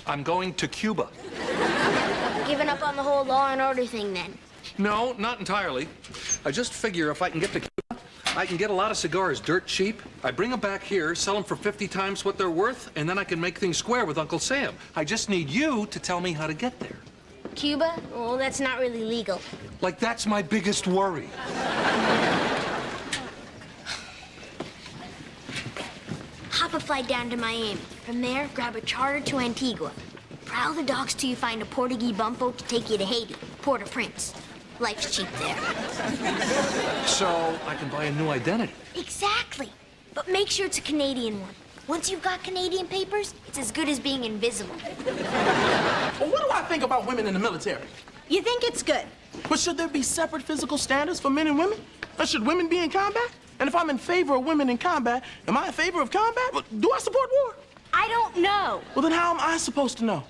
I'm going to Cuba. Giving up on the whole law and order thing, then? No, not entirely. I just figure if I can get to Cuba, I can get a lot of cigars dirt cheap. I bring them back here, sell them for 50 times what they're worth, and then I can make things square with Uncle Sam. I just need you to tell me how to get there. Cuba? Well, that's not really legal. Like, that's my biggest worry. Hop a flight down to Miami. From there, grab a charter to Antigua. Prowl the docks till you find a Portuguese bumboat to take you to Haiti, Port-au-Prince. Life's cheap there. So I can buy a new identity. Exactly. But make sure it's a Canadian one. Once you've got Canadian papers, it's as good as being invisible. Well, what do I think about women in the military? You think it's good? But should there be separate physical standards for men and women? Or should women be in combat? And if I'm in favor of women in combat, am I in favor of combat? Well, do I support war? I don't know. Well, then how am I supposed to know?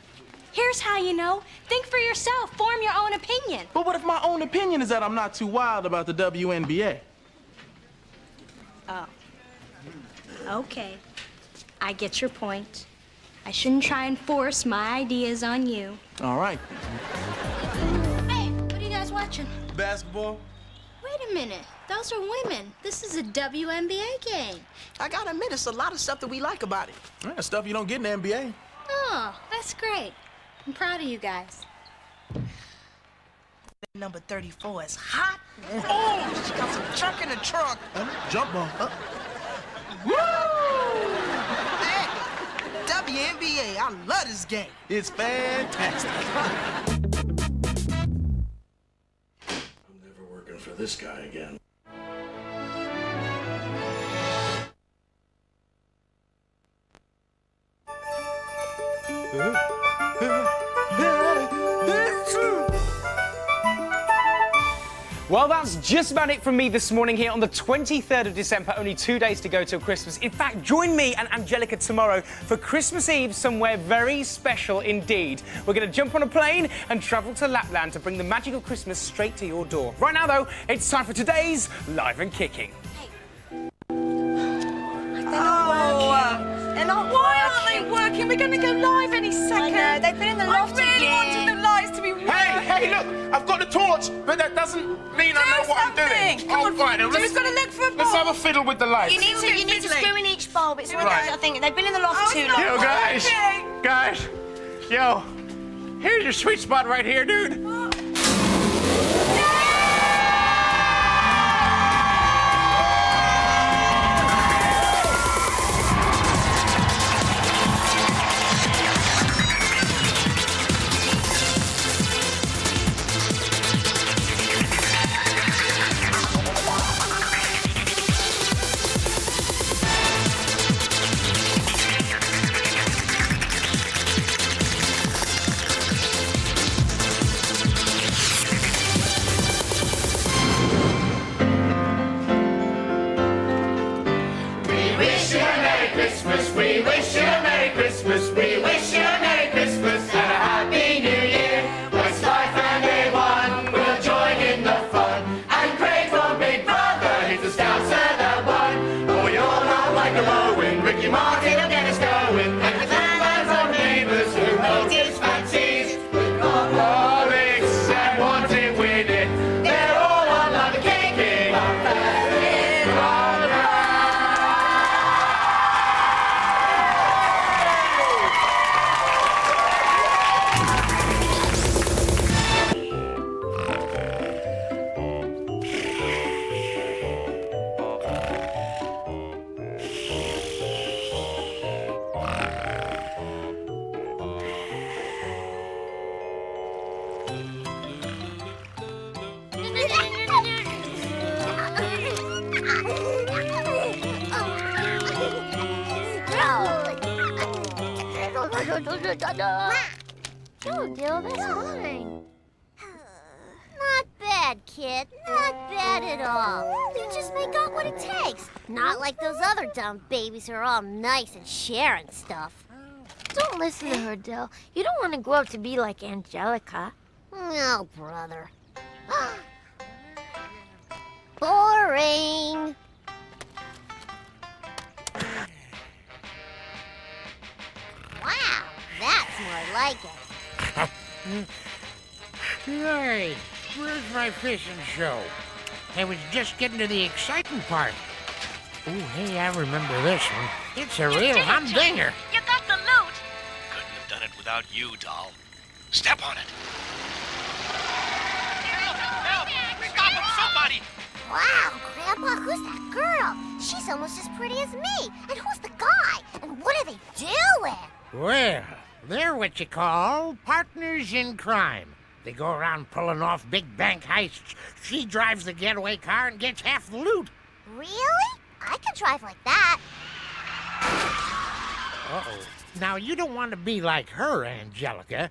Here's how you know. Think for yourself. Form your own opinion. But what if my own opinion is that I'm not too wild about the WNBA? Oh. Okay. I get your point. I shouldn't try and force my ideas on you. All right. Hey, what are you guys watching? Basketball? Wait a minute. Those are women. This is a WNBA game. I gotta admit, it's a lot of stuff that we like about it. Yeah, stuff you don't get in the NBA. Oh, that's great. I'm proud of you guys. Number 34 is hot. Oh, she got some junk in the trunk. Jump ball. Woo! Hey, WNBA, I love this game. It's fantastic. I'm never working for this guy again. Well, that's just about it from me this morning here on the 23rd of December. Only 2 days to go till Christmas. In fact, join me and Angelica tomorrow for Christmas Eve somewhere very special indeed. We're going to jump on a plane and travel to Lapland to bring the magical Christmas straight to your door. Right now, though, it's time for today's Live and Kicking. They're not Why aren't they working? We're going to go live any second. I know, they've been in the loft I really wanted the lights to be working. Hey, look, I've got the torch, but that doesn't mean I know what I'm doing. Come on, fine. Jimmy's got to look for a bulb. Let's have a fiddle with the lights. You need to screw in each bulb. It's one Right. I think they've been in the loft too long. Yo, guys, yo, here's your sweet spot right here, dude. Oh, Dill, that's fine. Not bad, kid. Not bad at all. You just make out what it takes. Not like those other dumb babies who are all nice and sharing stuff. Don't listen to her, Dill. You don't want to grow up to be like Angelica. Oh, brother. Boring. Wow, that's more like it. Hey, where's my fishing show? I was just getting to the exciting part. Oh, hey, I remember this one. It's a real humdinger. You got the loot. Couldn't have done it without you, doll. Step on it. Help! Stop him, somebody! Wow, Grandpa, who's that girl? She's almost as pretty as me. And who's the guy? And what are they doing? Well, they're what you call partners in crime. They go around pulling off big bank heists. She drives the getaway car and gets half the loot. Really? I could drive like that. Uh-oh. Now, you don't want to be like her, Angelica.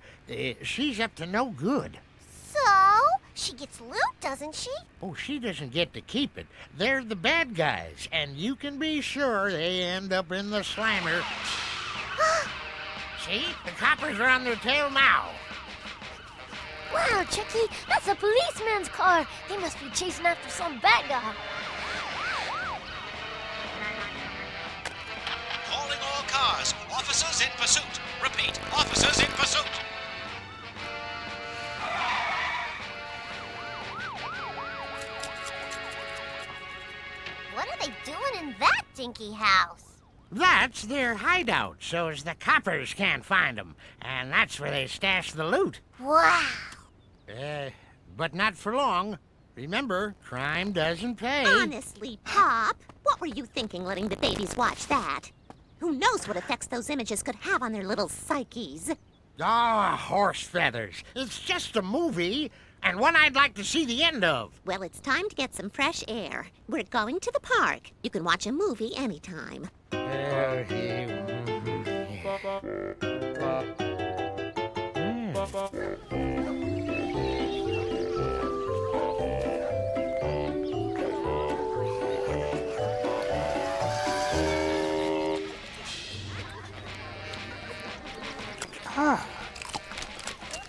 She's up to no good. So, she gets loot, doesn't she? Oh, she doesn't get to keep it. They're the bad guys, and you can be sure they end up in the slammer. See? The coppers are on their tail now. Wow, Chucky, that's a policeman's car. They must be chasing after some bad guy. Calling all cars. Officers in pursuit. Repeat, officers in pursuit. What are they doing in that dinky house? That's their hideout, so as the coppers can't find them. And that's where they stash the loot. Wow. But not for long. Remember, crime doesn't pay. Honestly, Pop, what were you thinking letting the babies watch that? Who knows what effects those images could have on their little psyches? Ah, horse feathers. It's just a movie, and one I'd like to see the end of. Well, it's time to get some fresh air. We're going to the park. You can watch a movie anytime.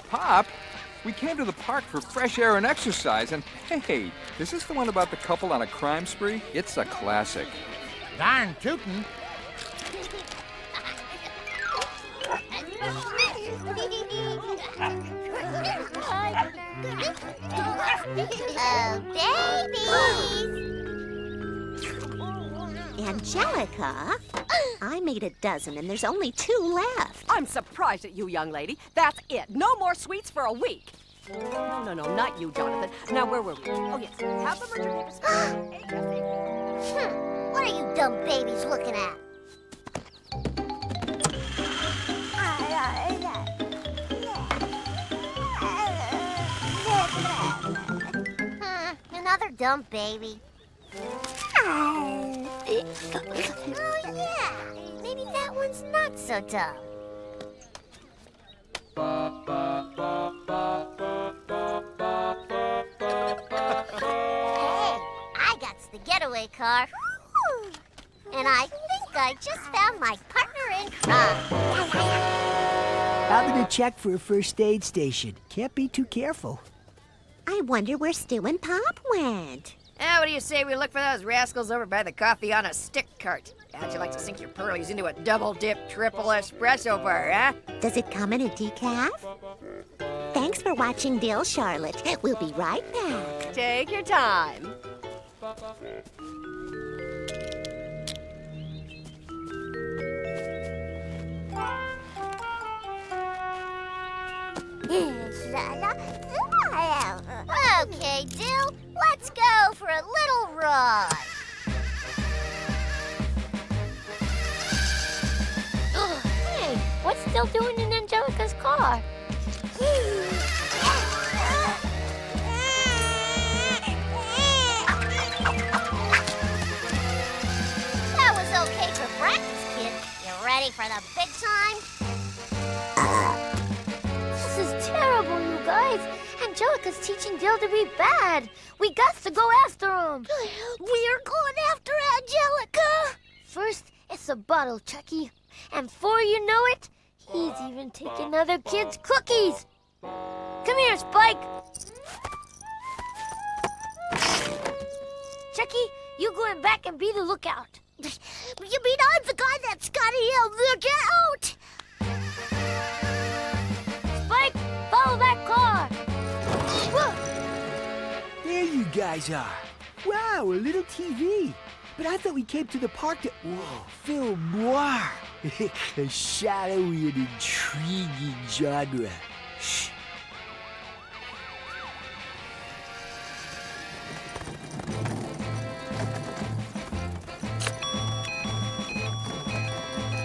Pop, we came to the park for fresh air and exercise, and hey, is this the one about the couple on a crime spree? It's a classic. Darn tootin'. Babies! Angelica, I made a dozen and there's only 2 left. I'm surprised at you, young lady. That's it. No more sweets for a week. No, not you, Jonathan. Now, where were we? Oh, yes. Have the merchant paper spoon. What are you dumb babies looking at? Another dumb baby. Oh, yeah. Maybe that one's not so dumb. Hey, I got the getaway car. And I think I just found my partner in crime. How to check for a first aid station. Can't be too careful. I wonder where Stu and Pop went. What do you say we look for those rascals over by the coffee on a stick cart? How'd you like to sink your pearlies into a double-dip, triple espresso bar, huh? Does it come in a decaf? Thanks for watching Dill, Charlotte. We'll be right back. Take your time. Okay, Dill, let's go for a little ride. Hey, what's Dill doing in Angelica's car? That was okay for practice, kid. You ready for the big time? This is terrible, you guys. Angelica's teaching Dill to be bad. We got to go after him. We're going after Angelica. First, it's a bottle, Chucky. And before you know it, he's even taking other kids' cookies. Come here, Spike. Chucky, you going back and be the lookout. You mean I'm the guy that's got to yell, look out? guys are. Wow, a little TV. But I thought we came to the park to... Whoa, film noir. A shadowy and intriguing genre. Shh.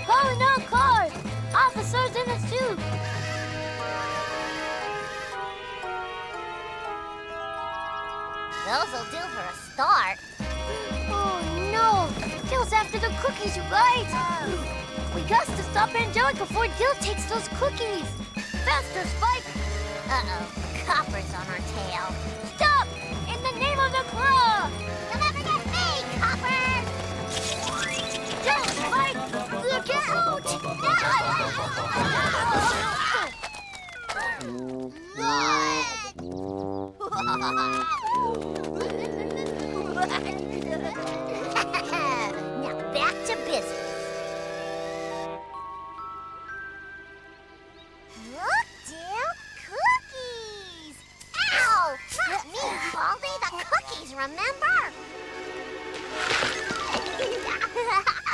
Calling out cars! Officers in a suit! Those'll do for a start. Oh no! Dill's after the cookies, you guys! We got to stop Angelica before Dill takes those cookies! Faster, Spike! Uh-oh, Copper's on our tail. Stop! In the name of the claw! You'll never get me, Copper! Dill, Spike! Look out! Now back to business. Look, Dill, cookies! Ow! Not me, Baldy, the cookies, remember?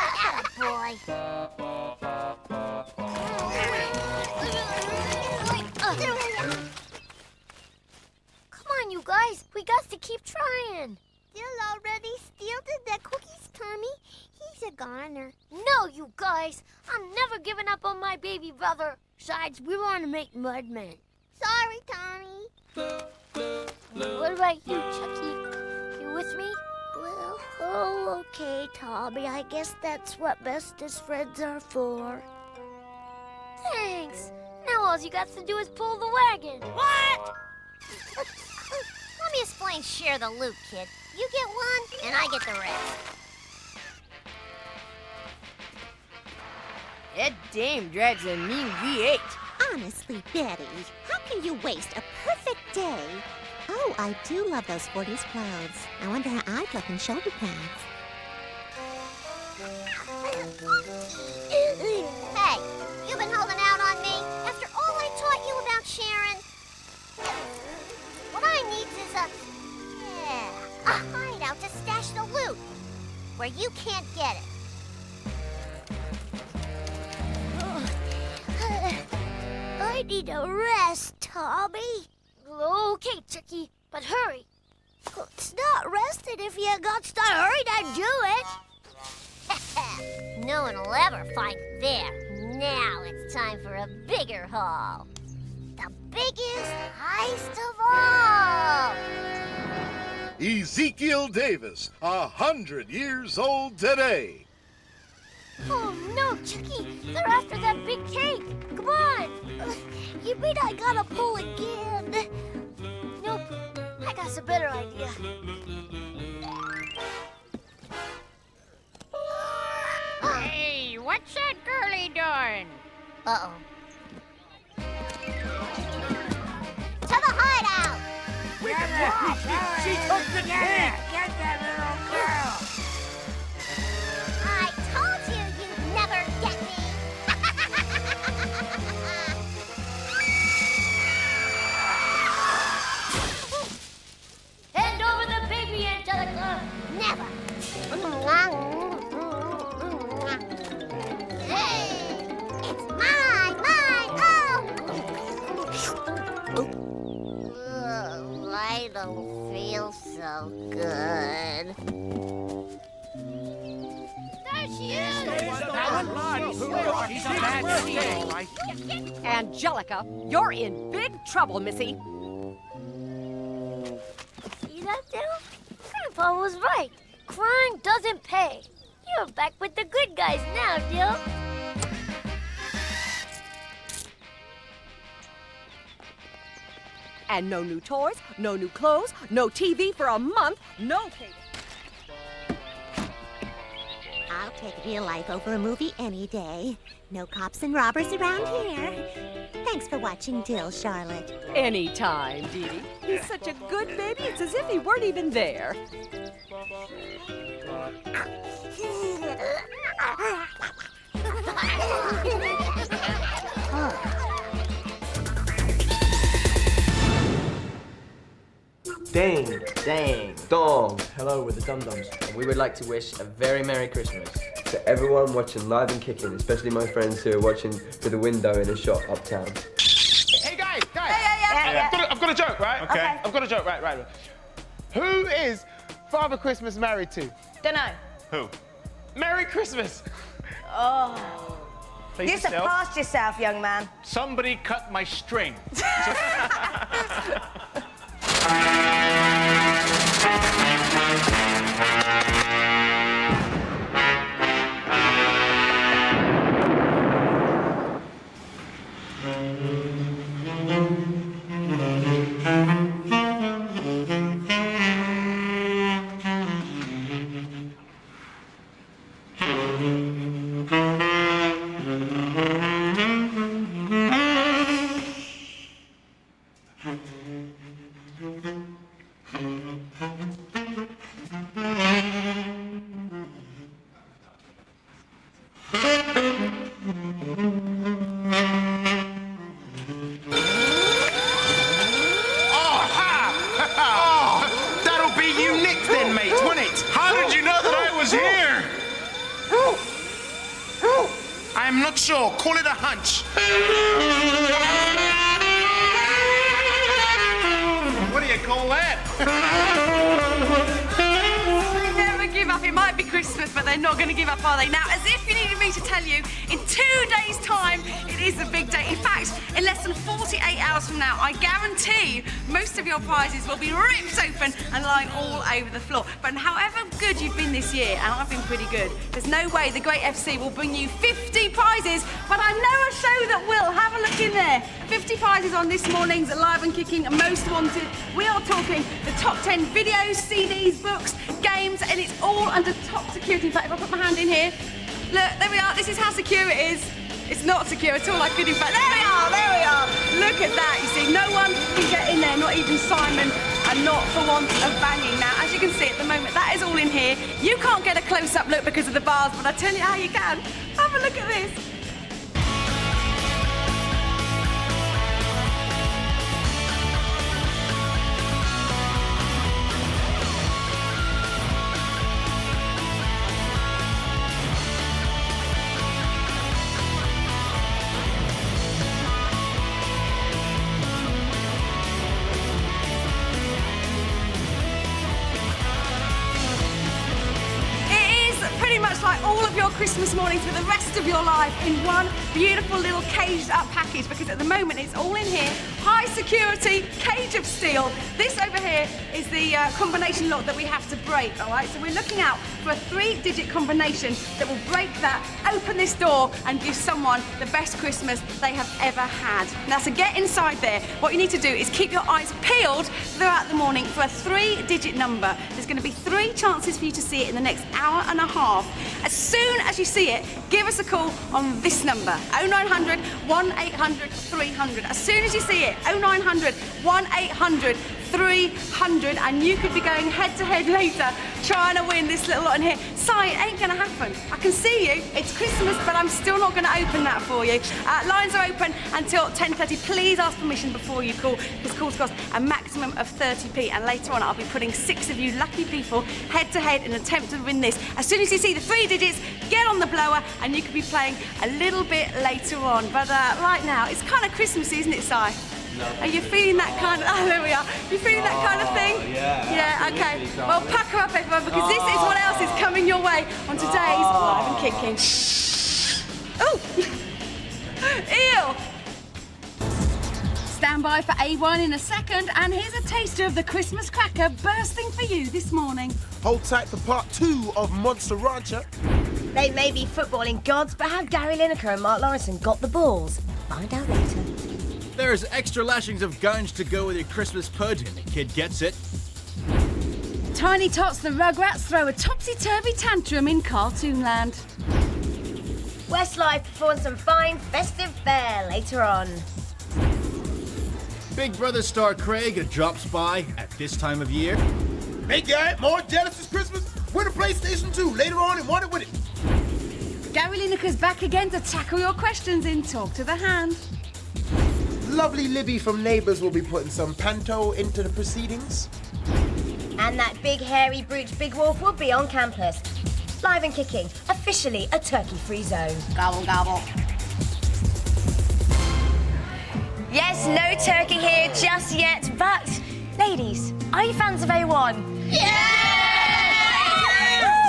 Attaboy. Come on, you guys. We got to keep trying. Dill already stealed the cookies, Tommy. He's a goner. No, you guys. I'm never giving up on my baby brother. Besides, we want to make Mudmen. Sorry, Tommy. What about you, Chucky? You with me? Well, oh, okay, Tommy. I guess that's what bestest friends are for. Thanks. Now all you got to do is pull the wagon. What? Let me explain share the loot, kid. You get one, and I get the rest. That dame drags a mean V8. Honestly, Betty, how can you waste a perfect day? Oh, I do love those 40s clothes. I wonder how I'd look in shoulder pads. Hey, you've been holding out on me after all I taught you about sharing. What I need is a hideout to stash the loot where you can't get it. I need a rest, Tommy. Okay, Chucky, but hurry. It's not resting if you got to hurry to do it. No one will ever find it there. Now it's time for a bigger haul. The biggest heist of all. Ezekiel Davis, 100 years old today. Oh no, Chucky! They're after that big cake! Come on! You mean I gotta pull again? Nope. I got a better idea. Hey, what's that girlie doing? Uh-oh. To the hideout! She took the cake! Get that little girl! I told you you'd never get me! Hand over the baby, Angelica! Never! Hey! It's mine! Oh, I don't feel so good. There she is! Angelica, you're in big trouble, Missy. See that, Dill? Grandpa was right. Crime doesn't pay. You're back with the good guys now, Dill. And no new toys, no new clothes, no TV for a month, no payday. I'll take real life over a movie any day. No cops and robbers around here. Thanks for watching Dill, Charlotte. Anytime, Dee Dee. He's such a good baby, it's as if he weren't even there. Dang. Dang, Dong. Hello, we're the Dum Dums, and we would like to wish a very Merry Christmas to everyone watching live and kicking, especially my friends who are watching through the window in a shop uptown. Hey, guys! Yeah. I've got a joke, right? Okay. I've got a joke, right. Who is Father Christmas married to? Dunno. Who? Merry Christmas! Oh. Please You surpassed yourself, young man. Somebody cut my string. That'll be you next then, mate, won't it? How did you know that I was here? I'm not sure. Call it a hunch. What do you call that? They never give up. It might be Christmas, but they're not going to give up, are they? Now, as if you needed me to tell you, in 2 days' time, it is a big day. In fact, in less than 48 hours from now, I guarantee most of your prizes will be ripped open and lying all over the floor. But however good you've been this year, and I've been pretty good, there's no way the Great FC will bring you 50 prizes, but I know a show that will. Have a look in there. 50 prizes on this morning's Live and Kicking Most Wanted. We are talking the top 10 videos, CDs, books, games, and it's all under top security. In fact, if I put my hand in here, look, there we are. This is how secure it is. It's not secure at all. I could, in fact, there we are. Look at that. You see, no one can get in there, not even Simon, and not for want of banging. Now, as you can see at the moment, that is all in here. You can't get a close-up look because of the bars, but I tell you how you can. Have a look at this. Like all of your Christmas mornings for the rest of your life in one beautiful little caged up package, because at the moment it's all in here. High security cage of steel. This over here is the combination lock that we have to break, all right? So we're looking out for a 3-digit combination that will break that, open this door and give someone the best Christmas they have ever had. Now, to get inside there, what you need to do is keep your eyes peeled throughout the morning for a 3-digit number. There's going to be 3 chances for you to see it in the next hour and a half. As soon as you see it, give us a call on this number, 0900 1800 300. As soon as you see it, 0900 1800 300, and you could be going head-to-head later trying to win this little lot in here. Si, it ain't gonna happen. I can see you. It's Christmas, but I'm still not gonna open that for you. Lines are open until 10:30. Please ask permission before you call, because calls cost a maximum of 30p, and later on I'll be putting 6 of you lucky people head-to-head in an attempt to win this. As soon as you see the 3 digits, get on the blower, and you could be playing a little bit later on. But right now, it's kind of Christmassy, isn't it, Si? No. Are you feeling that kind of... Oh, there we are. You feeling that kind of thing? Yeah, okay. Well, pucker up, everyone, because this is what else is coming your way on today's Live and Kicking. Oh! Ew! Stand by for A1 in a second, and here's a taster of the Christmas cracker bursting for you this morning. Hold tight for part 2 of Monster Rancher. They may be footballing gods, but have Gary Lineker and Mark Lawrenson got the balls? Find out later. There's extra lashings of gouge to go with your Christmas pud, and the kid gets it. Tiny Tots the Rugrats throw a topsy-turvy tantrum in Cartoonland. Westlife performs some fine festive fare later on. Big Brother star Craig drops by at this time of year. Hey guy, more jealous this Christmas? Win a PlayStation 2 later on and want it with it. Gary Lineker's back again to tackle your questions in Talk to the Hand. Lovely Libby from Neighbours will be putting some panto into the proceedings. And that big, hairy brute, Big Wolf, will be on campus. Live and kicking, officially a turkey-free zone. Gobble, gobble. Yes, no turkey here just yet, but ladies, are you fans of A1? Yeah!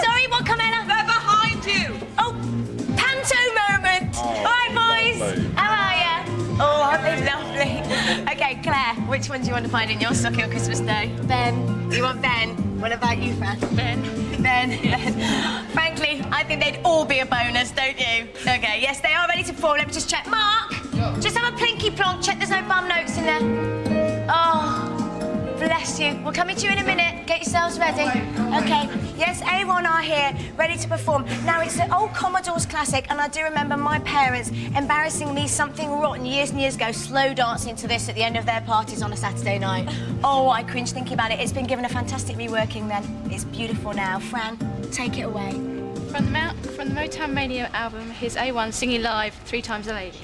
Sorry, what, Carmela? They're behind you. Oh, panto moment. All right, boys. Lovely. How are ya? Oh, aren't they lovely? Okay, Claire, which one do you want to find in your stocking on Christmas Day? Ben. You want Ben? What about you, Fran? Ben. Ben. Frankly, I think they'd all be a bonus, don't you? Okay, yes, they are ready to perform. Let me just check. Mark, just have a plinky plonk. Check there's no bum notes in there. Oh, bless you. We're coming to you in a minute. Get yourselves ready. Okay. Yes, A1 are here, ready to perform. Now, it's the old Commodore's classic, and I do remember my parents embarrassingly something rotten years and years ago, slow dancing to this at the end of their parties on a Saturday night. Oh, I cringe thinking about it. It's been given a fantastic reworking then. It's beautiful now. Fran, take it away. From the Motown Mania album, here's A1 singing live 3 Times a Lady.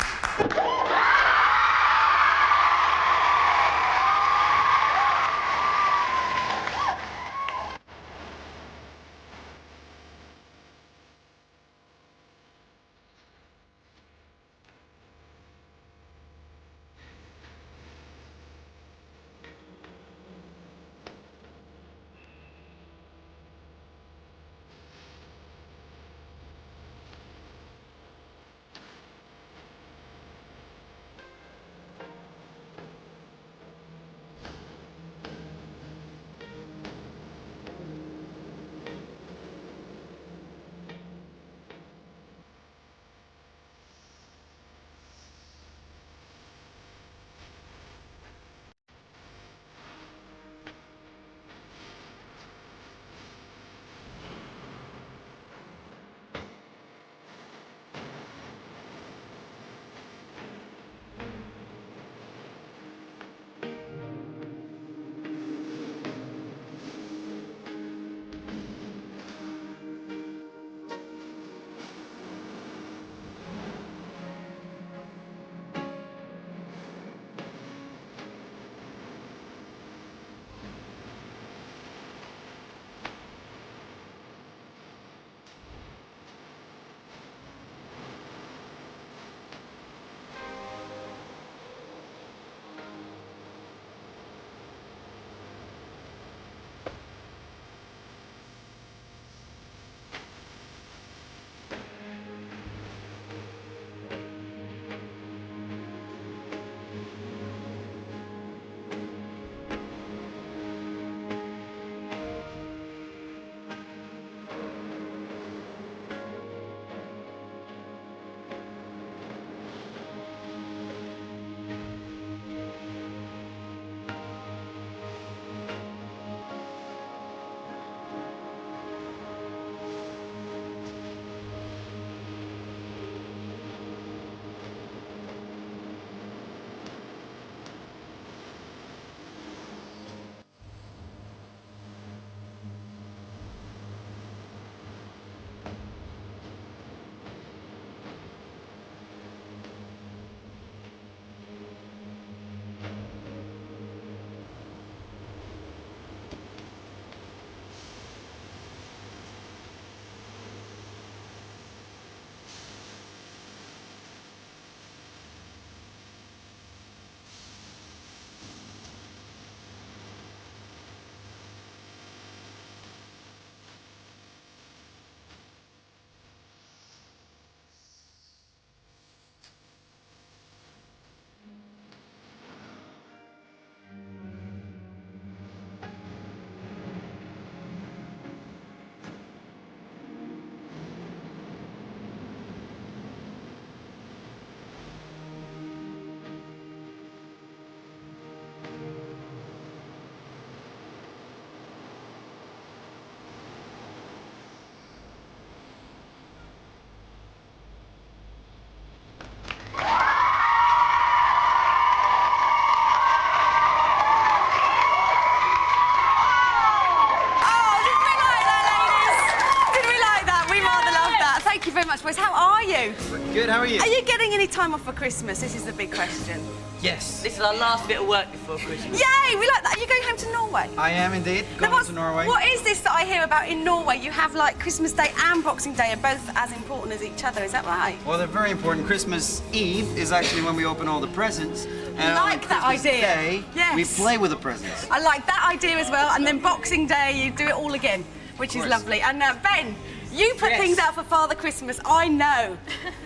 are you? Good, how are you? Are you getting any time off for Christmas? This is the big question. Yes. This is our last bit of work before Christmas. Yay, we like that. Are you going home to Norway? I am indeed. Going to Norway. What is this that I hear about in Norway? You have like Christmas Day and Boxing Day are both as important as each other, is that right? Well, they're very important. Christmas Eve is actually when we open all the presents. And Like that on Christmas idea. Day, Yes. we play with the presents. I like that idea as well. And then Boxing Day, you do it all again, which is lovely. And Ben, you put things out for Father Christmas, I know.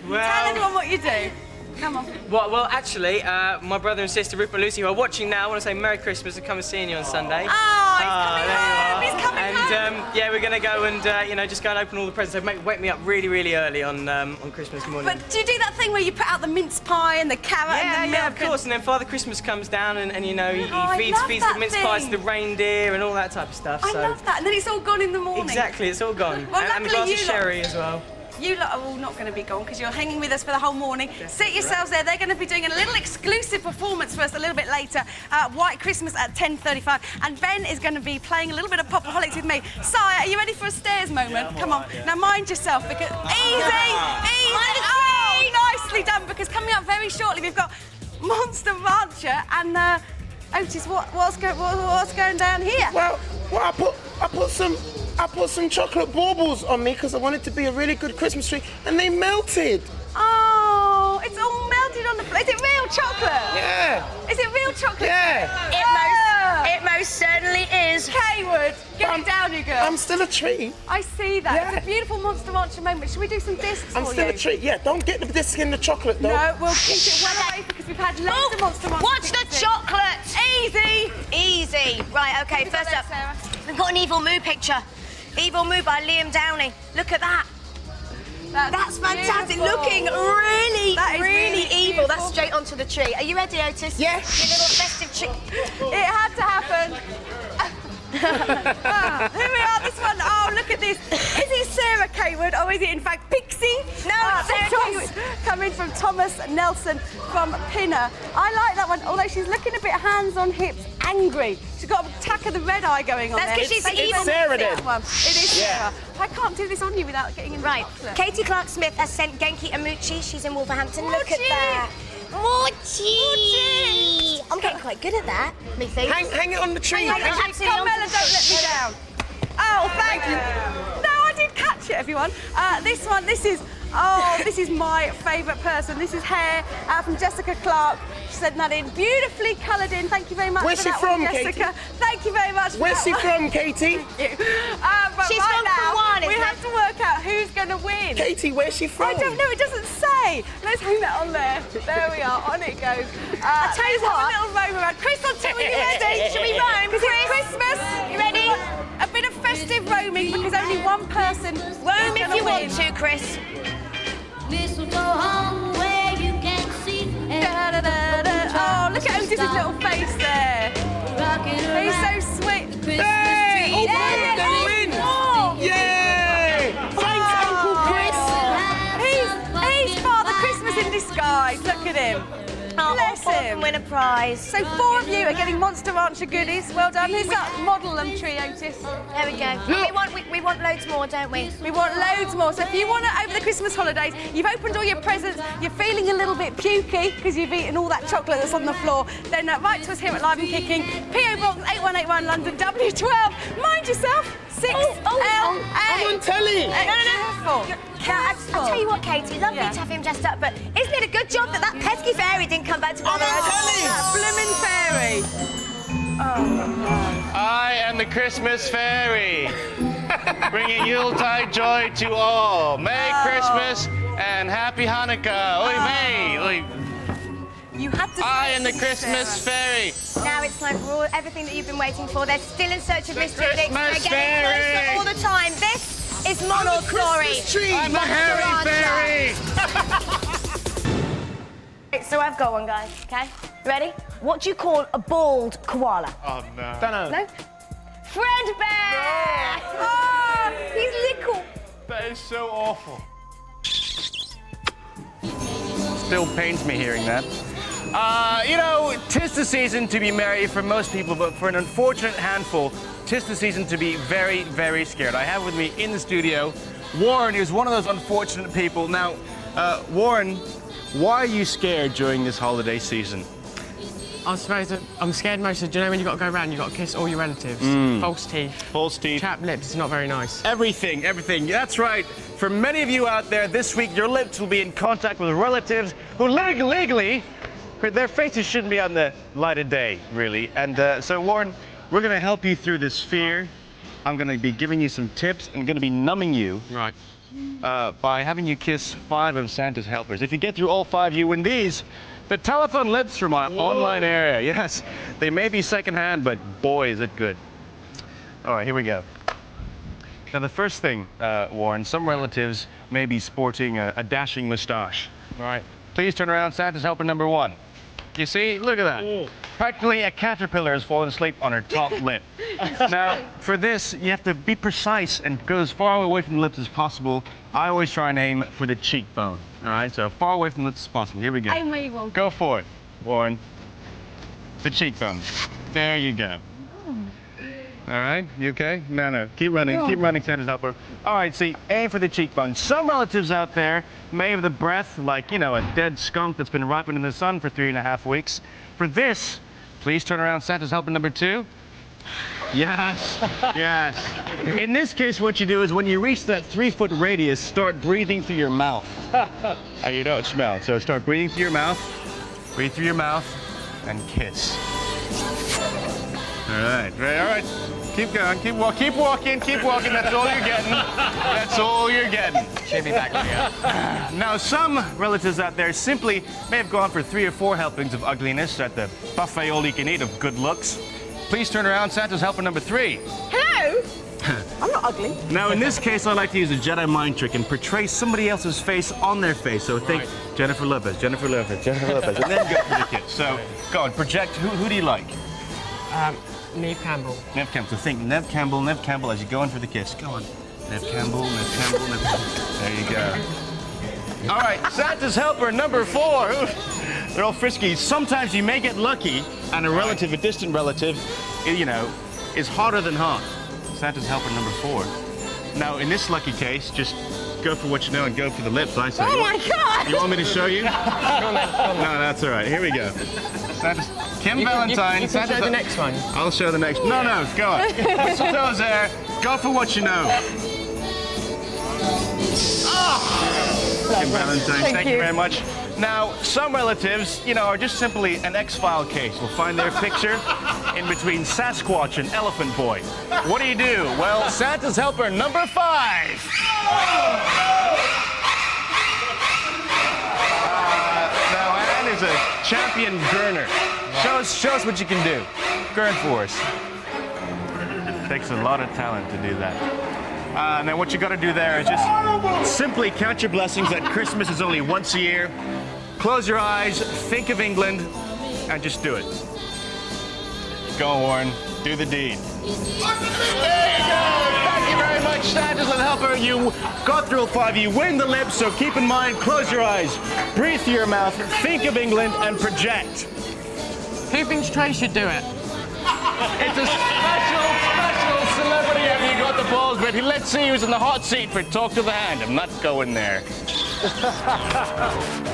Tell everyone what you do. Come on. Well, actually, my brother and sister, Rupert and Lucy, who are watching now, I want to say Merry Christmas and come and see you on Sunday. Oh, he's coming home. He's coming home. And yeah, we're going to go and, you know, just go and open all the presents. So wake me up really, really early on Christmas morning. But do you do that thing where you put out the mince pie and the carrot and the milk? Yeah, of course. And then Father Christmas comes down and you know, he I feeds love the mince that pies to thing. the reindeer and all that type of stuff. I love that. And then it's all gone in the morning. Exactly, it's all gone. Well, and a glass luckily of you lot- sherry as well. You lot are all not going to be gone because you're hanging with us for the whole morning. Sit yourselves there. They're going to be doing a little exclusive performance for us a little bit later. White Christmas at 10:35. And Ben is going to be playing a little bit of Popaholics with me. Sire, are you ready for a stairs moment? Yeah, Come on. Now mind yourself because... Easy! Oh, nicely done because coming up very shortly we've got Monster Rancher and... Otis, what's going down here? Well, I put some chocolate baubles on me because I wanted to be a really good Christmas tree, and they melted. Oh, it's all melted on the floor. Is it real chocolate? Yeah. Is it real chocolate? Yeah. It most certainly is. Cawood, get it down, you girl. I'm still a tree. I see that. Yeah. It's a beautiful Monster Rancher moment. Should we do some discs I'm for still you? a tree. Yeah, don't get the disc in the chocolate, though. No, we'll keep it well away because we've had loads of Monster Rancher. Watch the chocolate! Easy! Easy. Right, okay, first up, we've got an Evil Moo picture. Evil Moo by Liam Downey. Look at that. That's fantastic. beautiful. Looking really, That is really really evil. That's beautiful. straight onto the tree. Are you ready, Otis? Yeah. Your little festive tree. It had to happen. Here we are, this one. Oh, look at this. Is it Sarah Cawood or is it in fact Pixie? No, it's Sarah Cawood. Coming from Thomas Nelson from Pinner. I like that one, although she's looking a bit hands on hips, angry. She's got a tack of the red eye going on That's there. 'cause she's It's evil. Sarah that then. one. It is Sarah. I can't do this on you without getting in the Right, chocolate. Katie Clark-Smith has sent Genki Amuchi. She's in Wolverhampton. Look at Moochie. that. Moochie. I'm getting quite good at that, methinks. Hang it on the tree. Hang it absolutely on Carmela, don't let me down. Oh, thank you. No, I did catch it, everyone. This one, this is my favourite person. This is hair from Jessica Clark. She sent that in, beautifully coloured in. Thank you very much Where's for she that from, one, Jessica. Katie? Thank you very much for Where's that she one. from, Katie? Thank you. But She's right from now, Kiwanis, we isn't have to work out who's going to win. Katie, where's she from? I don't know, it doesn't say. Let's hang that on there. There we are, on it goes. I'll tell you let's have what. a little roam around. Chris, on two, are you ready? Should we roam, Because it's Chris? Christmas. You ready? A bit of festive roaming because only one person Roam if you want to, Chris. Oh, look at Otis's little face there. He's so sweet. Hey! Oh, Yeah. they win! Yay! Thanks, Uncle Chris! He's Father Christmas in disguise. Look at him. Bless All him. can win a prize. So 4 of you are getting Monster Rancher goodies. Well done. Who's that model tree, Otis? There we go. We want loads more, don't we? We want loads more. So if you want it over the Christmas holidays, you've opened all your presents, you're feeling a little bit pukey because you've eaten all that chocolate that's on the floor, then write to us here at Live and Kicking, PO Box 8181 London W12. Mind yourself, 6LA. I'm on telly. Careful. I'll tell you what, Katie, lovely to have him dressed up, but isn't it a good job that pesky fairy didn't come back to bother us? That blimmin' fairy. I am the Christmas fairy, bringing Yuletide joy to all. Merry Christmas and Happy Hanukkah. Oi, May. Oi. You had to. I am the Christmas fairy. Now it's time for everything that you've been waiting for. They're still in search of Mr. Dick. They're Christmas getting closer fairy. all the time. This is Monald's story. I'm the hairy fairy. So I've got one, guys, okay? Ready? What do you call a bald koala? Oh, no. No? Fredbear! Oh, he's little. That is so awful. Still pains me hearing that. You know, 'tis the season to be merry for most people, but for an unfortunate handful, 'tis the season to be very, very scared. I have with me in the studio Warren, who's one of those unfortunate people. Now, Warren, why are you scared during this holiday season? I suppose that I'm scared most of, do you know when you've got to go around, you've got to kiss all your relatives? False teeth. False teeth. Chapped lips, it's not very nice. Everything. That's right. For many of you out there, this week your lips will be in contact with relatives who legally, their faces shouldn't be on the light of day, really. And so, Warren, we're going to help you through this fear. I'm going to be giving you some tips. I'm going to be numbing you. Right. By having you kiss 5 of Santa's helpers. If you get through all 5, you win these. The telephone lips from our online area. Yes, they may be secondhand, but boy, is it good. All right, here we go. Now, the first thing, Warren, some relatives may be sporting a dashing moustache. All right. Please turn around, Santa's helper number 1. You see? Look at that. Ooh. Practically a caterpillar has fallen asleep on her top lip. Now, for this, you have to be precise and go as far away from the lips as possible. I always try and aim for the cheekbone. All right, so far away from the lips as possible. Here we go. I'm ready, Warren. Go for it, Warren. The cheekbone. There you go. All right, you okay? No, keep running, keep running, Santa's helper. All right, see, aim for the cheekbone. Some relatives out there may have the breath like, you know, a dead skunk that's been ripened in the sun for 3.5 weeks. For this, please turn around, Santa's helper number 2. Yes, yes. In this case, what you do is when you reach that 3-foot radius, start breathing through your mouth. And you don't smell, so start breathing through your mouth, and kiss. All right. Keep going, keep walking, that's all you're getting. That's all you're getting. Should be back later. Now, some relatives out there simply may have gone for 3 or 4 helpings of ugliness at the buffet all you can eat of good looks. Please turn around, Santa's helper number 3. Hello? I'm not ugly. Now, in this case, I like to use a Jedi mind trick and portray somebody else's face on their face. So think Jennifer Lopez, and then go for the kiss. So, go on, project. Who do you like? Neve Campbell. Neve Campbell. So think Neve Campbell as you go in for the kiss. Go on. Neve Campbell. There you go. All right, Santa's helper number 4. They're all frisky. Sometimes you may get lucky and a distant relative, you know, is hotter than hot. Santa's helper number 4. Now, in this lucky case, just go for what you know and go for the lips, I say. Oh my God! You want me to show you? Go on then. No, that's all right. Here we go. Santa's Kim Valentine. You can show the next one. I'll show the next. No, go on. Mistletoe's there. Go for what you know. Kim Valentine, thank you very much. Now, some relatives, you know, are just simply an X-File case. We'll find their picture in between Sasquatch and Elephant Boy. What do? Well, Santa's helper number 5. Now, Anne is a champion gurner. Show us what you can do. Gurn for us. Takes a lot of talent to do that. Now what you got to do there is just simply count your blessings that Christmas is only once a year. Close your eyes, think of England, and just do it. Go on, Warren. Do the deed. There you go! Thank you very much, Santa's little helper. You got through all 5. You win the lips, so keep in mind, close your eyes, breathe through your mouth, think of England, and project. Who thinks Trey should do it? It's a special celebrity have you got the balls, baby. Let's see who's in the hot seat for Talk to the Hand. I'm not going there.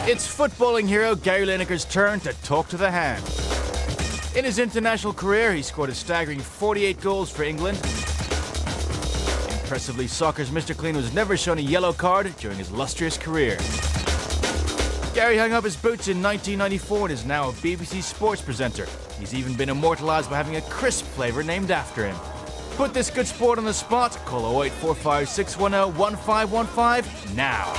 It's footballing hero Gary Lineker's turn to talk to the hand. In his international career, he scored a staggering 48 goals for England. Impressively, soccer's Mr. Clean was never shown a yellow card during his illustrious career. Gary hung up his boots in 1994 and is now a BBC sports presenter. He's even been immortalized by having a crisp flavour named after him. Put this good sport on the spot. Call 0845 610 1515 now.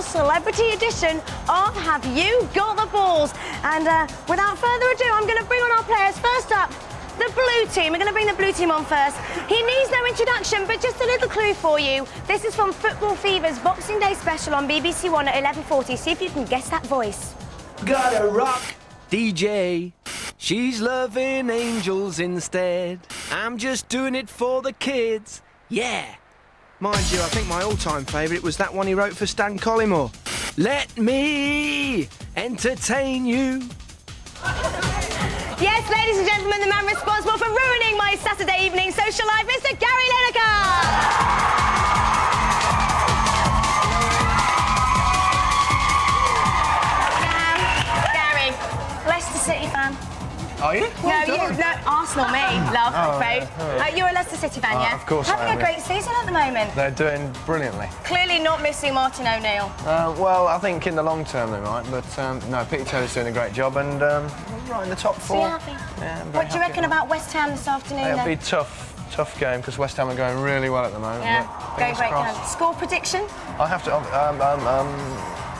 Celebrity edition of Have You Got the Balls? And without further ado, I'm going to bring on our players. First up, the blue team. We're going to bring the blue team on first. He needs no introduction, but just a little clue for you. This is from Football Fever's Boxing Day special on BBC One at 11:40. See if you can guess that voice. Gotta rock, DJ. She's loving angels instead. I'm just doing it for the kids. Yeah. Mind you, I think my all-time favourite was that one he wrote for Stan Collymore. Let me entertain you. Yes, ladies and gentlemen, the man responsible for ruining my Saturday evening social life, Mr. Gary Lineker! Leicester City fan. Are you? No, Arsenal, me, love, Oh, afraid. yeah. You're a Leicester City fan, yeah? Of course I Having am, a great season at the moment. They're doing brilliantly. Clearly not missing Martin O'Neill. Well, I think in the long term they might, but no, Peter Taylor's doing a great job and right in the top So four. you're happy? Yeah, I'm very What do you happy reckon about West Ham this afternoon, It'll then? be tough game because West Ham are going really well at the moment. Yeah, but going fingers great crossed. game. Score prediction? I have to.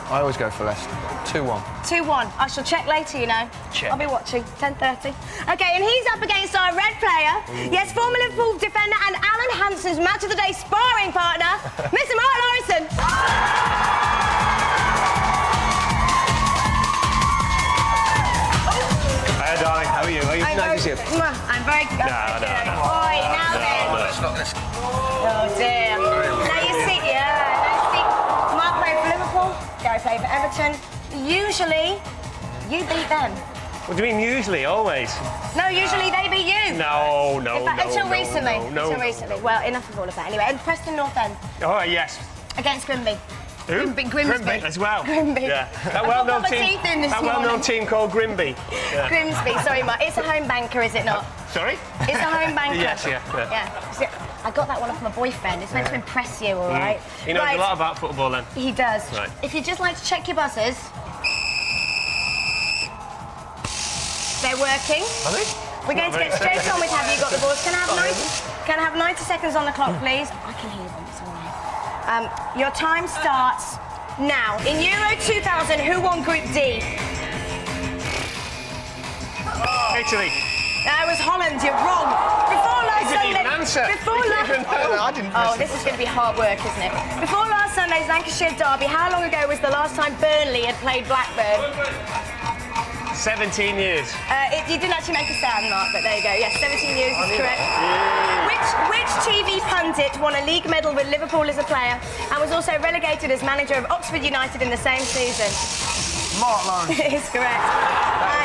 I always go for Leicester. 2-1. 2-1. I shall check later, you know. Check. I'll be watching. 10:30. OK, and he's up against our red player. Yes, former Liverpool defender and Alan Hansen's match of the day sparring partner, Mr. Mark Lawrenson. Hey, darling, how are you? Are you nice to see you? I'm very good. No. Oi, now then. Oh, dear. Now you see, Mark played for Liverpool, Gary played for Everton. Usually, you beat them. What do you mean usually? Always? No, usually they beat you. No. In fact, until recently. No. Until recently. Well, enough of all of that anyway. And Preston North End Oh, yes. against Grimby. Who? Grimsby. As well. Grimby. Yeah. That I've well-known got my team. teeth in this That morning. well-known team called Grimby. Yeah. Grimsby, sorry, Mark. It's a home banker, is it not? Sorry? It's a home banker. Yes, yeah. See, I got that one off my boyfriend. It's meant to impress you, all right? He knows a lot about football then. He does. Right. If you'd just like to check your buzzers. They're working. Are they? We're going to get straight on with Have You Got the Balls. Can I have 90 seconds on the clock, please? I can hear them, it's all right. Your time starts now. In Euro 2000, who won Group D? Italy. That was Holland, you're wrong. Before last He didn't even answer. I didn't Oh, this is going to be hard work, isn't it? Before last Sunday's Lancashire derby, how long ago was the last time Burnley had played Blackburn? 17 years. You didn't actually make a sound, Mark, but there you go. Yes, 17 years is correct. Which TV pundit won a league medal with Liverpool as a player and was also relegated as manager of Oxford United in the same season? Mark Lawrence. It is correct.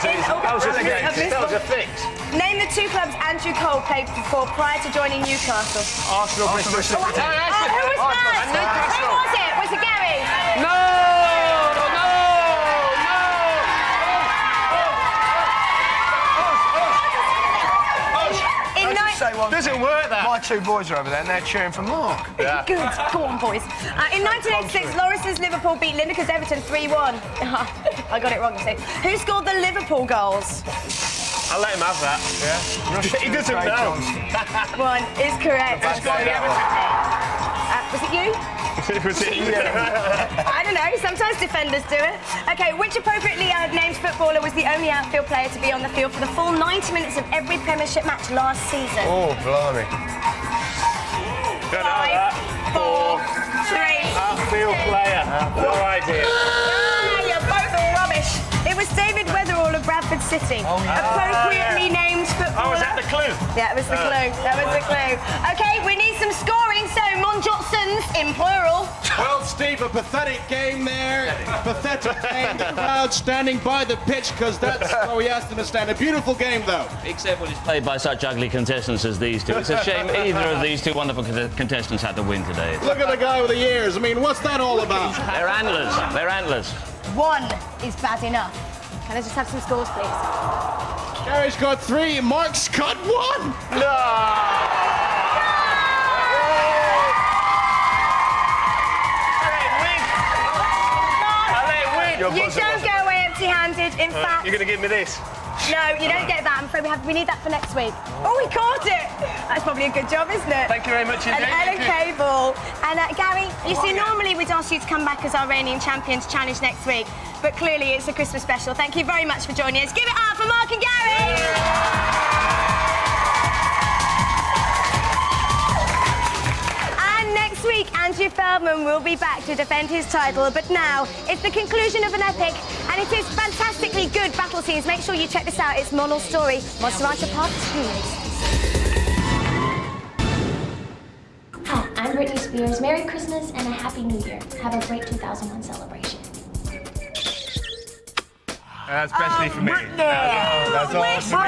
That was a fix. Name the two clubs Andrew Cole played for prior to joining Newcastle. Arsenal, Bristol City. Who was first? Who was it? Was it Gary? No! Doesn't work, that. My two boys are over there and they're cheering for Mark. Yeah. Good. Go on, boys. In 1986, Lawrence's Liverpool beat Lineker's Everton 3-1. I got it wrong, you see. Who scored the Liverpool goals? I'll let him have that. Yeah. He doesn't know. One is correct. Was it you? Was it you? I don't know. Sometimes defenders do it. OK, which appropriately named footballer was the only outfield player to be on the field for the full 90 minutes of every Premiership match last season? Oh, blimey. 5, 4, 3. Outfield player. No idea. You're both rubbish. It was David Weatherall of Bradford City. Oh, yeah. Appropriately named footballer. Oh, was that the clue? Yeah, it was the clue. That was the clue. OK, we need some scoring, so Monjotsons in plural. Well, Steve, a pathetic game there. Pathetic game. The crowd standing by the pitch because that's where we asked them to stand. A beautiful game, though. Except when it's played by such ugly contestants as these two. It's a shame either of these two wonderful contestants had to win today. Look at the guy with the ears. I mean, what's that all about? They're antlers. They're antlers. One is bad enough. Can I just have some scores, please? Gary's got 3. Mark's got 1. No! You don't go away empty-handed. In fact... You're going to give me this? No, you don't get that. I'm afraid we need that for next week. Oh, we caught it! That's probably a good job, isn't it? Thank you very much indeed. An Ellen Cable. And Gary, you see, normally we'd ask you to come back as our reigning champions challenge next week, but clearly it's a Christmas special. Thank you very much for joining us. Give it up for Mark and Gary! week, Andrew Feldman will be back to defend his title, but now it's the conclusion of an epic, and it is fantastically good battle scenes. Make sure you check this out. It's Monol's Story, Monster Rancher Part 2. Hi, I'm Britney Spears. Merry Christmas and a Happy New Year. Have a great 2001 celebration. Especially for me. That's all for me.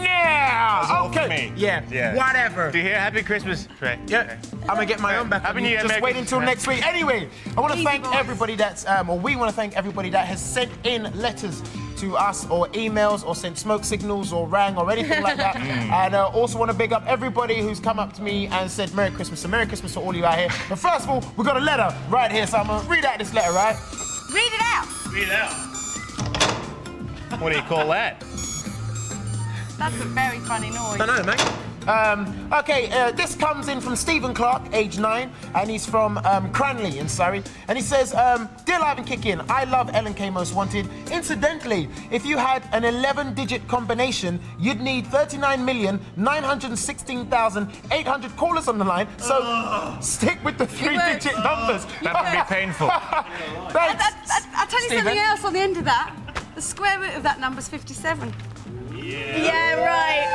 Yeah. That's all Okay. for me. Yeah. Whatever. Do you hear Happy Christmas, Trey? Yeah. I'm gonna get my own back. Happy New Year. Just Merry wait Christmas, until man. next week. Anyway, I want to Easy thank boys. everybody that's, or we want to thank everybody that has sent in letters to us, or emails, or sent smoke signals, or rang, or anything like that. And also want to big up everybody who's come up to me and said Merry Christmas. So Merry Christmas to all you out here. But first of all, we got a letter right here, so I'm gonna read out this letter, right? Read it out. Read it out. What do you call that? That's a very funny noise. I know, mate. Okay, this comes in from Stephen Clark, age 9, and he's from Cranley in Surrey. And he says, Dear Live and Kick In, I love L&K Most Wanted. Incidentally, if you had an 11-digit combination, you'd need 39,916,800 callers on the line. So stick with the 3-digit numbers. That would be painful. Thanks. I'll tell you Stephen. something else on the end of that. The square root of that number's 57. Yeah, right.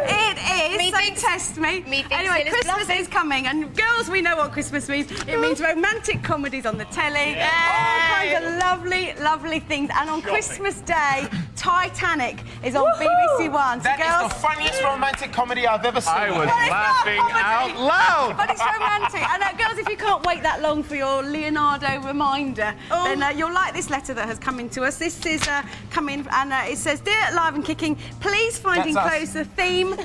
It is. Methinks- So test me. methinks Anyway, it is Christmas bluffing. is coming, and girls, we know what Christmas means. It means romantic comedies on the telly, all kinds of lovely, lovely things. And on Christmas Day, Titanic is on BBC One. So That girls, is the funniest romantic comedy I've ever seen. I was But it's not laughing comedy. out loud. But it's romantic. And girls, if you can't wait that long for your Leonardo reminder, then you'll like this letter that has come in to us. This is come in, and it says, Dear Live and Kicking, please find That's us. enclosed the theme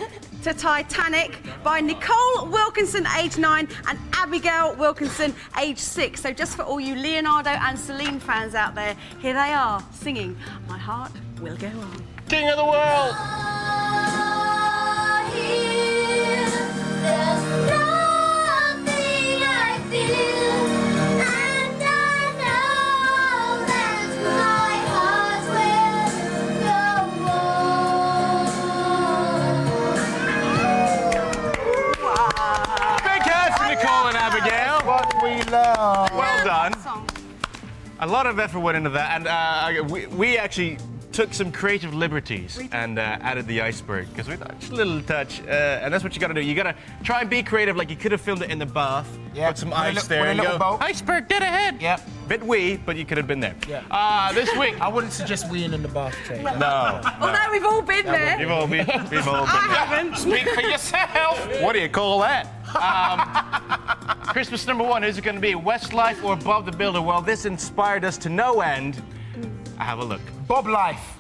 to Titanic by Nicole Wilkinson, age 9, and Abigail Wilkinson, age 6. So just for all you Leonardo and Celine fans out there, here they are singing My Heart Will Go On. King of the world. Big hand for Nicole and Abigail. What we love. Well done. A lot of effort went into that, and we actually took some creative liberties and added the iceberg because we thought just a little touch, and that's what you got to do. You got to try and be creative. Like you could have filmed it in the bath, put some ice there, with a and little go boat. iceberg dead ahead. Yep. Bit wee, but you could have been there. Yeah. This week, I wouldn't suggest weeing in the bath, Trey. no. Although we've all been there. We've all been I there. haven't. Speak for yourself. What do you call that? Christmas number 1, is it going to be Westlife or Bob the Builder? Well, this inspired us to no end. Have a look. Bob Life.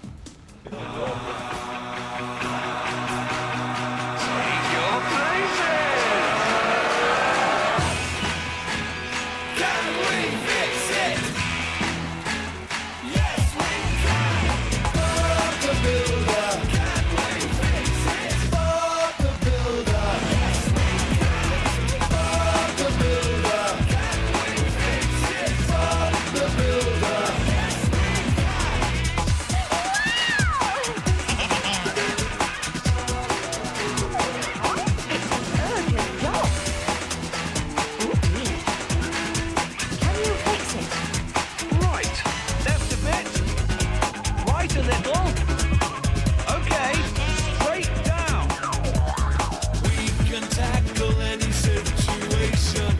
Right. Left a bit. Right a little. Okay. Straight down. We can tackle any situation.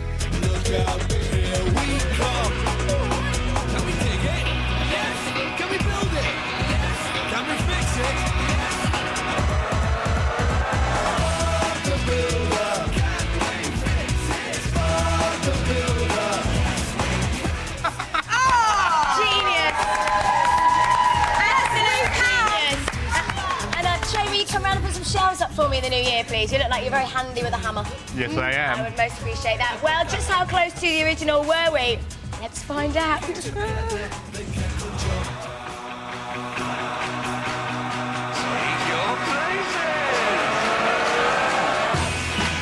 Look out, here we come. Can we dig it? Yes. Can we build it? Yes. Can we fix it? Yes. Bob the Builder. Can we fix it? Bob the Builder. Genius! Absolute genius! And Trey, will you come round and put some shelves up for me in the new year, please? You look like you're very handy with a hammer. Yes, I am. I would most appreciate that. Well, just how close to the original were we? Let's find out.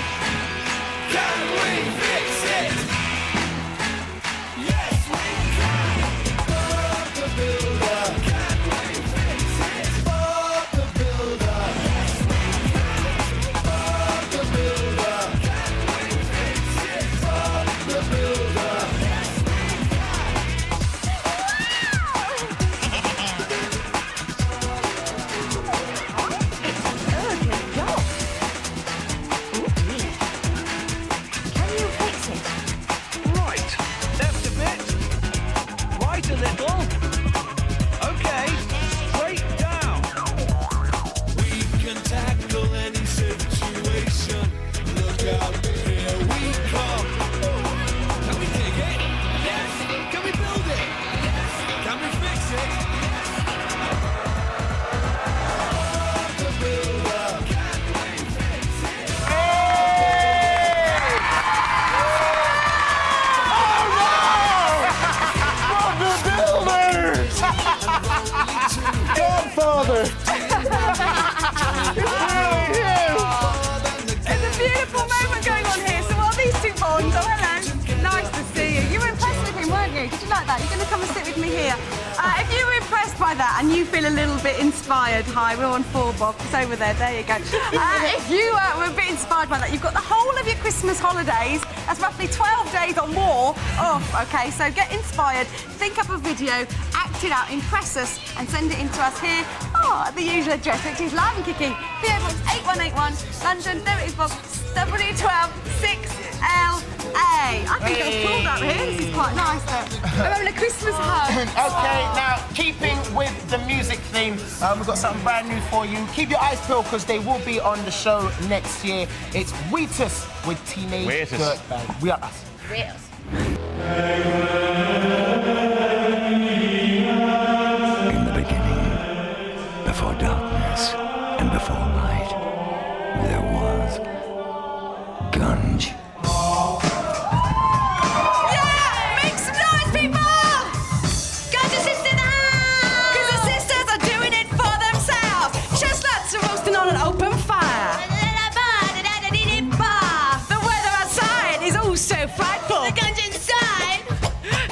Can we fix it? Yes, we can. Bob the Builder. Can we fix it? Bob the Builder. Yes, we can. Bob the Builder. Can we fix it? Bob the Builder. that. You're going to come and sit with me here. If you were impressed by that and you feel a little bit inspired, hi, we're on 4, Bob. It's over there. There you go. If you were a bit inspired by that, you've got the whole of your Christmas holidays. That's roughly 12 days or more off, OK? So get inspired, think up a video, act it out, impress us, and send it in to us here at the usual address, which is Live and Kicking, PO Box 8181, London. There it is, Bob. W12 6LA. I think it's called up here. This is quite nice, though. We're having a Christmas hug. Okay, now, keeping with the music theme, we've got something brand new for you. Keep your eyes peeled, because they will be on the show next year. It's Ortis with Teenage Dirtbag. We are us. We are us. In the beginning, before darkness and before light, there was Gunge. Yeah! Make some noise, people! Gunge and Sisters in the house! Because the sisters are doing it for themselves. Chestnuts are roasting on an open fire. The weather outside is oh so frightful. The Gunge inside.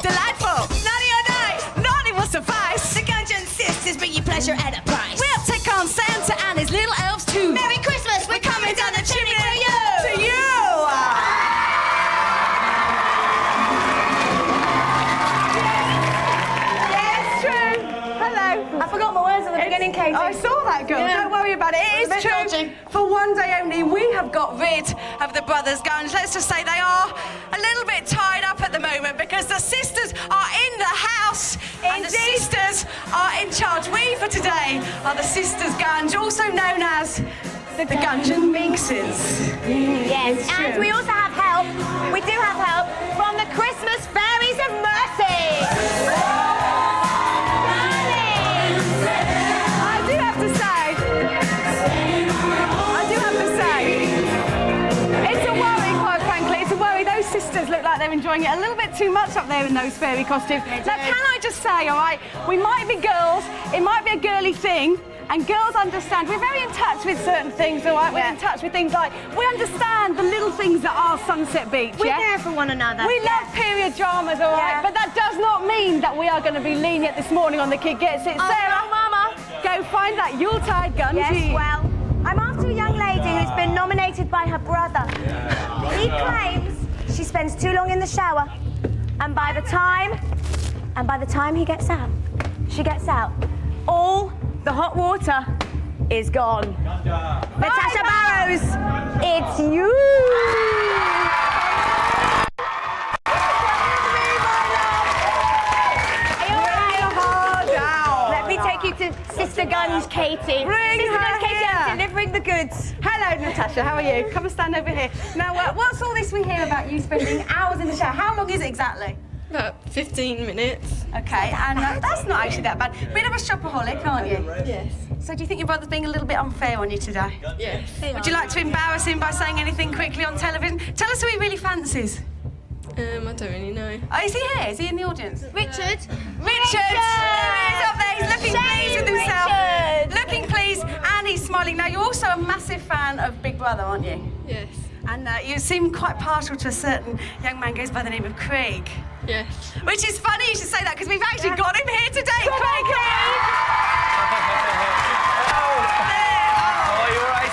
Delightful. Naughty or night, naughty will suffice. The Gunge and Sisters bring you pleasure at a price. We'll take on Santa and his little elves too. Merry Christmas, we're coming down the chimney for you. To you! Yes, true. Hello. I forgot my words at the beginning, Katie. I saw that, girl. Yeah. Don't worry about it. It is true. Dodgy. For one day only, we have got rid of the brothers' Gunge. Let's just say they are a little bit tied up at the moment because the sisters are in the house. And the sisters are in charge. We, for today, are the sisters' Gunge, also known as the Gunge and Minxes. Yes, and we also have help. We do have help from the Christmas Fairies of Mercy. I do have to say, it's a worry, quite frankly. It's a worry. Those sisters look like they're enjoying it a little bit too much up there in those fairy costumes. Now, can I just say, all right, we might be girls, it might be a girly thing, and girls understand. We're very in touch with certain things, all right? We're in touch with things like, we understand the little things that are Sunset Beach, We're there for one another. We love period dramas, all right? But that does not mean that we are going to be lenient this morning on The Kid Gets It. Sarah, no, Mama. go find that Yuletide Gunge. Yes, well, I'm after a young lady who's been nominated by her brother. He claims she spends too long in the shower, and by the time he gets out, she gets out, all the hot water is gone. Natasha Barrows, it's you. Are you all right? Let me take you to Sister Gunge Katy. Bring Sister her Gunge Katy, here. I'm delivering the goods. Hello, Natasha. How are you? Come and stand over here. Now, what's all this we hear about you spending hours in the shower? How long is it exactly? About 15 minutes. Okay, and that's not actually that bad. Bit of a shopaholic, aren't you? Yes. So do you think your brother's being a little bit unfair on you today? Yes. Would you like to embarrass him by saying anything quickly on television? Tell us who he really fancies. I don't really know. Oh, is he here? Is he in the audience? Richard. Richard! There he is up there. He's looking pleased with himself. Looking pleased, and he's smiling. Now, you're also a massive fan of Big Brother, aren't you? Yes. And you seem quite partial to a certain young man goes by the name of Craig. Yes. Which is funny you should say that, because we've actually got him here today. Craig! Oh, you're right.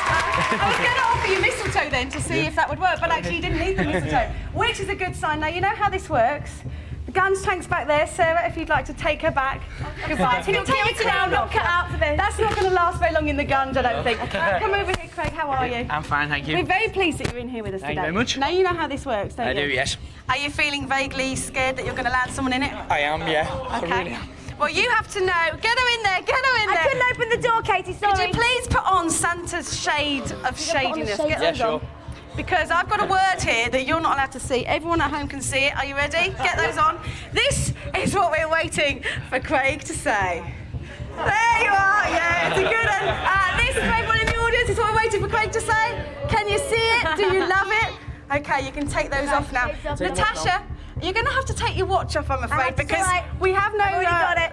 I was going to offer you mistletoe then to see if that would work, but actually you didn't need the mistletoe, which is a good sign. Now, you know how this works. The Gunge tank's back there. Sarah, if you'd like to take her back. Goodbye. Can you take it down? Not cut out for this. That's not going to last very long in the Gunge, I don't think. Come over here, Craig. How are you? I'm fine, thank you. We're very pleased that you're in here with us Thank today. you very much. Now you know how this works, don't I you? do, yes. Are you feeling vaguely scared that you're going to land someone in it? I am, yeah. Okay. I really am. Well, you have to know. Get her in there. Get her in there. I couldn't open the door, Katie. Sorry. Could you please put on Santa's shade of shadiness? Get Yeah, those sure. on. Because I've got a word here that you're not allowed to see. Everyone at home can see it. Are you ready? Get those on. This is what we're waiting for Craig to say. There you are. Yeah, it's a good one. This is for everyone in the audience. It's what we're waiting for Craig to say. Can you see it? Do you love it? Okay, you can take those off now. Natasha, you're going to have to take your watch off, I'm afraid, because we have no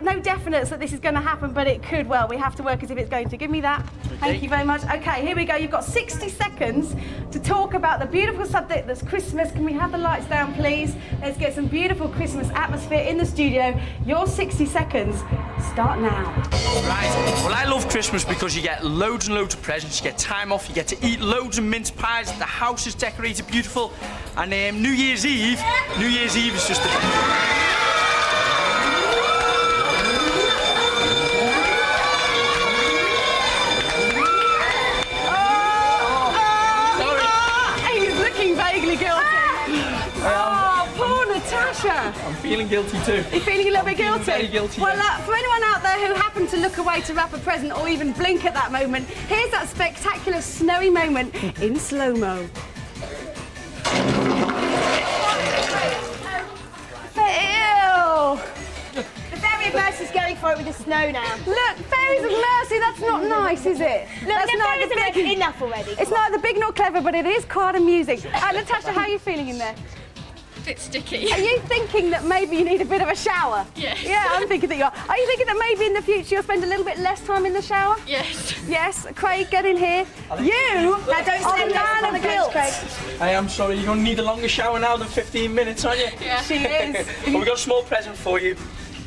no definites that this is going to happen, but it could well. We have to work as if it's going to. Give me that. Thank you very much. Okay, here we go. You've got 60 seconds to talk about the beautiful subject that's Christmas. Can we have the lights down, please? Let's get some beautiful Christmas atmosphere in the studio. Your 60 seconds start now. Right. Well, I love Christmas because you get loads and loads of presents, you get time off, you get to eat loads of mince pies, the house is decorated beautiful, and New Year's Eve is just the... I'm feeling guilty too. You're feeling a little bit guilty? Very guilty. Well, for anyone out there who happened to look away to wrap a present or even blink at that moment, here's that spectacular snowy moment in slow-mo. Ew! The Fairy of Mercy's going for it with the snow now. Look, Fairies of Mercy, that's not nice, is it? Look, that's the Fairies of Mercy enough already. It's neither big nor clever, but it is quite amusing. Natasha, how are you feeling in there? A bit sticky. Are you thinking that maybe you need a bit of a shower? Yes. Yeah, I'm thinking that you are. Are you thinking that maybe in the future you'll spend a little bit less time in the shower? Yes. Yes. Craig, get in here. You now don't are say the man of guilt. I am sorry, you're going to need a longer shower now than 15 minutes, aren't you? Yeah. She is. Well, we've got a small present for you.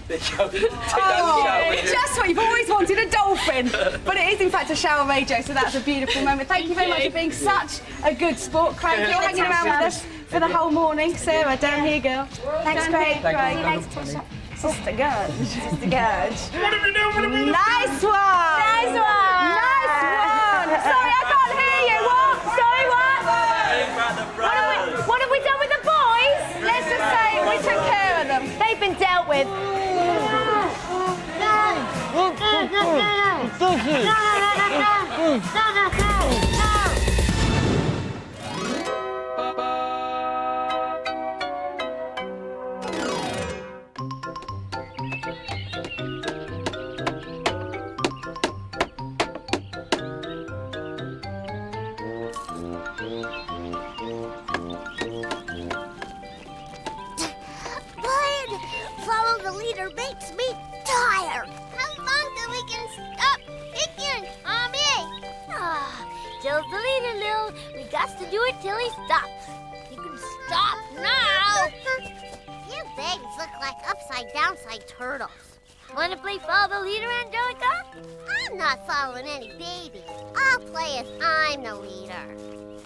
There you go. Take that in the shower with you. Just what you've always wanted, a dolphin. But it is in fact a shower radio, so that's a beautiful moment. Thank you very much for being such a good sport. Craig, you're hanging around with us for the whole morning. Sarah, down here, girl. Thanks, Down Craig. here, Craig. Thanks, Tasha. Sister Gudge. Sister Gudge. What have you done? Nice one! Nice one! Nice one! Sorry, I can't hear you. What? Sorry, what? What have we done with the boys? Let's just say we took care of them. They've been dealt with. Follow the leader makes me tired. How long till we can stop kicking, Mommy? Tells the leader, Lil. We got to do it till he stops. You can stop now. You babies look like upside-downside turtles. Want to play follow the leader, Angelica? I'm not following any babies. I'll play as I'm the leader.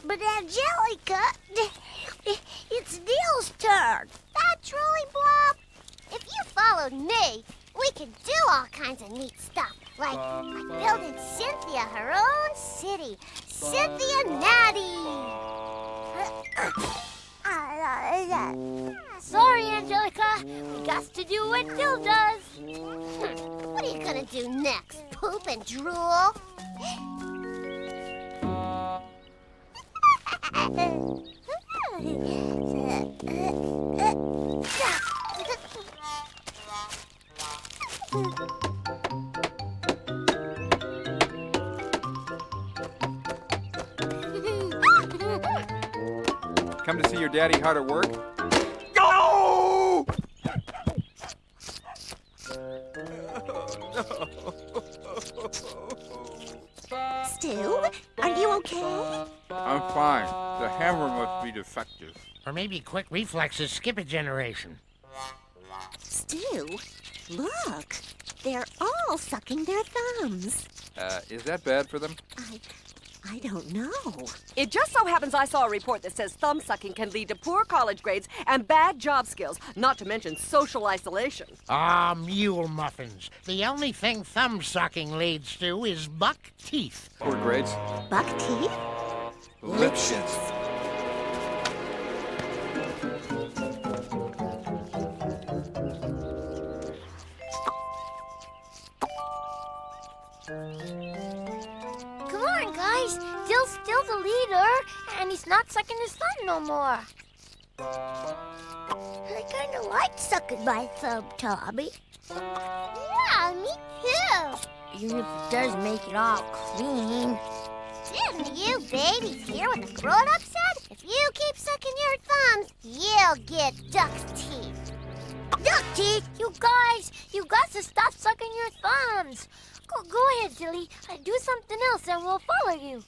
But Angelica, it's Neil's turn. That's really Blob. If you followed me, we could do all kinds of neat stuff, like building Cynthia her own city, Cynthia Natty. Sorry, Angelica, we got to do what Phil does. What are you gonna do next? Poop and drool? Come to see your daddy hard at work? Go! Stu, are you okay? I'm fine. The hammer must be defective. Or maybe quick reflexes skip a generation. Stu, look. They're all sucking their thumbs. Is that bad for them? I don't know. It just so happens I saw a report that says thumb sucking can lead to poor college grades and bad job skills, not to mention social isolation. Ah, mule muffins. The only thing thumb sucking leads to is buck teeth. Poor grades? Buck teeth? Lip shits. Come on, guys. Dill's still the leader, and he's not sucking his thumb no more. I kind of like sucking my thumb, Tommy. Yeah, me too. Even if it does make it all clean. Didn't you babies hear what the grown-up said? If you keep sucking your thumbs, you'll get duck's teeth. Duck teeth, you guys, you got to stop sucking your thumbs. Go ahead, Silly. Do something else and we'll follow you.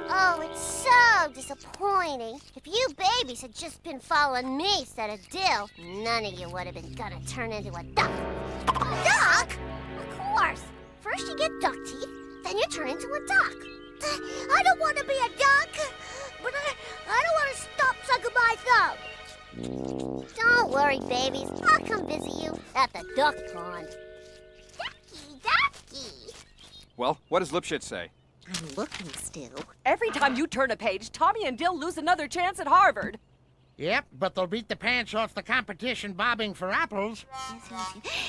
Oh, it's so disappointing. If you babies had just been following me instead of Dill, none of you would have been gonna turn into a duck. A duck? Of course. First you get duck teeth, then you turn into a duck. I don't want to be a duck, but I don't want to stop sucking my thumb. Don't worry, babies. I'll come visit you at the duck pond. Ducky. Well, what does Lipschitz say? I'm looking still. Every time you turn a page, Tommy and Dill lose another chance at Harvard. Yep, but they'll beat the pants off the competition bobbing for apples.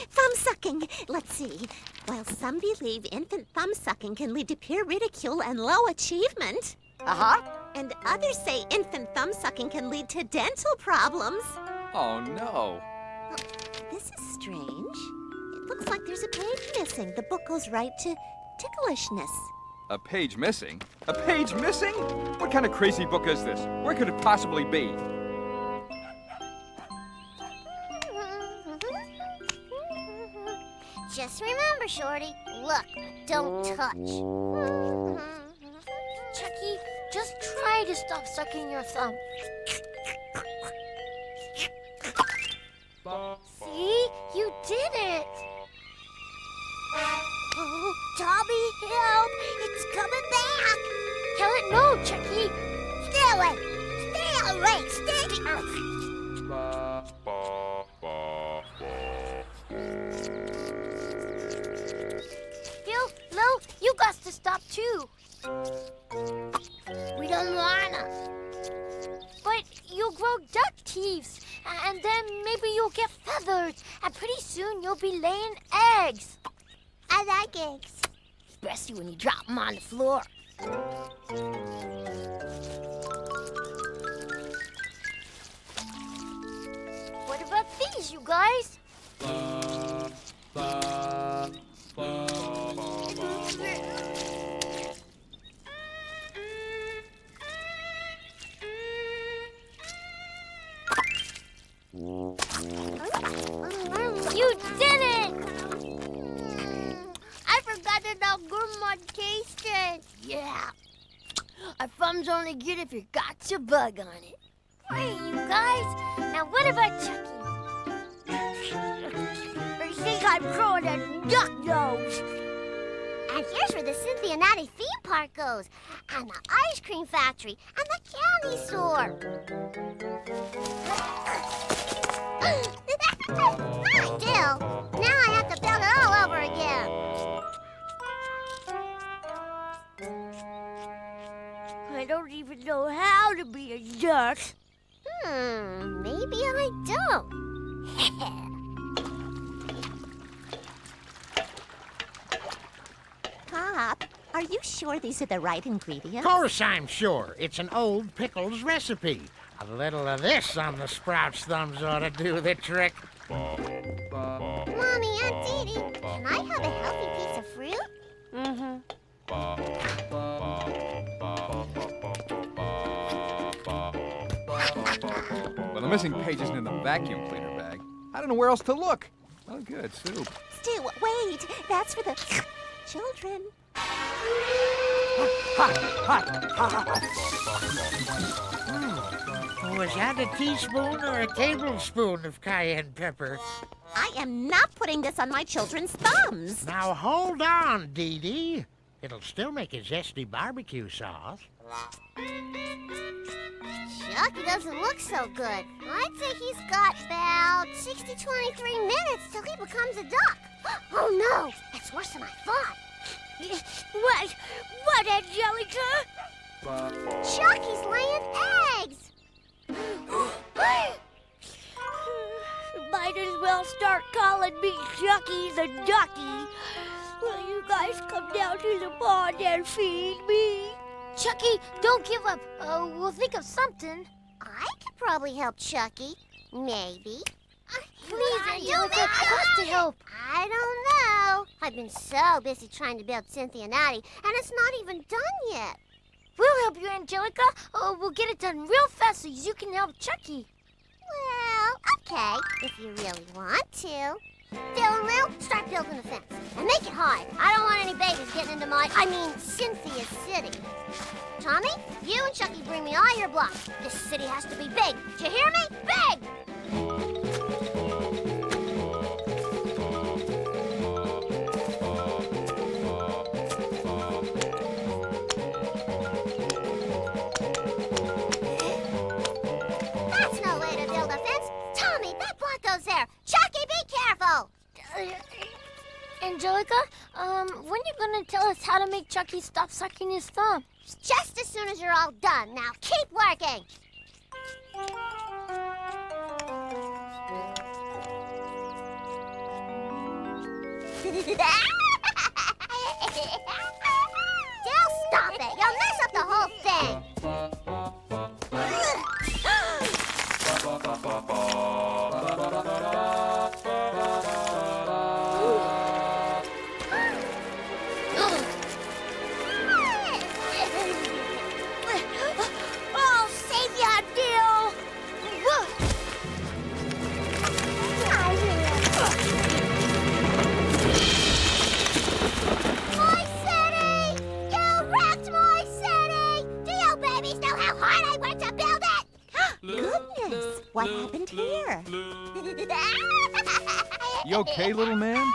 Thumb sucking. Let's see. While some believe infant thumb sucking can lead to peer ridicule and low achievement. Uh-huh. And others say infant thumb sucking can lead to dental problems. Oh, no. This is strange. It looks like there's a page missing. The book goes right to ticklishness. A page missing? A page missing? What kind of crazy book is this? Where could it possibly be? Just remember, Shorty, look, don't touch. Chucky, just try to stop sucking your thumb. See? You did it! Oh, Tommy, help! It's coming back! Tell it no, Chucky! Stay away! Stay away! Stay... Phil, Lo, you got to stop too. We don't wanna. But you'll grow duck teeth, and then maybe you'll get feathered, and pretty soon you'll be laying eggs. I like eggs. Especially when you drop them on the floor. What about these, you guys? You did it! I forgot how good my tasted. Yeah. Our thumb's only good if you got your bug on it. Hey, you guys. Now what about Chucky? I think I'm growing a duck nose. And here's where the Cincinnati theme park goes. And the ice cream factory. And the candy store. Still, now I have to build it all over again. I don't even know how to be a duck. Maybe I don't. Pop, are you sure these are the right ingredients? Of course I'm sure. It's an old pickles recipe. A little of this on the Sprouts thumbs ought to do the trick. Mommy, Aunt Dee Dee, can I have a healthy piece of fruit? Mm-hmm. Well, the missing page isn't in the vacuum cleaner bag. I don't know where else to look. Oh, good, soup. Stu, wait. That's for the children. Was that a teaspoon or a tablespoon of cayenne pepper? I am not putting this on my children's thumbs. Now hold on, Dee Dee. It'll still make a zesty barbecue sauce. Chucky doesn't look so good. I'd say he's got about 23 minutes till he becomes a duck. Oh no, that's worse than I thought. What, Angelica? Chucky's laying eggs. Might as well start calling me Chucky the Ducky. Will you guys come down to the pond and feed me? Chucky, don't give up. We'll think of something. I could probably help Chucky. Maybe. Please, Angelica, what's to help? I don't know. I've been so busy trying to build Cincinnati, and it's not even done yet. We'll help you, Angelica. We'll get it done real fast so you can help Chucky. Well, okay, if you really want to. Phil and Lil, start building the fence. And make it high. I don't want any babies getting into Cynthia's city. Tommy, you and Chucky bring me all your blocks. This city has to be big. Did you hear me? Big! That's no way to build a fence. Tommy, that block goes there. Chucky, be careful! Angelica, when are you gonna tell us how to make Chucky stop sucking his thumb? Just as soon as you're all done. Now keep working. Still stop it. You'll mess up the whole thing. Oh, save ya, deal! My city! You wrecked my city! Do you babies know how hard I worked to build it? Goodness, what happened here? You okay, little man?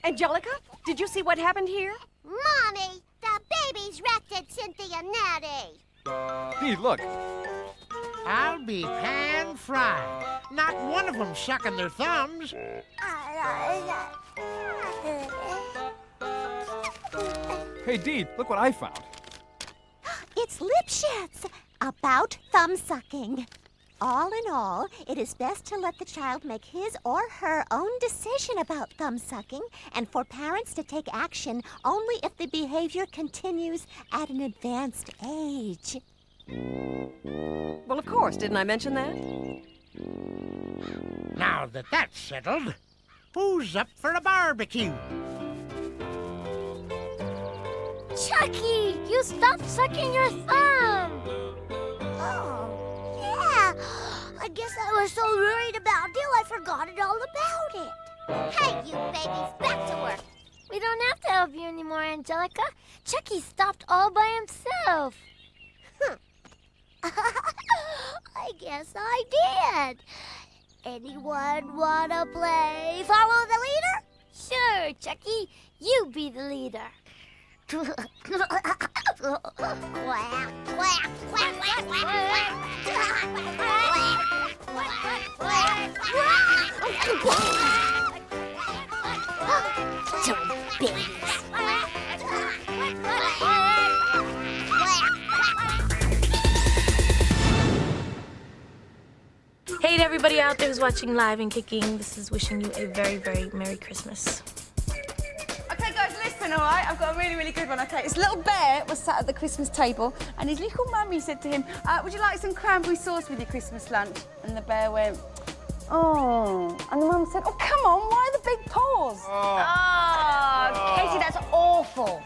Angelica, did you see what happened here? Mommy, the babies wrecked it, Cynthia Natty. Dee, look. I'll be pan-fried. Not one of them sucking their thumbs. Hey, Dee, look what I found. It's Lipschitz about thumb sucking. All in all, it is best to let the child make his or her own decision about thumb sucking and for parents to take action only if the behavior continues at an advanced age. Well, of course. Didn't I mention that? Now that that's settled, who's up for a barbecue? Chucky, you stopped sucking your thumb! Oh, yeah. I guess I was so worried about Dill I forgot it all about it. Hey, you babies, back to work. We don't have to help you anymore, Angelica. Chucky stopped all by himself. I guess I did. Anyone wanna play Follow the Leader? Sure, Chucky, you be the leader. Quack, quack, quack, quack, quack. Dumb babies. Hey to everybody out there who's watching live and kicking. This is wishing you a very, very Merry Christmas. Okay, guys, listen, all right? I've got a really, really good one, okay? This little bear was sat at the Christmas table, and his little mummy said to him, would you like some cranberry sauce with your Christmas lunch? And the bear went, oh. And the mum said, oh, come on, why the big paws? Oh, Katie, that's awful.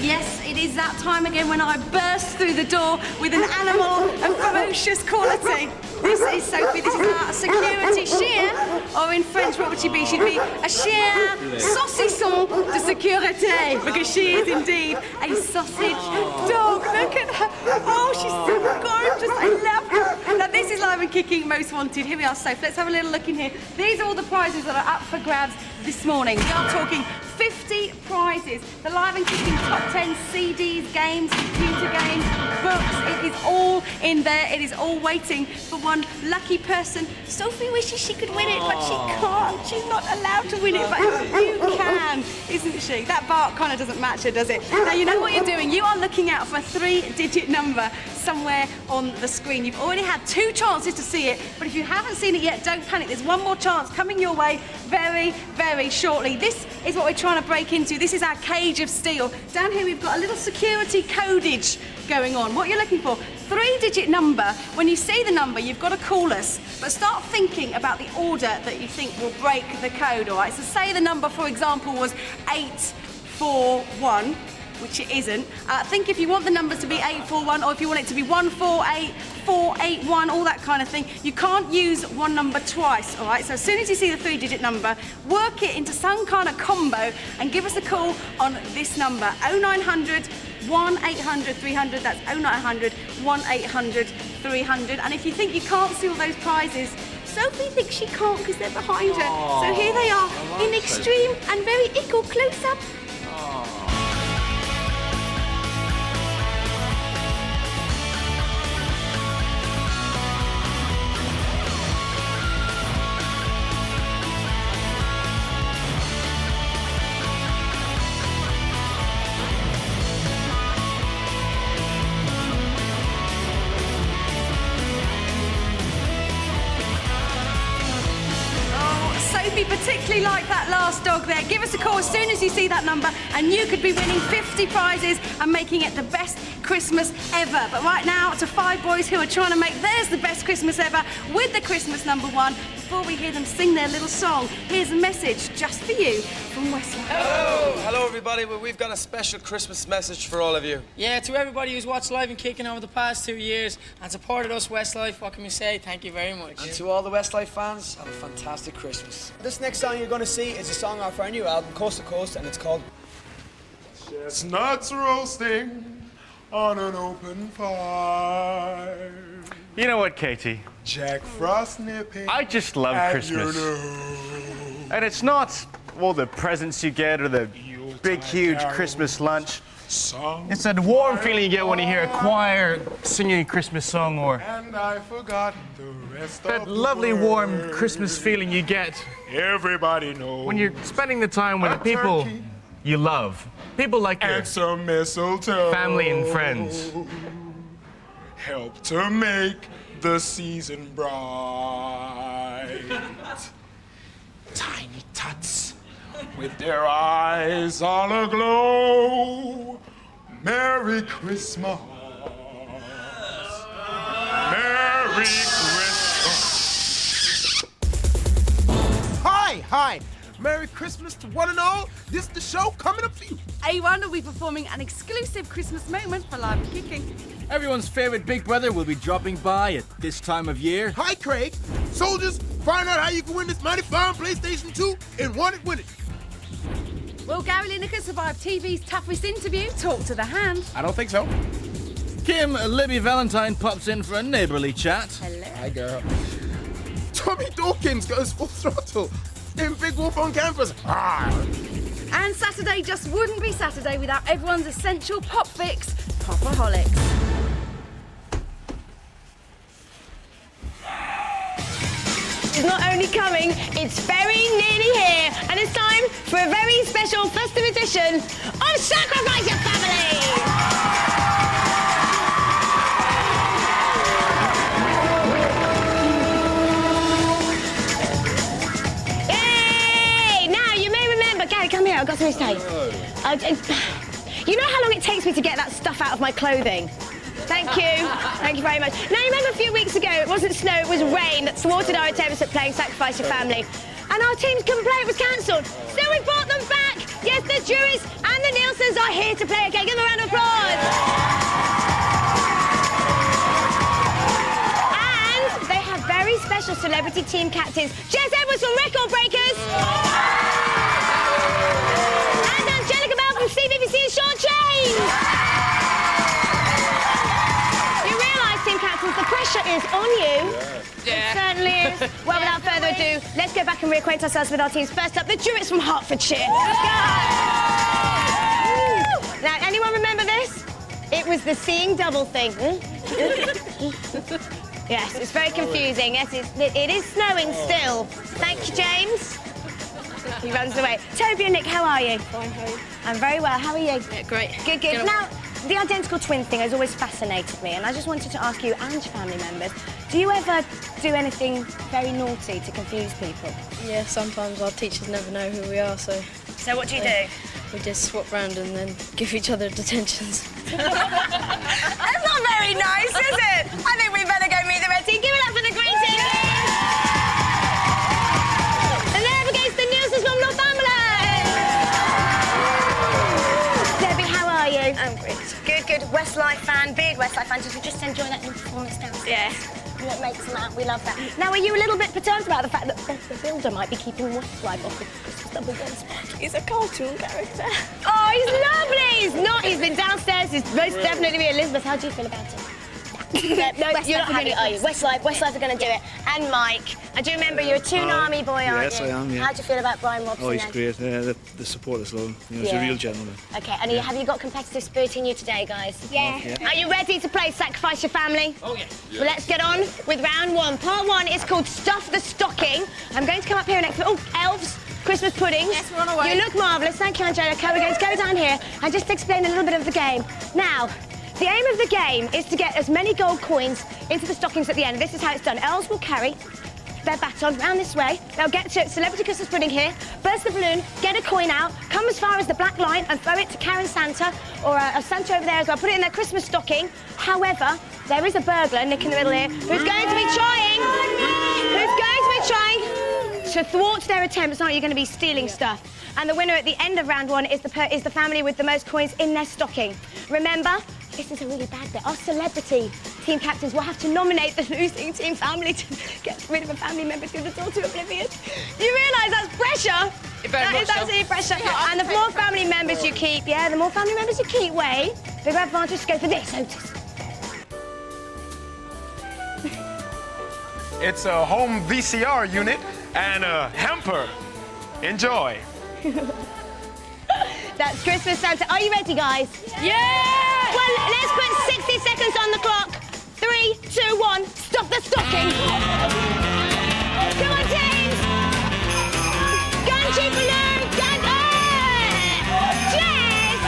Yes, it is that time again when I burst through the door with an animal of ferocious quality. This is Sophie, this is our security chien, or in French, what would she be? She'd be a chien saucisson de sécurité, because she is indeed a sausage dog. Look at her. Oh, she's so gorgeous. I love her. Now, this is Live and Kicking Most Wanted. Here we are, Soph. Let's have a little look in here. These are all the prizes that are up for grabs this morning. We are talking 50 prizes. The Live and Kicking Top 10 CDs, games, computer games, books. It is all in there. It is all waiting for one lucky person. Sophie wishes she could win it, but she can't. She's not allowed to win it, but you can, isn't she? That bark kind of doesn't match her, does it? Now, you know what you're doing. You are looking out for a 3-digit number somewhere on the screen. You've already had 2 chances to see it, but if you haven't seen it yet, don't panic. There's one more chance coming your way very, very shortly. This is what we're trying to break into. This is our cage of steel. Down here, we've got a little security codage going on. What you're looking for, 3-digit number. When you see the number, you've got to call us, but start thinking about the order that you think will break the code, all right? So say the number, for example, was 841, which it isn't. Think if you want the numbers to be 841 or if you want it to be 148, 481, all that kind of thing. You can't use one number twice, all right? So as soon as you see the 3-digit number, work it into some kind of combo and give us a call on this number, 0900 1800 300. That's 0900 1800 300. And if you think you can't see all those prizes, Sophie thinks she can't because they're behind her. So here they are in extreme and very equal close-up. Particularly like that last dog there. Give us a call as soon as you see that number and you could be winning 50 prizes and making it the best Christmas ever. But right now, to 5 boys who are trying to make theirs the best Christmas ever with the Christmas number 1. Before we hear them sing their little song, here's a message just for you from Westlife. Hello everybody. Well, we've got a special Christmas message for all of you. Yeah, to everybody who's watched Live and Kicking over the past 2 years and supported us, Westlife, what can we say? Thank you very much. And to all the Westlife fans, have a fantastic Christmas. This next song you're going to see is a song off our new album, Coast to Coast, and it's called Chestnuts Roasting on an Open Fire. You know what, Katy? Jack Frost nipping. I just love at Christmas. your nose. And it's not all the presents you get or the big, huge Christmas lunch. It's that warm feeling you get when you hear a choir singing a Christmas song, or And I forgot the rest that of the lovely, warm words. Christmas feeling you get Everybody knows when you're spending the time with the people you love. People like your and some mistletoe. family and friends. Help to make the season bright. Tiny tots with their eyes all aglow. Merry Christmas. Merry Christmas. Hi. Merry Christmas to one and all. This is the show coming up for you. A1 will be performing an exclusive Christmas moment for Live and Kicking. Everyone's favorite big brother will be dropping by at this time of year. Hi, Craig. Soldiers, find out how you can win this mighty fine PlayStation 2 and want it, win it. Will Gary Lineker survive TV's toughest interview? Talk to the hand. I don't think so. Kim Libby Valentine pops in for a neighborly chat. Hello. Hi, girl. Tommy Dawkins goes full throttle in Big Wolf on campus. And Saturday just wouldn't be Saturday without everyone's essential pop fix, Popaholics. It's not only coming, it's very nearly here. And it's time for a very special festive edition of Sacrifice Your Family! Yay! Now, you may remember, Gary, come here, I've got something to say. You know how long it takes me to get that stuff out of my clothing? Thank you. Thank you very much. Now, you remember a few weeks ago, it wasn't snow, it was rain that thwarted our attempts at playing Sacrifice Your Family. And our team's complaint was cancelled. So we brought them back. Yes, the juries and the Nielsen's are here to play. Okay, give them a round of applause. And they have very special celebrity team captains. Jess Edwards from Record Breakers. And Angelica Bell from CBBC and Sean Chain. The pressure is on you. It certainly is. Well, without further ado, let's go back and reacquaint ourselves with our teams. First up, the Druids from Hertfordshire. Now, anyone remember this? It was the seeing double thing. Yes, it's very confusing. Yes, it is snowing still. Thank you, James. He runs away. Toby and Nick, how are you? Fine, how are you? I'm very well. How are you? Yeah, great. Good. Now, the identical twin thing has always fascinated me, and I just wanted to ask you and your family members, do you ever do anything very naughty to confuse people? Yeah, sometimes our teachers never know who we are, so... So what do you do? We just swap round and then give each other detentions. That's not very nice, is it? I think we better go meet the red team. Give it up for the green team, please! And they're up against the Nielsen's from Northumberland! Debbie, how are you? I'm great. Good, good. Westlife fan, big Westlife fan. Did you just enjoy that new performance downstairs? Yeah. That makes them out. We love that. Now, are you a little bit perturbed about the fact that the builder might be keeping Westlife off the Christmas number one spot? He's a cartoon character. Oh, he's lovely! He's not. He's been downstairs. He's most definitely me. Elizabeth, how do you feel about it? No, you're not having it, are you? Westlife are going to do it. And Mike, I do remember you're a Toonami boy, aren't you? Yes, I am, yeah. How do you feel about Brian Robson? Oh, he's then? great. The support is low. He's a real gentleman. Okay, and have you got competitive spirit in you today, guys? Yeah. Are you ready to play Sacrifice Your Family? Oh, yeah. Well, let's get on with round one. Part one is called Stuff the Stocking. I'm going to come up here next. Oh, elves. Christmas puddings. Yes, we're on our way. You look marvellous. Thank you, Angelica. We're going to go down here and just explain a little bit of the game. Now, the aim of the game is to get as many gold coins into the stockings at the end. This is how it's done. Elves will carry their baton round this way. They'll get to Celebrity Christmas Pudding here, burst the balloon, get a coin out, come as far as the black line and throw it to Karen Santa, or a Santa over there as well. Put it in their Christmas stocking. However, there is a burglar, Nick in the middle here, who's going to be trying to thwart their attempts. Aren't you going to be stealing stuff? And the winner at the end of round one is the family with the most coins in their stocking. Remember, this is a really bad bit. Our celebrity team captains will have to nominate the losing team family to get rid of a family member through the door to oblivion. You realise that's pressure? That is absolutely pressure. And the more family members you keep, the more family members you keep, bigger advantage to go for this, Otis. It's a home VCR unit and a hamper. Enjoy. That's Christmas Santa. Are you ready, guys? Yeah! Well, let's put 60 seconds on the clock. 3, 2, 1. Stop the stocking. Come on, teams. Gun cheap balloon. Gun. Cheers.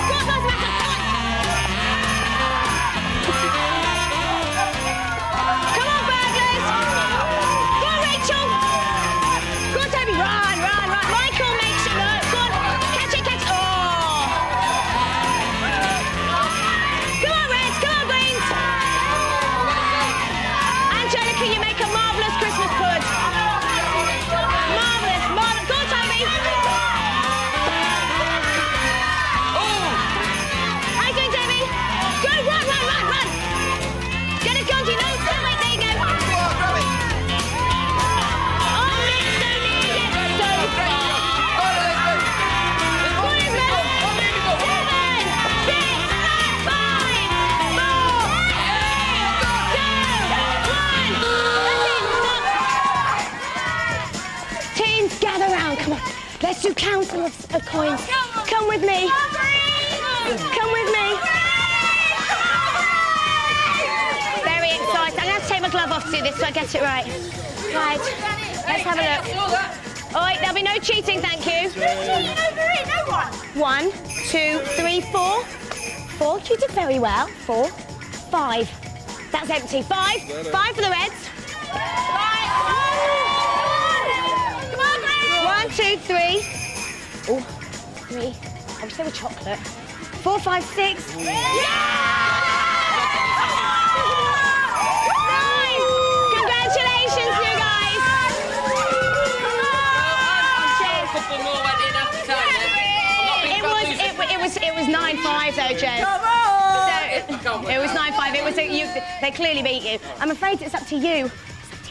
Go on, Santa. Come on, burglars. Go on, Rachel. Go on, Toby. Run. Michael, make sure. No, go on. Catch it. Oh. Come on, Reds. Come on, Greens. Angelica, you make a marvellous Christmas pud. Marvellous. Go on, Toby. Oh. How you doing, Toby? Go, run. Get it, Gonji. No, wait, there you go. Oh, Nick, so near yet so far. Teams, gather round. Come on. Let's do counting of coins. Come with me. Come with me. Very exciting. I'm going to have to take my glove off to do this so I get it right. Right. Let's have a look. All right, there'll be no cheating, thank you. No one. 1, 2, 3, 4. 4. You did very well. 4, 5. That's empty. 5. 5 for the Reds. 1, 2, 3. Oh, 3. I wish they were chocolate. 4, 5, 6. Yeah! 9. Congratulations, you guys. It was 9-5 though, Joe. So, it was 9-5. They clearly beat you. I'm afraid it's up to you.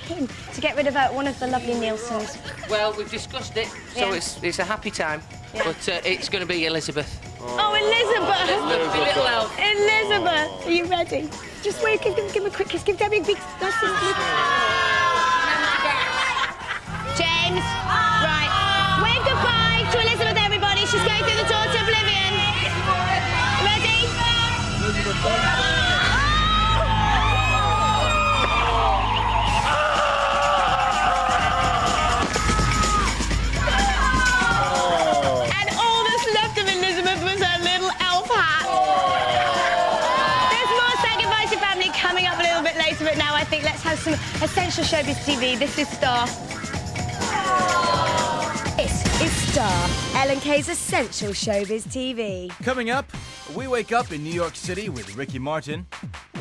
Him to get rid of one of the lovely Nielsens. Well, we've discussed it, so it's a happy time. Yeah. But it's going to be Elizabeth. Oh, Elizabeth! Little elf. Elizabeth, are you ready? Just wait, give him a quick kiss. Give Debbie a big nice kiss. James, right. Wave goodbye to Elizabeth, everybody. She's going through the door to oblivion. Ready? And all that's left of Elizabeth was her little elf hat. have some Essential Showbiz TV. This is Star. This is Star, L&K's Essential Showbiz TV. Coming up, we wake up in New York City with Ricky Martin.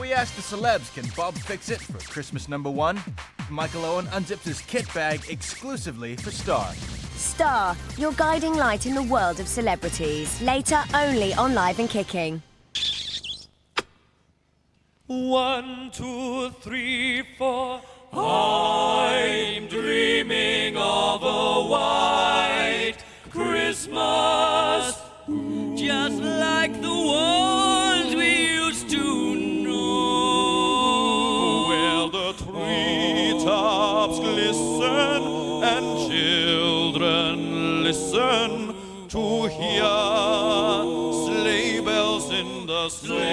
We ask the celebs, can Bob fix it for Christmas #1? Michael Owen unzips his kit bag exclusively for Star. Star, your guiding light in the world of celebrities. Later, only on Live and Kicking. 1, 2, 3, 4. I'm dreaming of a white Christmas, just like the ones we used to know, where the treetops glisten and children listen to hear sleigh bells in the snow.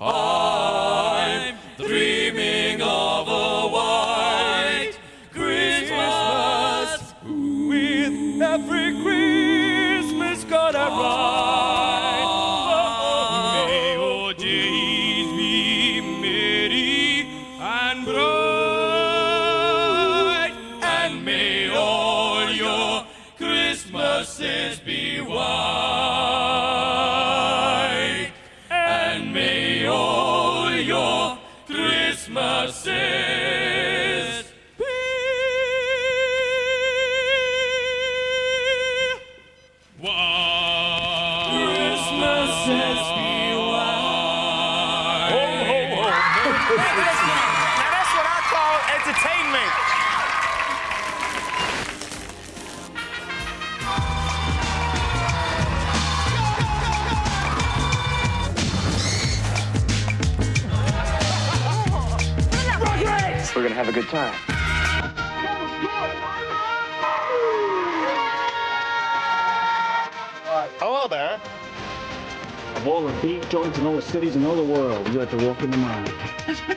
I'm dreaming of a white Christmas, with every Christmas got a ride. May your days be merry and bright, and may all your Christmases be white, and may all your Christmases be white. Christmases be white. Ho, ho, ho. Now that's what I call entertainment. We're gonna have a good time. Hello there. Of all the beef joints in all the cities in all the world, you have to walk into mine. You have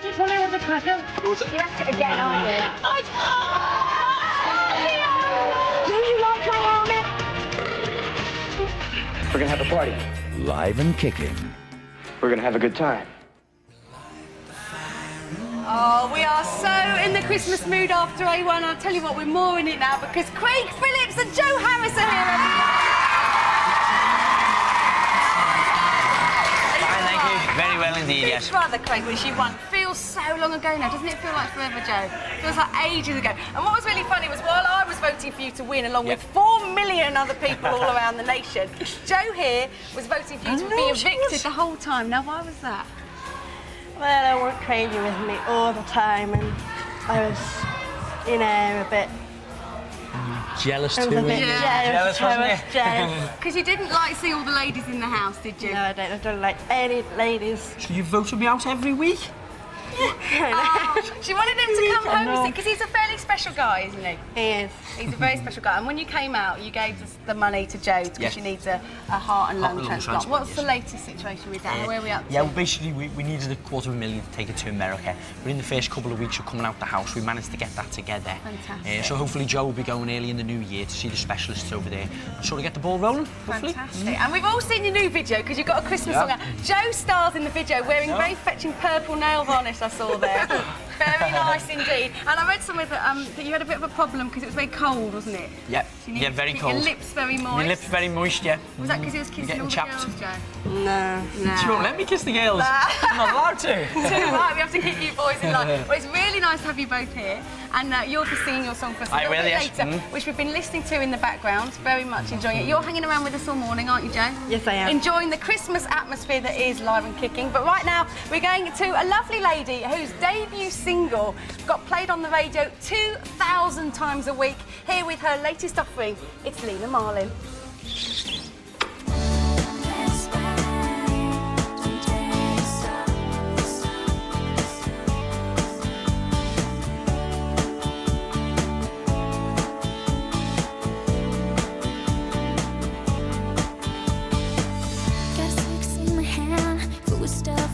to again, aren't you? Do you like my helmet? We're gonna have a party. Live and Kicking. We're gonna have a good time. Oh, we are so in the Christmas mood after A1. I'll tell you what, we're more in it now because Craig Phillips and Joe Harris are here. Fine, thank you. Very well indeed, yes. Big Brother, Craig, which you won, feels so long ago now. Doesn't it feel like forever, Joe? Feels like ages ago. And what was really funny was while I was voting for you to win, along with 4 million other people all around the nation, Joe here was voting for you to be evicted the whole time. Now, why was that? Well, I worked crazy with me all the time, and I was, you know, a bit. Jealous I too. was a bit jealous. I was jealous. Because you didn't like seeing all the ladies in the house, did you? No, I don't like any ladies. So you voted me out every week? She wanted him to come home because he's a fairly special guy, isn't he? He is. He's a very special guy. And when you came out, you gave us the money to Joe because she needs a heart and lung transplant. What's the latest situation with that? Where are we up to? Yeah, well, basically, we needed $250,000 to take it to America. But in the first couple of weeks of coming out the house, we managed to get that together. Fantastic. So hopefully Joe will be going early in the new year to see the specialists over there and sort of get the ball rolling, hopefully. Fantastic. And we've all seen your new video because you've got a Christmas song out. Joe stars in the video wearing very fetching purple nail varnish I saw there. Very nice indeed. And I read somewhere that you had a bit of a problem because it was very cold, wasn't it? Yep. Yeah, very cold. Your lips very moist. My lips very moist, yeah. Was that because he was kissing all the girls, Joe? No. You won't let me kiss the girls. I'm not allowed to. Too right, we have to keep you boys in line. Well, it's really nice to have you both here. And you'll be singing your song for us a little bit later, which we've been listening to in the background. Very much enjoying it. You're hanging around with us all morning, aren't you, Joe? Yes, I am. Enjoying the Christmas atmosphere that is Live and Kicking. But right now, we're going to a lovely lady whose debut single got played on the radio 2,000 times a week. Here with her latest offering, it's Lena Marlin.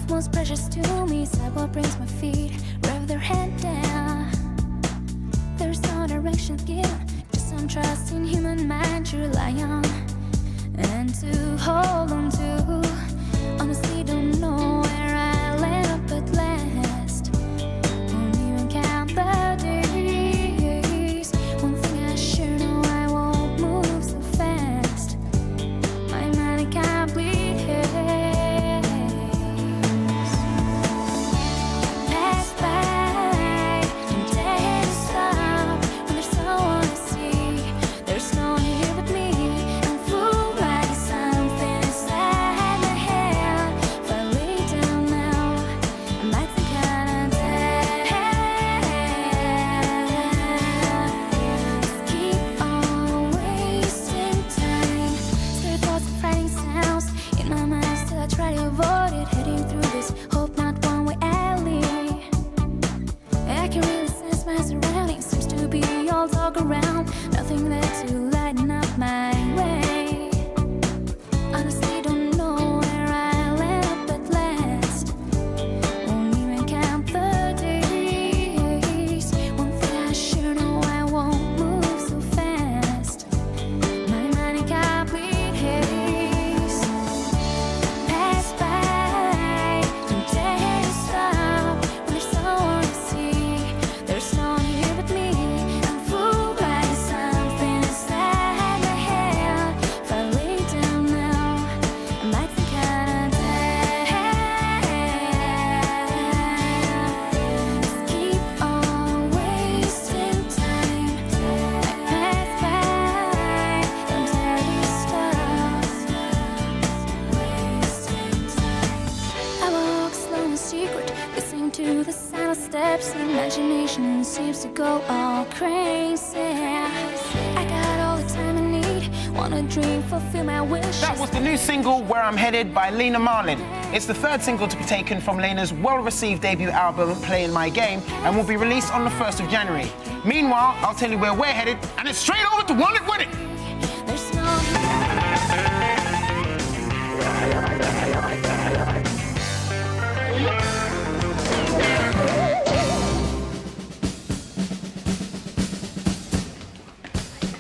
Most precious to me, sidewalk brings my feet, rev their head down. There's no direction given, just some trust in human mind to rely on and to hold on to. Honestly, don't know where I land up, but lips, imagination seems to go all crazy. I got all the time I need, wanna dream, fulfill my wishes. That was the new single, Where I'm Headed, by Lena Marlin. It's the third single to be taken from Lena's well-received debut album, Playing My Game, and will be released on the 1st of January. Meanwhile, I'll tell you where we're headed, and it's straight over to One It Win It. There's no...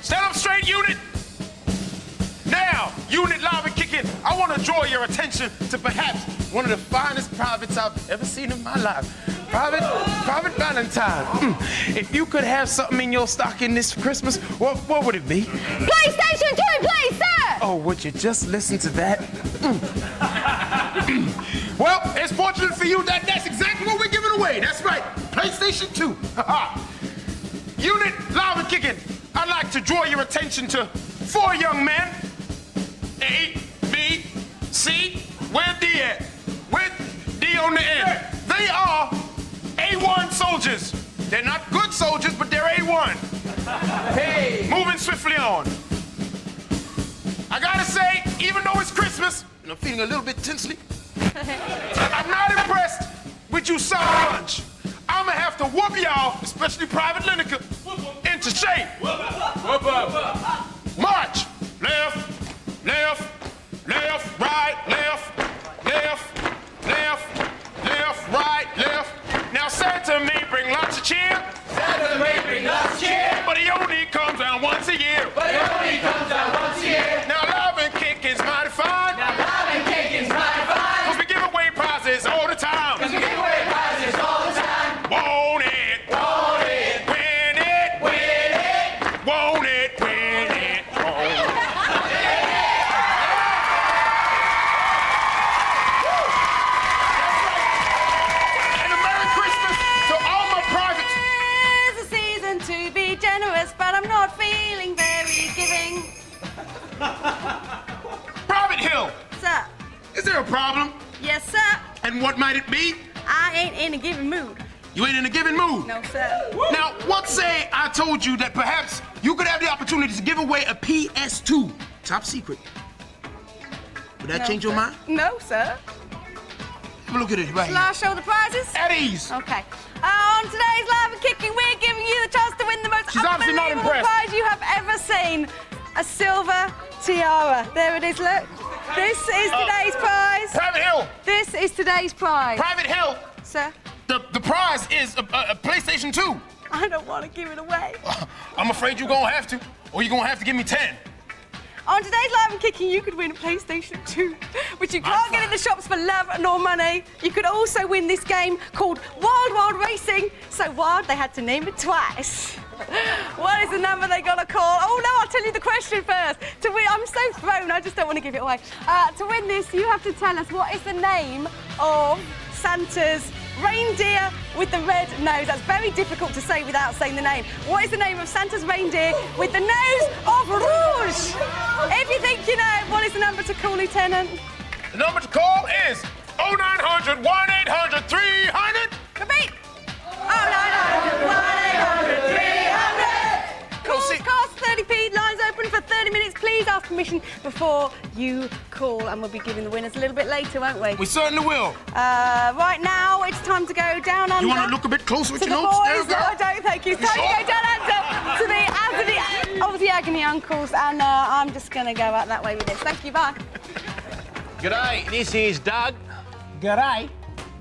Stand up straight, unit. Now, unit live and kicking. I want to draw your attention to perhaps one of the finest privates I've ever seen in my life. Private Valentine. If you could have something in your stocking this Christmas, what would it be? PlayStation 2, please, sir! Oh, would you just listen to that? Well, it's fortunate for you that that's exactly what we're giving away. That's right, PlayStation 2. Unit live and kicking. I'd like to draw your attention to 4 young men. A, B, C, where D at? With D on the end. They are A1 soldiers. They're not good soldiers, but they're A1. Hey! Moving swiftly on. I gotta say, even though it's Christmas, and I'm feeling a little bit tensely, I'm not impressed with you son of a bunch. I'ma have to whoop y'all, especially Private Lineker, into shape. Whoop up. March. Left, left, left, right, left, left, left, left, right, left. Now Santa may bring lots of cheer. Santa may bring lots of cheer. But he only comes down once a year. Now live and kick is mighty fine. Cause we give away prizes all the time. Won't it? Won't it? Win it? Win it? Won't it? Win it? Won't it? And a Merry Christmas to all my privates. It's a season to be generous, but I'm not feeling very giving. Private Hill. Sir. Is there a problem? Yes, sir. And what might it be? I ain't in a giving mood. You ain't in a given mood. No, sir. Now, what say I told you that perhaps you could have the opportunity to give away a PS2, top secret. Would that change your mind? No, sir. Have a look at it right Shall I show the prizes? At ease. Okay. On today's Live and Kicking, we're giving you the chance to win the most She's obviously not unbelievable impressed. prize you have ever seen. A silver tiara. There it is, look. This is today's prize. Private Hill. This is today's prize. Private Hill. Sir? The prize is a PlayStation 2. I don't want to give it away. I'm afraid you're gonna have to, or you're gonna have to give me 10. On today's Live and Kicking, you could win a PlayStation 2, which you can't get in the shops for love nor money. You could also win this game called Wild Wild Racing. So wild, they had to name it twice. What is the number they gotta call? Oh no, I'll tell you the question first. To win, I'm so thrown, I just don't want to give it away. To win this, you have to tell us what is the name of Santa's reindeer with the red nose. That's very difficult to say without saying the name. What is the name of Santa's reindeer with the nose of rouge? If you think you know, what is the number to call, Lieutenant? The number to call is 0900 1800 300. Repeat. 0900 1800 300. Calls cost 30p. Lines open for 30 minutes. Please ask permission before you call, and we'll be giving the winners a little bit later, won't we? We certainly will. Right now, it's time to go down under. You want to look a bit closer with to your the notes boys. there, girl? No, I don't, thank you. It's time to go down under to the agony uncles, and I'm just going to go out that way with this. Thank you, bye. G'day, this is Doug. G'day,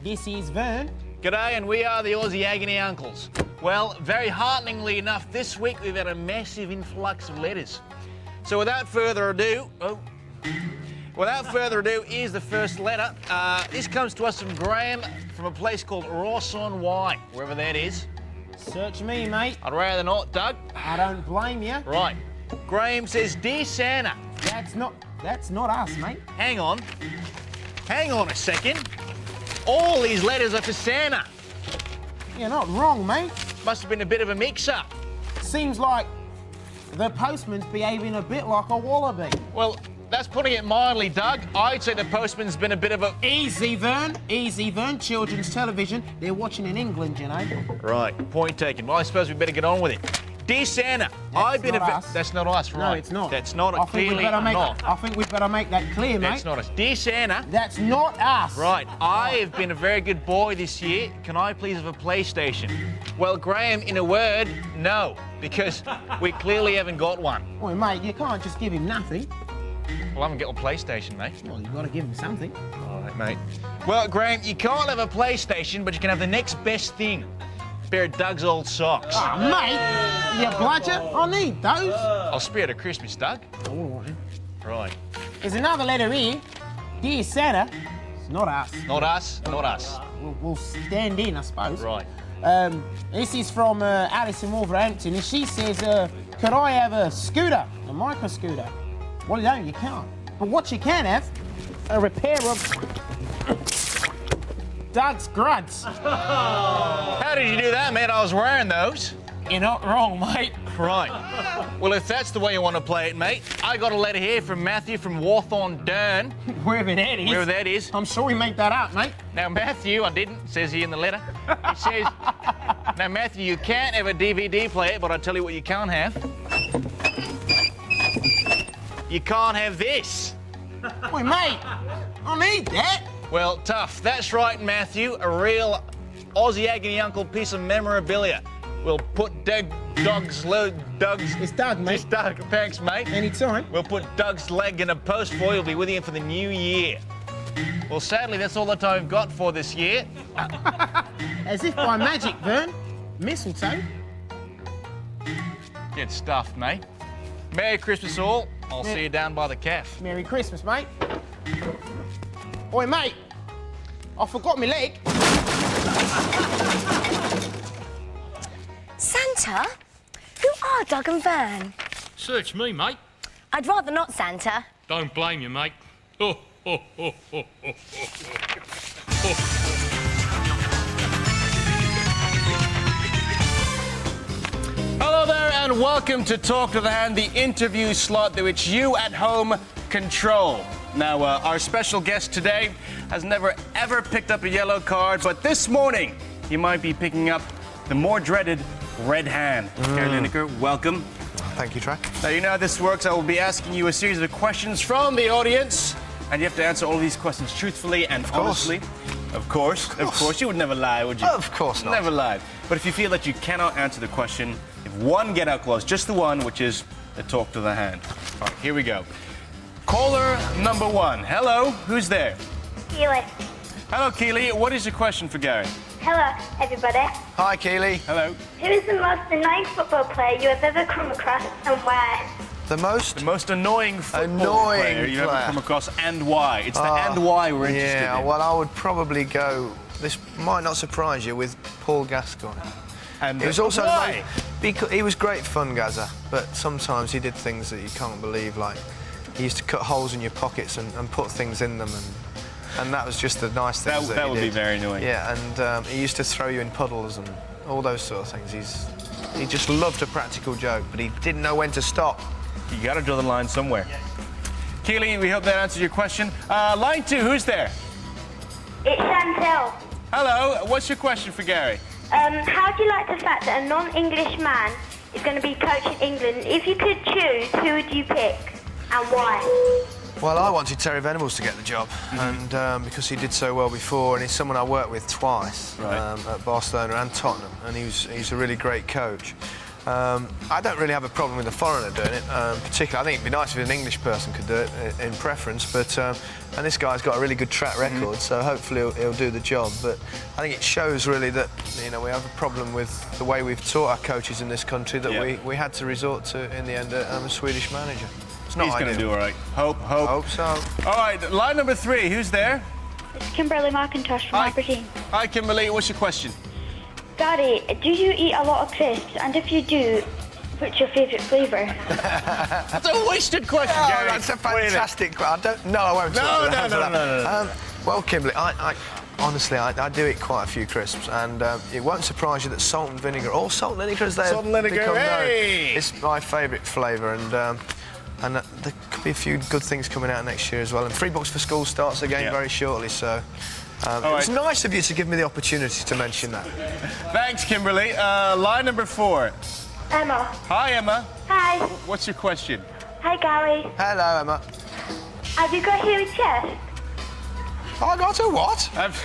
this is Vern. G'day, and we are the Aussie Agony Uncles. Well, very hearteningly enough, this week we've had a massive influx of letters. So without further ado, here's the first letter. This comes to us from Graham from a place called Ross-on-Wye, wherever that is. Search me, mate. I'd rather not, Doug. I don't blame you. Right. Graham says, Dear Santa. That's not us, mate. Hang on a second. All these letters are for Santa. You're not wrong, mate. Must have been a bit of a mix-up. Seems like the postman's behaving a bit like a wallaby. Well, that's putting it mildly, Doug. I'd say the postman's been a bit of a... Easy, Vern. Easy, Vern. Children's television. They're watching in England, you know. Right, point taken. Well, I suppose we better get on with it. Dear Santa, I've been That's not us, right? No, it's not. That's not I think clearly not. I think we'd better make that clear, mate. That's not us. Dear Santa. That's not us. Right, I have been a very good boy this year. Can I please have a PlayStation? Well, Graham, in a word, no, because we clearly haven't got one. Well, mate, you can't just give him nothing. Well, I haven't got a PlayStation, mate. Well, you've got to give him something. All right, mate. Well, Graham, you can't have a PlayStation, but you can have the next best thing. A pair of Doug's old socks. Oh, mate, you bludger. I need those. I'll spare it at Christmas, Doug. All right. Right. There's another letter here. Dear Santa. It's not us. Not us, not us. We'll stand in, I suppose. Right. This is from Alice in Wolverhampton, and she says, could I have a scooter, a micro scooter? Well, no, you can't. But what you can have, a repair of Doug's gruds. How did you do that, mate? I was wearing those. You're not wrong, mate. Right. Well, if that's the way you want to play it, mate, I got a letter here from Matthew from Hawthorne Dern. Wherever that is. Wherever that is. I'm sure we make that up, mate. Now, Matthew, I didn't, says he in the letter. It says, now, Matthew, you can't have a DVD player, but I'll tell you what you can't have. You can't have this. Wait, mate, I need that. Well, tough. That's right, Matthew. A real Aussie agony uncle piece of memorabilia. We'll put Doug's... It's Doug, mate. It's Doug. Thanks, mate. Anytime. We'll put Doug's leg in a post for you. He'll be with you for the new year. Well, sadly, that's all the time we've got for this year. As if by magic, Vern. Mistletoe. Get stuffed, mate. Merry Christmas, all. I'll see you down by the calf. Merry Christmas, mate. Oi, mate. I forgot my leg. Santa? Who are Doug and Vern? Search me, mate. I'd rather not, Santa. Don't blame you, mate. Hello there, and welcome to Talk to the Hand, the interview slot which you at home control. Now, our special guest today has never ever picked up a yellow card, but this morning he might be picking up the more dreaded red hand. Gary Lineker, welcome. Thank you, Trey. Now, you know how this works. I will be asking you a series of questions from the audience, and you have to answer all of these questions truthfully and honestly. Of course. You would never lie, would you? Of course not. Never lie. But if you feel that you cannot answer the question, if one get-out clause, just the one, which is the talk to the hand. All right, here we go. Caller number one. Hello, who's there? Keely. Hello, Keely. What is your question for Gary? Hello, everybody. Hi, Keely. Hello. Who is the most annoying football player you have ever come across and why? The most annoying football player you've ever come across and why? It's the and why we're interested in. Yeah, well, I would probably go, this might not surprise you, with Paul Gascoigne. And it was also why? Because he was great fun, Gazza, but sometimes he did things that you can't believe, like he used to cut holes in your pockets and put things in them, and that was just the nice things that that would he be did. very annoying. Yeah, and he used to throw you in puddles and all those sort of things. He just loved a practical joke, but he didn't know when to stop. You got to draw the line somewhere. Keely, we hope that answers your question. Line 2, who's there? It's Chantel. Hello, what's your question for Gary? How do you like the fact that a non-English man is going to be coaching England? If you could choose, who would you pick and why? Well, I wanted Terry Venables to get the job, and because he did so well before, and he's someone I worked with twice at Barcelona and Tottenham, and he's a really great coach. I don't really have a problem with a foreigner doing it, particularly. I think it'd be nice if an English person could do it in preference, but and this guy's got a really good track record, so hopefully he'll do the job. But I think it shows really that we have a problem with the way we've taught our coaches in this country that we had to resort to in the end a Swedish manager. It's not He's going to do all right. Hope. Hope so. All right, line number 3, who's there? It's Kimberly McIntosh from Aberdeen. Hi, Kimberly. What's your question? Gary, do you eat a lot of crisps? And if you do, what's your favourite flavour? That's a wasted question, Gary. That's a fantastic question. I won't talk No. Well, Kimberly, honestly, I do eat quite a few crisps, and it won't surprise you that salt and vinegar, all salt and vinegar as they Salt and vinegar, become known, hey! it's my favourite flavour, and And there could be a few good things coming out next year as well. And Free Books for School starts again very shortly, so it's nice of you to give me the opportunity to mention that. Thanks, Kimberly. Line number 4. Emma. Hi, Emma. Hi. What's your question? Hi, Gary. Hello, Emma. Have you got a hairy chest? I got a what? Have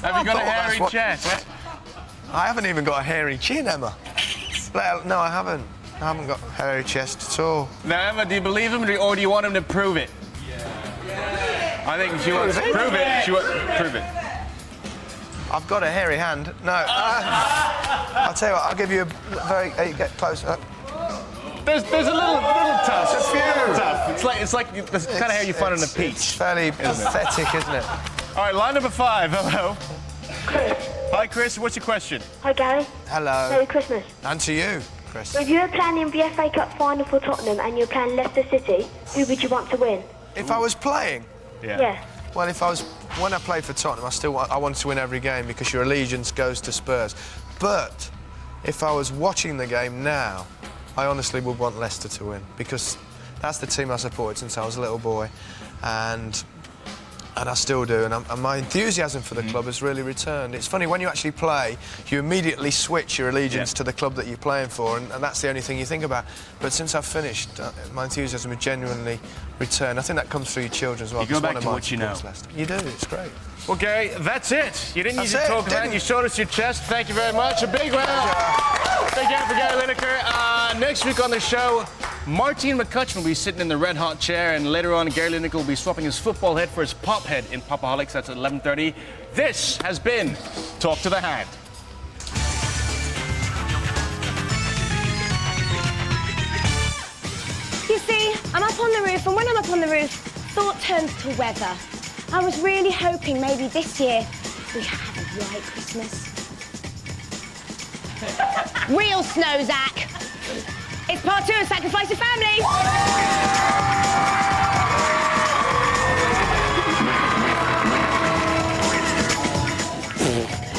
you got a hairy chest? I haven't even got a hairy chin, Emma. Well, no, I haven't. I haven't got a hairy chest at all. Now, Emma, do you believe him or do you want him to prove it? I think she wants to prove it. She wants to prove it. I've got a hairy hand. No. I'll tell you what, I'll give you a very... get closer. There's a little tough. It's a few. Tough. It's like the kind of hair you find on a peach. It's fairly pathetic, isn't it? All right, line number 5. Hello. Chris. Hi, Chris. What's your question? Hi, Gary. Hello. Merry Christmas. And to you, Chris. If you were playing in the FA Cup final for Tottenham and you were playing Leicester City, who would you want to win? If I was playing? Yeah. Well, when I played for Tottenham, I wanted to win every game because your allegiance goes to Spurs. But if I was watching the game now, I honestly would want Leicester to win because that's the team I supported since I was a little boy, and I still do. And my enthusiasm for the club has really returned. It's funny, when you actually play, you immediately switch your allegiance to the club that you're playing for, and that's the only thing you think about. But since I've finished, my enthusiasm has genuinely returned. I think that comes through your children as well. You go back to what you know. Leicester. You do, it's great. Well, Gary, that's it. You didn't need to talk about it. You showed us your chest. Thank you very much. A big round. Thank you for Gary Lineker. Next week on the show, Martine McCutcheon will be sitting in the red hot chair, and later on, Gary Lineker will be swapping his football head for his pop head in Popaholics. That's at 11:30. This has been Talk to the Hand. You see, I'm up on the roof, and when I'm up on the roof, thought turns to weather. I was really hoping maybe this year we have a white Christmas. Real snow, Zach. It's part 2 of Sacrifice Your Family.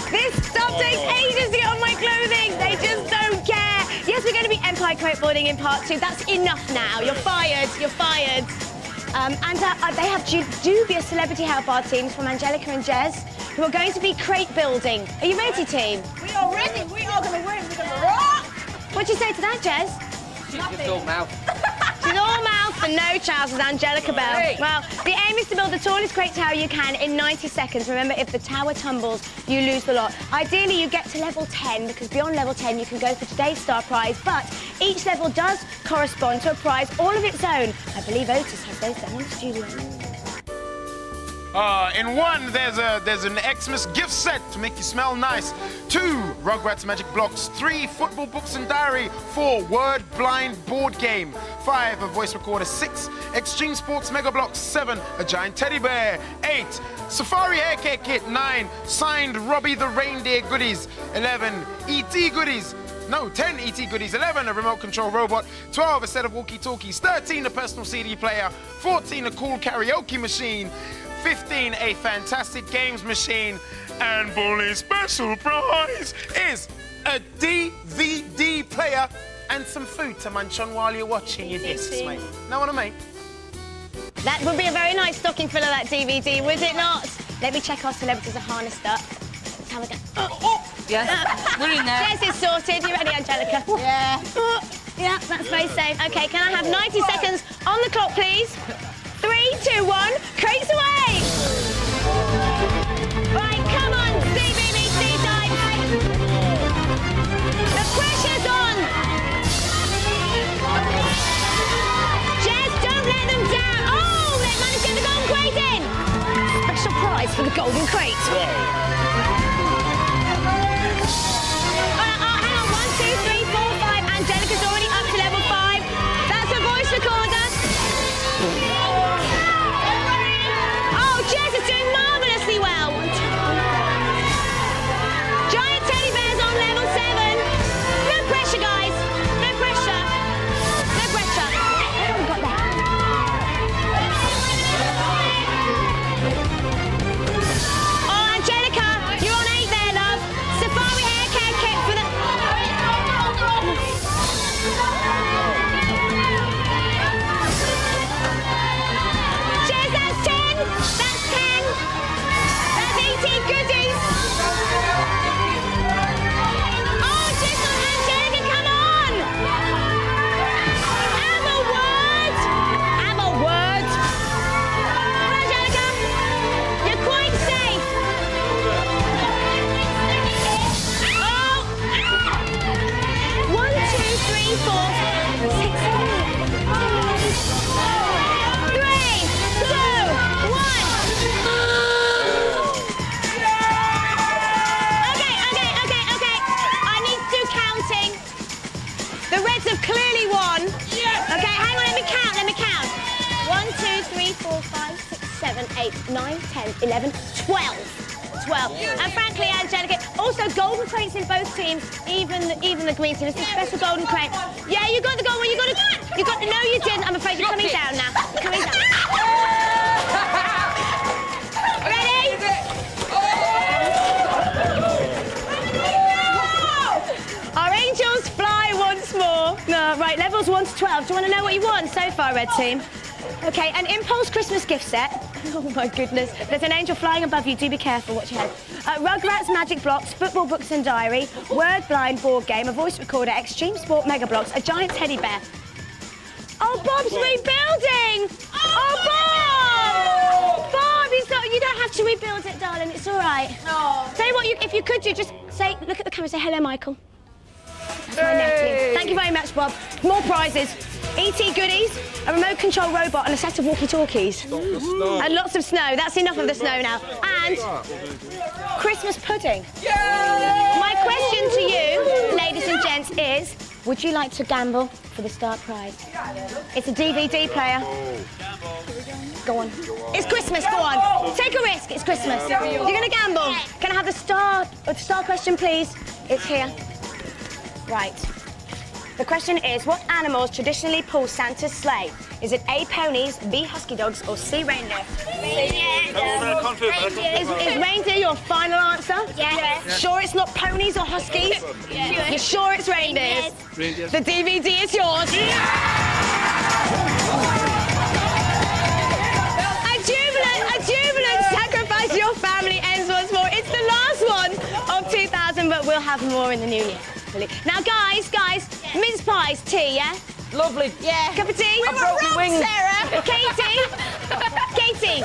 This stuff takes ages to get on my clothing. They just don't care. Yes, we're going to be Empire Kiteboarding in part 2. That's enough now. You're fired. You're fired. They have dubious celebrity help our teams from Angelica and Jez, who are going to be crate building. Are you ready, team? We are ready. We are going to win. We're going to rock. What'd you say to that, Jez? She's just all mouth. She's all mouth and no trousers, Angelica Bell. Hey. Well, the aim is to build the tallest crate tower you can in 90 seconds. Remember, if the tower tumbles, you lose the lot. Ideally, you get to level 10, because beyond level 10, you can go for today's star prize, but each level does correspond to a prize all of its own. I believe Ortis has those down in the studio. In 1, there's an Xmas gift set to make you smell nice. 2, Rugrats Magic Blocks. 3, football books and diary. 4, word blind board game. 5, a voice recorder. 6, Extreme Sports Mega Blocks. 7, a giant teddy bear. 8, Safari hair care kit. 9, signed Robbie the Reindeer goodies. 11, E.T. goodies. No, 10 E.T. goodies. 11, a remote control robot. 12, a set of walkie-talkies. 13, a personal CD player. 14, a cool karaoke machine. 15, a fantastic games machine. And Bully's special prize is a DVD player and some food to munch on while you're watching your discs, mate. Know what I mean? That would be a very nice stocking full of that DVD, would it not? Let me check our celebrities are harnessed up. Time we go. Yeah, we're in there. Jess is sorted. You ready, Angelica? Yeah. Yeah, that's very safe. OK, can I have 90 seconds on the clock, please? 3, 2, 1, crates away! Right, come on, CBBC time! The pressure's on! Jess, don't let them down! Oh, they managed to get the golden crate in! Special prize for the golden crate. Hang on, 1, 2, 3, 4, 5. Angelica's already up to level 5. That's a voice recorder. Jess is doing marvellously well. Giant teddy bears on level 7. No pressure, guys. No pressure. No pressure. How have we got that? Oh, Angelica, you're on 7, 8, 9, 10, 11, 12. 12. And frankly, Angelica, also golden crates in both teams, even the green team. It's a special golden crate. Yeah, you got the gold one. You got. No, you didn't. I'm afraid you're coming down now. You're coming down. Ready? Our angels fly once more. No, right, levels 1 to 12. Do you want to know what you won so far, red team? Okay, an Impulse Christmas gift set. Oh my goodness. There's an angel flying above you. Do be careful. Watch your head. Rugrats magic blocks, football books and diary, word blind board game, a voice recorder, extreme sport mega blocks, a giant teddy bear. Oh, Bob's rebuilding! Oh, Bob! Bob, you don't have to rebuild it, darling. It's all right. Oh. Tell you what, if you could do, just say, look at the camera, say hello, Michael. That's my nephew. Thank you very much, Bob. More prizes. E.T. goodies, a remote control robot and a set of walkie-talkies. And lots of snow. That's enough of the snow now. And Christmas pudding. Yay! My question to you, ladies and gents, is, would you like to gamble for the start prize? It's a DVD player. Go on. It's Christmas, go on. Take a risk, it's Christmas. You're going to gamble. Can I have the star question, please? It's here. Right. The question is, what animals traditionally pull Santa's sleigh? Is it A, ponies, B, husky dogs, or C, reindeer? Is reindeer your final answer? Yes. Sure it's not ponies or huskies? Yes. You're sure it's reindeers? Reindeers. The DVD is yours. A jubilant sacrifice your family ends once more. It's the last one of 2000, but we'll have more in the new year. Now, guys, mince pies, tea, yeah? Lovely. Yeah. Cup of tea? I broke your wing. Sarah. Katie.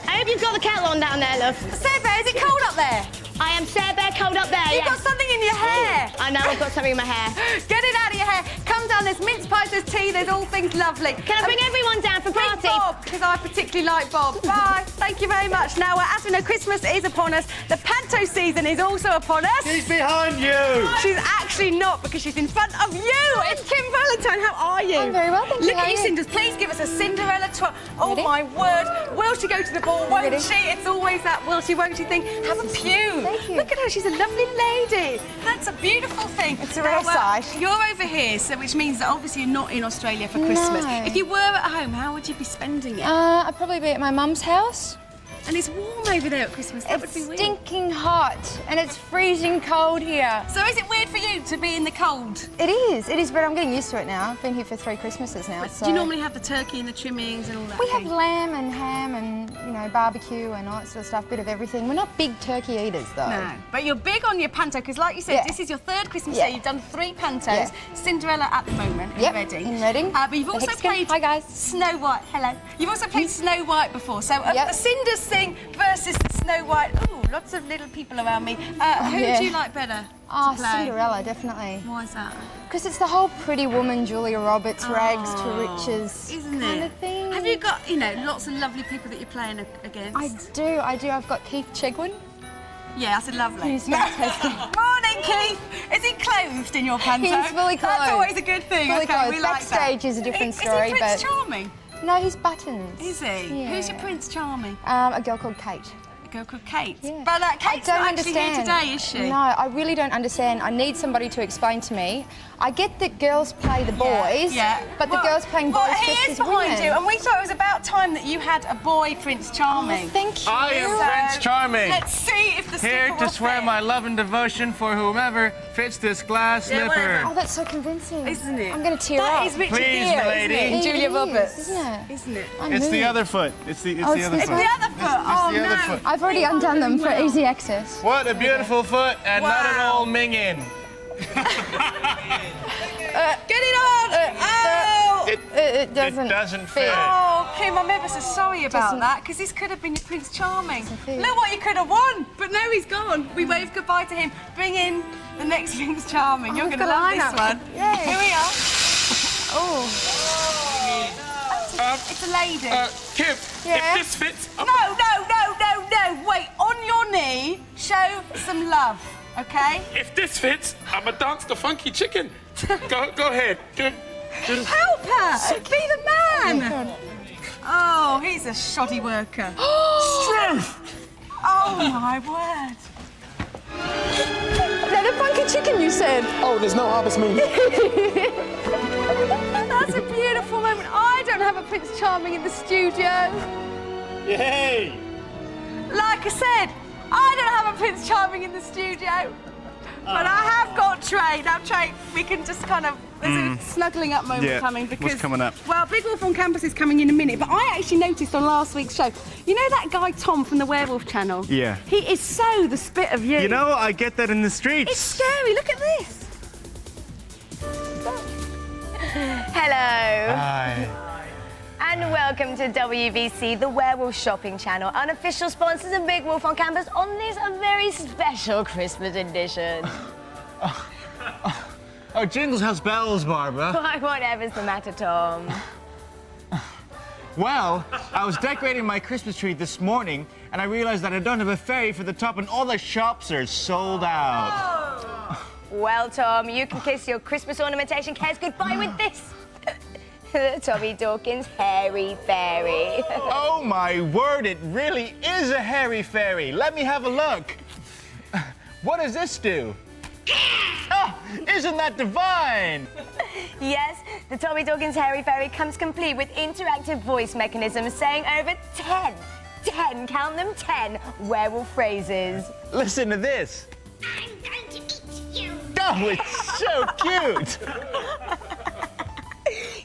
I hope you've got the kettle on down there, love. Sarah, is it cold up there? I am Sarah Bear, cold up there, You've got something in your hair. I know, I've got something in my hair. Get it out of your hair. Come down, there's mince pies, there's tea, there's all things lovely. Can I bring everyone down for bring party? Bob, because I particularly like Bob. Bye. Thank you very much. Now, as we know, Christmas is upon us. The panto season is also upon us. She's behind you. She's actually not, because she's in front of you. It's Kim Valentine. How are you? I'm very well, thank you. Look at you, Cinders. Please give us a Cinderella tour. Oh, my word. Will she go to the ball? Won't she? It's always that will she, won't she thing. Have a pew. Thank you. Look at her. She's a lovely lady. That's a beautiful thing. It's a rare sight. You're over here, so which means that obviously you're not in Australia for Christmas. No. If you were at home, how would you be spending it? I'd probably be at my mum's house. And it's warm over there at Christmas. That would be weird. Stinking hot, and it's freezing cold here. So is it weird for you to be in the cold? It is, but I'm getting used to it now. I've been here for 3 Christmases now. So. Do you normally have the turkey and the trimmings and all that? We have lamb and ham and, barbecue and all that sort of stuff, bit of everything. We're not big turkey eaters, though. No, but you're big on your panto, because like you said, this is your 3rd Christmas day. You've done 3 pantos. Cinderella at the moment in Reading. In Reading. But you've also played Snow White. Hello. You've also played Snow White before. So the Cinders thing versus the Snow White. Ooh, lots of little people around me. Who do you like better to play? Cinderella, definitely. Why is that? Because it's the whole Pretty Woman, Julia Roberts, rags to riches kind of thing. Have you got, lots of lovely people that you're playing against? I do. I've got Keith Chegwin. Yeah, that's lovely. He's fantastic. Morning, Keith. Is he clothed in your panto? He's fully clothed. That's always a good thing. Fully Okay, clothed. we like Backstage that. is a different story, Is he Prince but Charming? no, he's Buttons. Is he? Yeah. Who's your Prince Charming? A girl called Kate. A girl called Kate. Yeah. But Kate's I don't not actually here understand. today, is she? No, I really don't understand. I need somebody to explain to me. I get that girls play the boys, but the girls playing boys he dressed is as behind women. you, and we thought it was about time that you had a boy Prince Charming. Oh, thank you. I am Prince Charming. Let's see if the Here slipper to will swear fit. my love and devotion for whomever fits this glass Yeah, slipper. whatever. Oh, that's so convincing. Isn't it? I'm going to tear up. That is Richard Please, Gere, milady. isn't it? It Julia is, Roberts. isn't it? Isn't it? I'm It's the moved. other foot. It's the Oh, other it's foot. this It's the other foot. Oh, the no. other foot. I've already undone them for easy access. What a beautiful foot and not at all minging. Get it on! Oh! It doesn't. It doesn't fit. Oh, Kim, I'm ever so sorry about that, because this could have been your Prince Charming. Look what you could have won, but no, he's gone. We waved goodbye to him. Bring in the next Prince Charming. You're we've going to got a love this lineup. one. Yay. Here we are. Oh. It's a lady. Kim, Yeah. if this fits... No. Wait, on your knee, show some love, okay? If this fits, I'ma dance the funky chicken. Go ahead. Help her! Be the man! Oh, he's a shoddy worker. Strength! Oh, my word. They're the funky chicken you said. Oh, there's no harvest moon. That's a beautiful moment. I don't have a Prince Charming in the studio. Yay! Like I said, I don't have a Prince Charming in the studio. But I have got Trey. Now, Trey, we can just kind of... There's a snuggling up moment coming because... What's coming up? Well, Big Wolf on Campus is coming in a minute, but I actually noticed on last week's show, you know that guy Tom from the Werewolf Channel? Yeah. He is so the spit of you. You know, I get that in the streets. It's scary. Look at this. Hello. Hi. And welcome to WVC, the Werewolf Shopping Channel, unofficial sponsors of Big Wolf on Campus on this very special Christmas edition. Oh, jingles has bells, Barbara. Why, whatever's the matter, Tom? Well, I was decorating my Christmas tree this morning, and I realized that I don't have a fairy for the top, and all the shops are sold out. Well, Tom, you can kiss your Christmas ornamentation cares goodbye with this. The Tommy Dawkins Hairy Fairy. Oh, my word, it really is a hairy fairy. Let me have a look. What does this do? Oh, isn't that divine? Yes, the Tommy Dawkins Hairy Fairy comes complete with interactive voice mechanisms saying over 10, count them, 10 werewolf phrases. Listen to this. I'm going to eat you. Oh, it's so cute.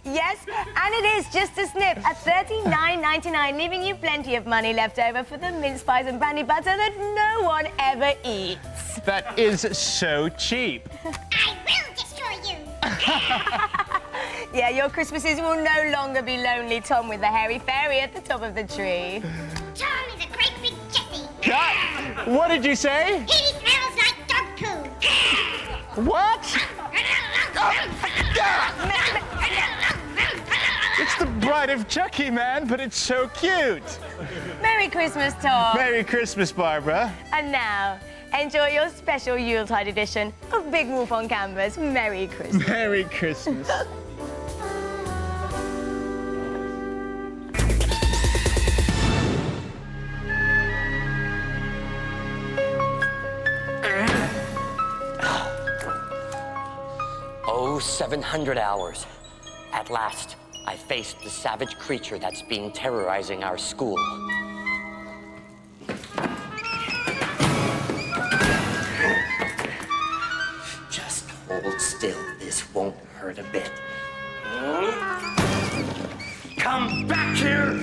Yes, and it is just a snip at $39.99, leaving you plenty of money left over for the mince pies and brandy butter that no one ever eats. That is so cheap. I will destroy you. Yeah, your Christmases will no longer be lonely, Tom, with the hairy fairy at the top of the tree. Tom is a great big Jesse. What did you say? He smells like dog poo. What? It's the bride of Chucky, man, but it's so cute. Merry Christmas, Tom. Merry Christmas, Barbara. And now, enjoy your special Yuletide edition of Big Wolf on Canvas. Merry Christmas. Merry Christmas. Oh, 700 hours. At last, I faced the savage creature that's been terrorizing our school. Just hold still. This won't hurt a bit. Come back here!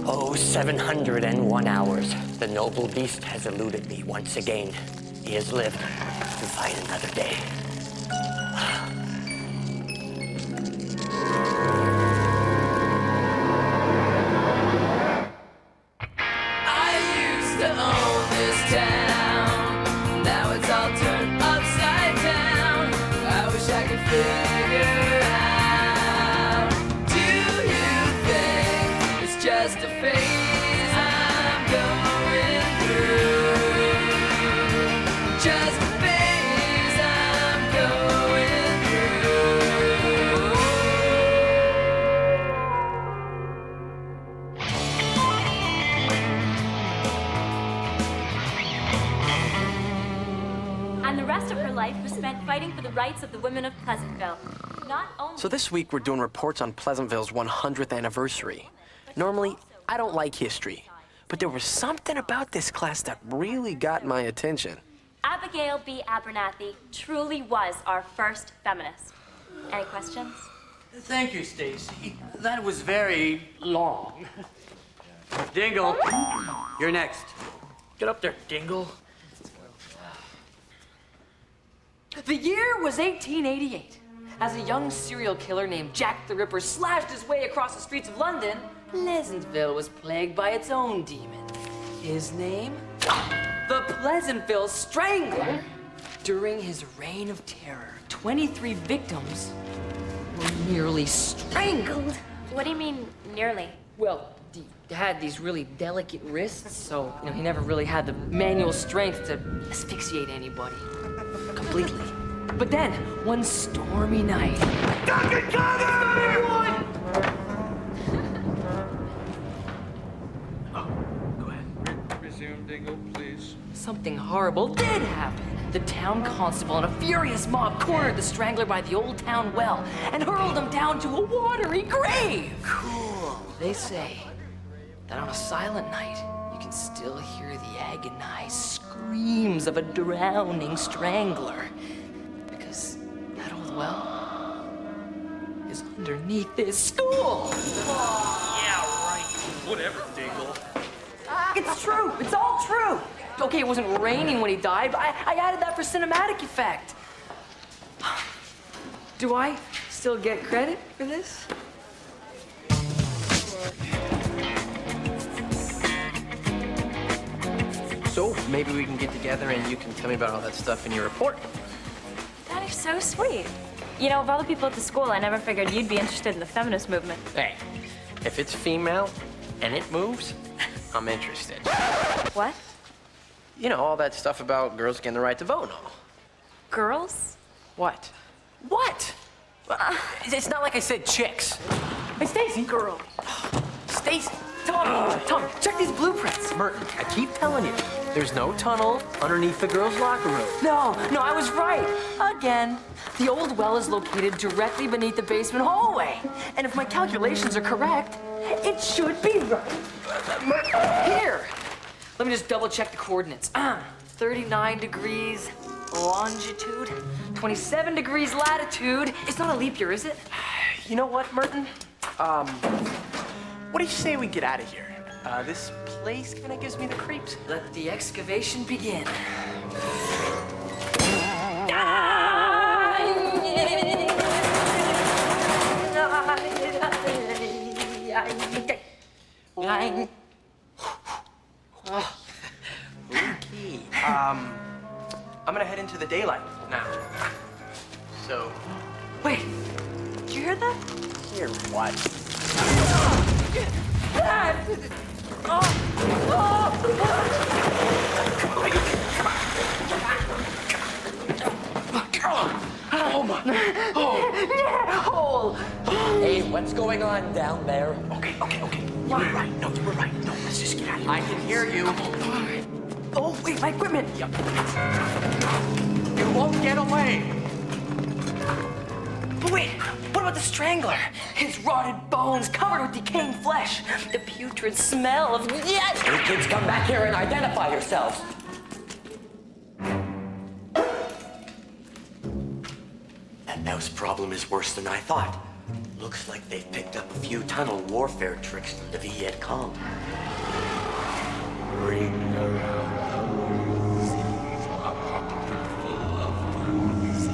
Oh, 701 hours. The noble beast has eluded me once again. He has lived to fight another day. I used to own this town. Now it's all turned upside down. I wish I could figure out. Do you think it's just a phase I'm going through? Just a phase I'm going through. And the rest of her life was spent fighting for the rights of the women of Pleasantville. Not only... So this week we're doing reports on Pleasantville's 100th anniversary. Normally, I don't like history, but there was something about this class that really got my attention. Abigail B. Abernathy truly was our first feminist. Any questions? Thank you, Stacy. That was very long. Dingle, you're next. Get up there, Dingle. The year was 1888. As a young serial killer named Jack the Ripper slashed his way across the streets of London, Pleasantville was plagued by its own demon. His name? The Pleasantville Strangler. During his reign of terror, 23 victims were nearly strangled. What do you mean, nearly? Well, he had these really delicate wrists, so he never really had the manual strength to asphyxiate anybody completely. But then, one stormy night. Duck and cover! Go ahead. Resume, Dingle, please. Something horrible did happen. The town constable and a furious mob cornered the strangler by the old town well and hurled him down to a watery grave. Cool. They say that on a silent night, you can still hear the agonized screams of a drowning strangler. Because that old well is underneath this school. Yeah, right. Whatever, Dingle. It's true. It's all true. Okay, it wasn't raining when he died, but I added that for cinematic effect. Do I still get credit for this? So maybe we can get together and you can tell me about all that stuff in your report. That is so sweet. You know, of all the people at the school, I never figured you'd be interested in the feminist movement. Hey, if it's female and it moves, I'm interested. What? You know, all that stuff about girls getting the right to vote and all. Girls? What? What? It's not like I said chicks. Hey, Stacy. Girl. Stacy. Tom, check these blueprints. Merton, I keep telling you, there's no tunnel underneath the girls' locker room. No, I was right. Again. The old well is located directly beneath the basement hallway. And if my calculations are correct, it should be right. Here. Let me just double check the coordinates. 39 degrees longitude, 27 degrees latitude. It's not a leap year, is it? You know what, Merton? What do you say we get out of here? This place kind of gives me the creeps. Let the excavation begin. Okay. I'm gonna head into the daylight now. So. Wait, did you hear that? Hear what? Oh my! Oh. Hey, what's going on down there? Okay. You were right. No, you were right. No, let's just get out of here. I can hear you. Oh, wait, my equipment. You won't get away. But wait, what about the strangler? His rotted bones covered with decaying flesh. The putrid smell of... Yes! You kids come back here and identify yourselves. That mouse problem is worse than I thought. Looks like they've picked up a few tunnel warfare tricks from the Viet Cong. Ring around the rosy, a pocket full of rosy.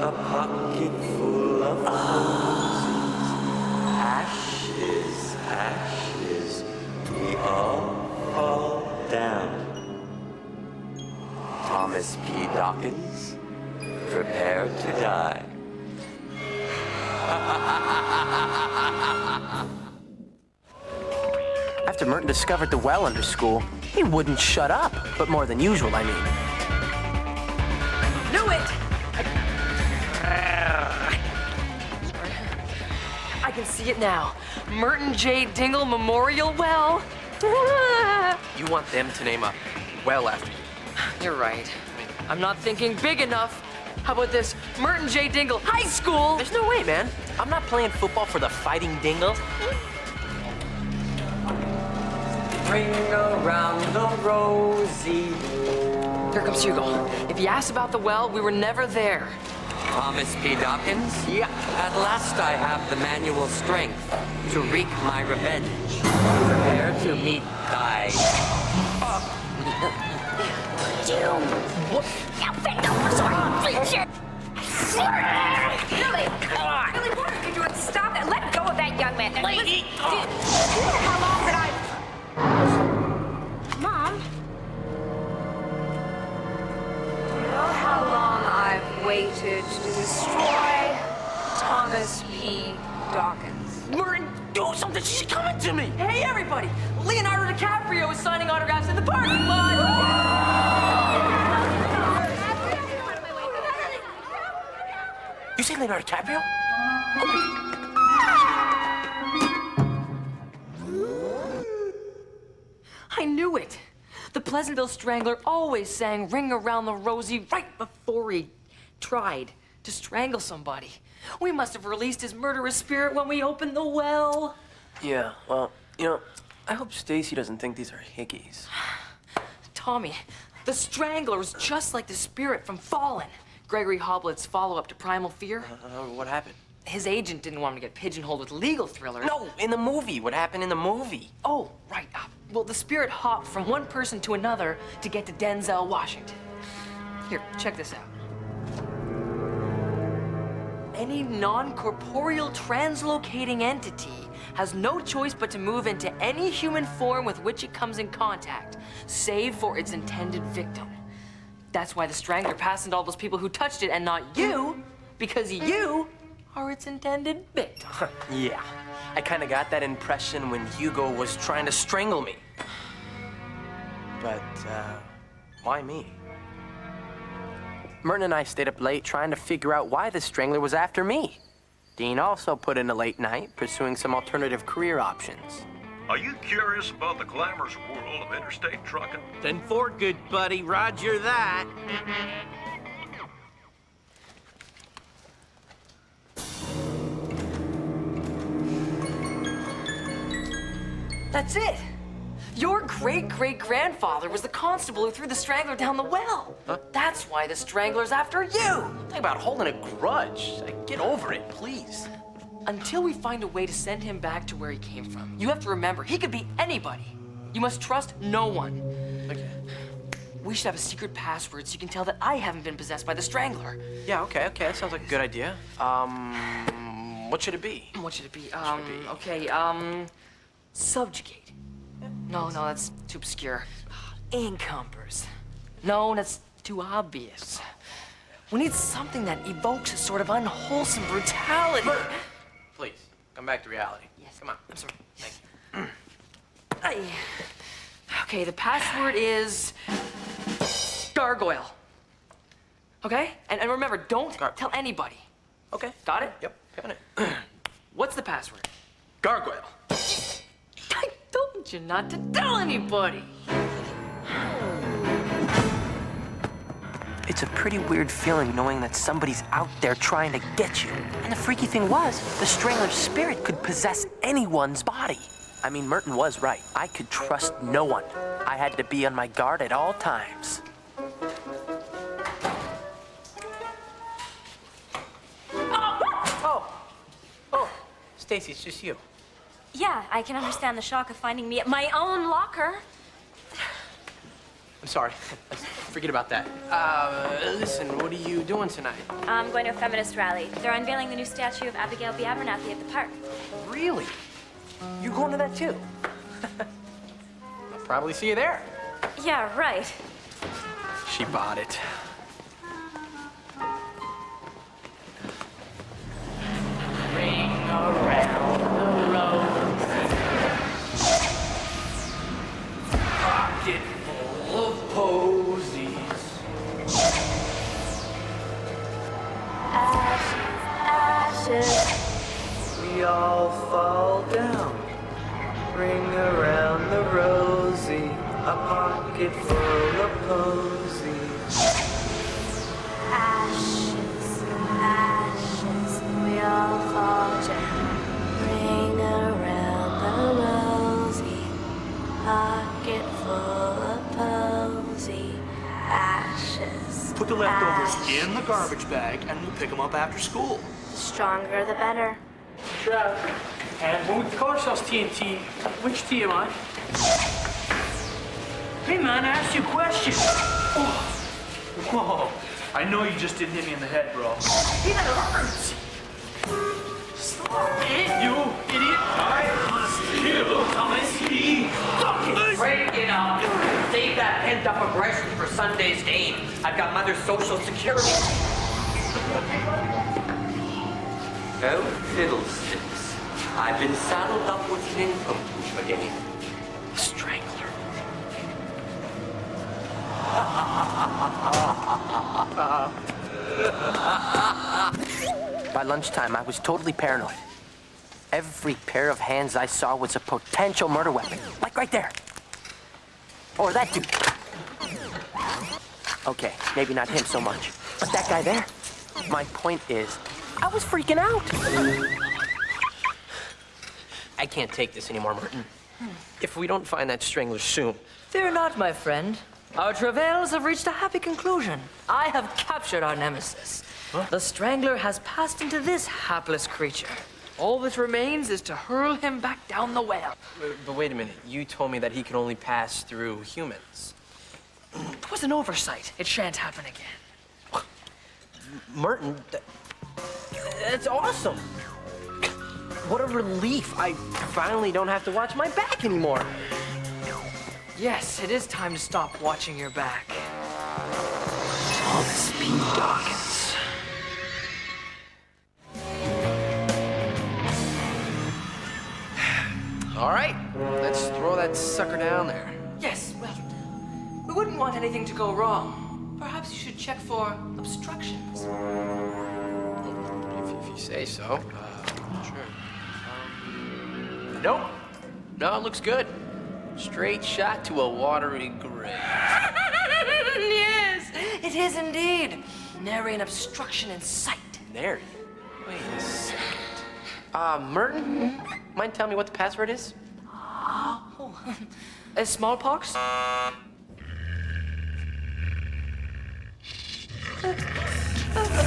A pocket full of roses. Ashes, ashes, we all fall down. Thomas P. Dawkins, prepare to die. After Merton discovered the well under school, he wouldn't shut up. But more than usual, I mean. Knew it! I can see it now. Merton J. Dingle Memorial Well. You want them to name a well after you. You're right. I'm not thinking big enough. How about this? Merton J. Dingle High School. There's no way, man. I'm not playing football for the Fighting Dingles. Ring around the rosy. Here comes Hugo. If he asks about the well, we were never there. Thomas P. Dawkins? Yeah. At last I have the manual strength to wreak my revenge. Prepare to meet thy... Doom! What? You bend over, sword! Billy, what are you doing? Stop that. Let go of that young man. Lady! How long did I... Mom? You know how long I've waited to destroy Thomas P. Dawkins? Merton, do something. She's coming to me. Hey, everybody! Leonardo DiCaprio is signing autographs in the parking lot. You say Leonardo DiCaprio? I knew it. The Pleasantville Strangler always sang Ring Around the Rosie right before he tried to strangle somebody. We must have released his murderous spirit when we opened the well. Yeah, well, you know, I hope Stacy doesn't think these are hickeys. Tommy, the Strangler is just like the spirit from Fallen, Gregory Hoblet's follow-up to Primal Fear. What happened? His agent didn't want him to get pigeonholed with legal thrillers. No, in the movie. What happened in the movie? Oh, right. Well, the spirit hopped from one person to another to get to Denzel Washington. Here, check this out. Any non-corporeal translocating entity has no choice but to move into any human form with which it comes in contact, save for its intended victim. That's why the Strangler passed into all those people who touched it and not you, because you are its intended victim. Yeah, I kind of got that impression when Hugo was trying to strangle me. But, why me? Merton and I stayed up late trying to figure out why the Strangler was after me. Dean also put in a late night pursuing some alternative career options. Are you curious about the glamorous world of interstate trucking? Then for good, buddy. Roger that. That's it. Your great-great-grandfather was the constable who threw the Strangler down the well. Huh? That's why the Strangler's after you. Think about holding a grudge. Get over it, please. Until we find a way to send him back to where he came from, you have to remember, he could be anybody. You must trust no one. Okay. We should have a secret password so you can tell that I haven't been possessed by the Strangler. Yeah, okay. That sounds like a good idea. What should it be? What should it be? Okay, subjugate. No, that's too obscure. Encompass. No, that's too obvious. We need something that evokes a sort of unwholesome brutality. Please, come back to reality. Yes. Come on. I'm sorry. Yes. Okay, the password is gargoyle. Okay? And remember, don't tell anybody. Okay. Got it? Yep, got it. What's the password? Gargoyle. I told you not to tell anybody. It's a pretty weird feeling knowing that somebody's out there trying to get you. And the freaky thing was, the Strangler's spirit could possess anyone's body. I mean, Merton was right. I could trust no one. I had to be on my guard at all times. Oh, Stacy, it's just you. Yeah, I can understand the shock of finding me at my own locker. I'm sorry. Forget about that. Listen, what are you doing tonight? I'm going to a feminist rally. They're unveiling the new statue of Abigail B. Abernathy at the park. Really? You going to that too? I'll probably see you there. Yeah, right. She bought it. Ring around the rosy, pocket full of posies. Ashes. We all fall down. Ring around the rosy, a pocket full of posies. Ashes, ashes, we all fall down. Ring around the rosy, pocket full of posy. Ashes. Put the leftovers in the garbage bag and we'll pick them up after school. The stronger the better. Sure. And when we call ourselves TNT, which T am I? Hey man, I asked you a question. Oh. Whoa. I know you just didn't hit me in the head, bro. Hey, that hurts! Stop it, you idiot! Break it up. Save that pent-up aggression for Sunday's game. I've got Mother's Social Security. Oh, fiddlesticks. I've been saddled up with an income again. Strangler. By lunchtime, I was totally paranoid. Every pair of hands I saw was a potential murder weapon. Like right there. Or that dude. Okay, maybe not him so much. But that guy there? My point is, I was freaking out. I can't take this anymore, Martin. If we don't find that strangler soon. Fear not, my friend. Our travails have reached a happy conclusion. I have captured our nemesis. Huh? The Strangler has passed into this hapless creature. All that remains is to hurl him back down the well. But wait a minute. You told me that he can only pass through humans. It was an oversight. It shan't happen again. Merton, that's awesome. What a relief. I finally don't have to watch my back anymore. Yes, it is time to stop watching your back. All the speed darkens. All right, let's throw that sucker down there. Yes, well, we wouldn't want anything to go wrong. Perhaps you should check for obstructions. If you say so. Sure. Nope. No, it looks good. Straight shot to a watery grave. Yes, it is indeed. Nary an obstruction in sight. Nary? Wait a second. Merton, mind telling me what the password is? Oh, smallpox?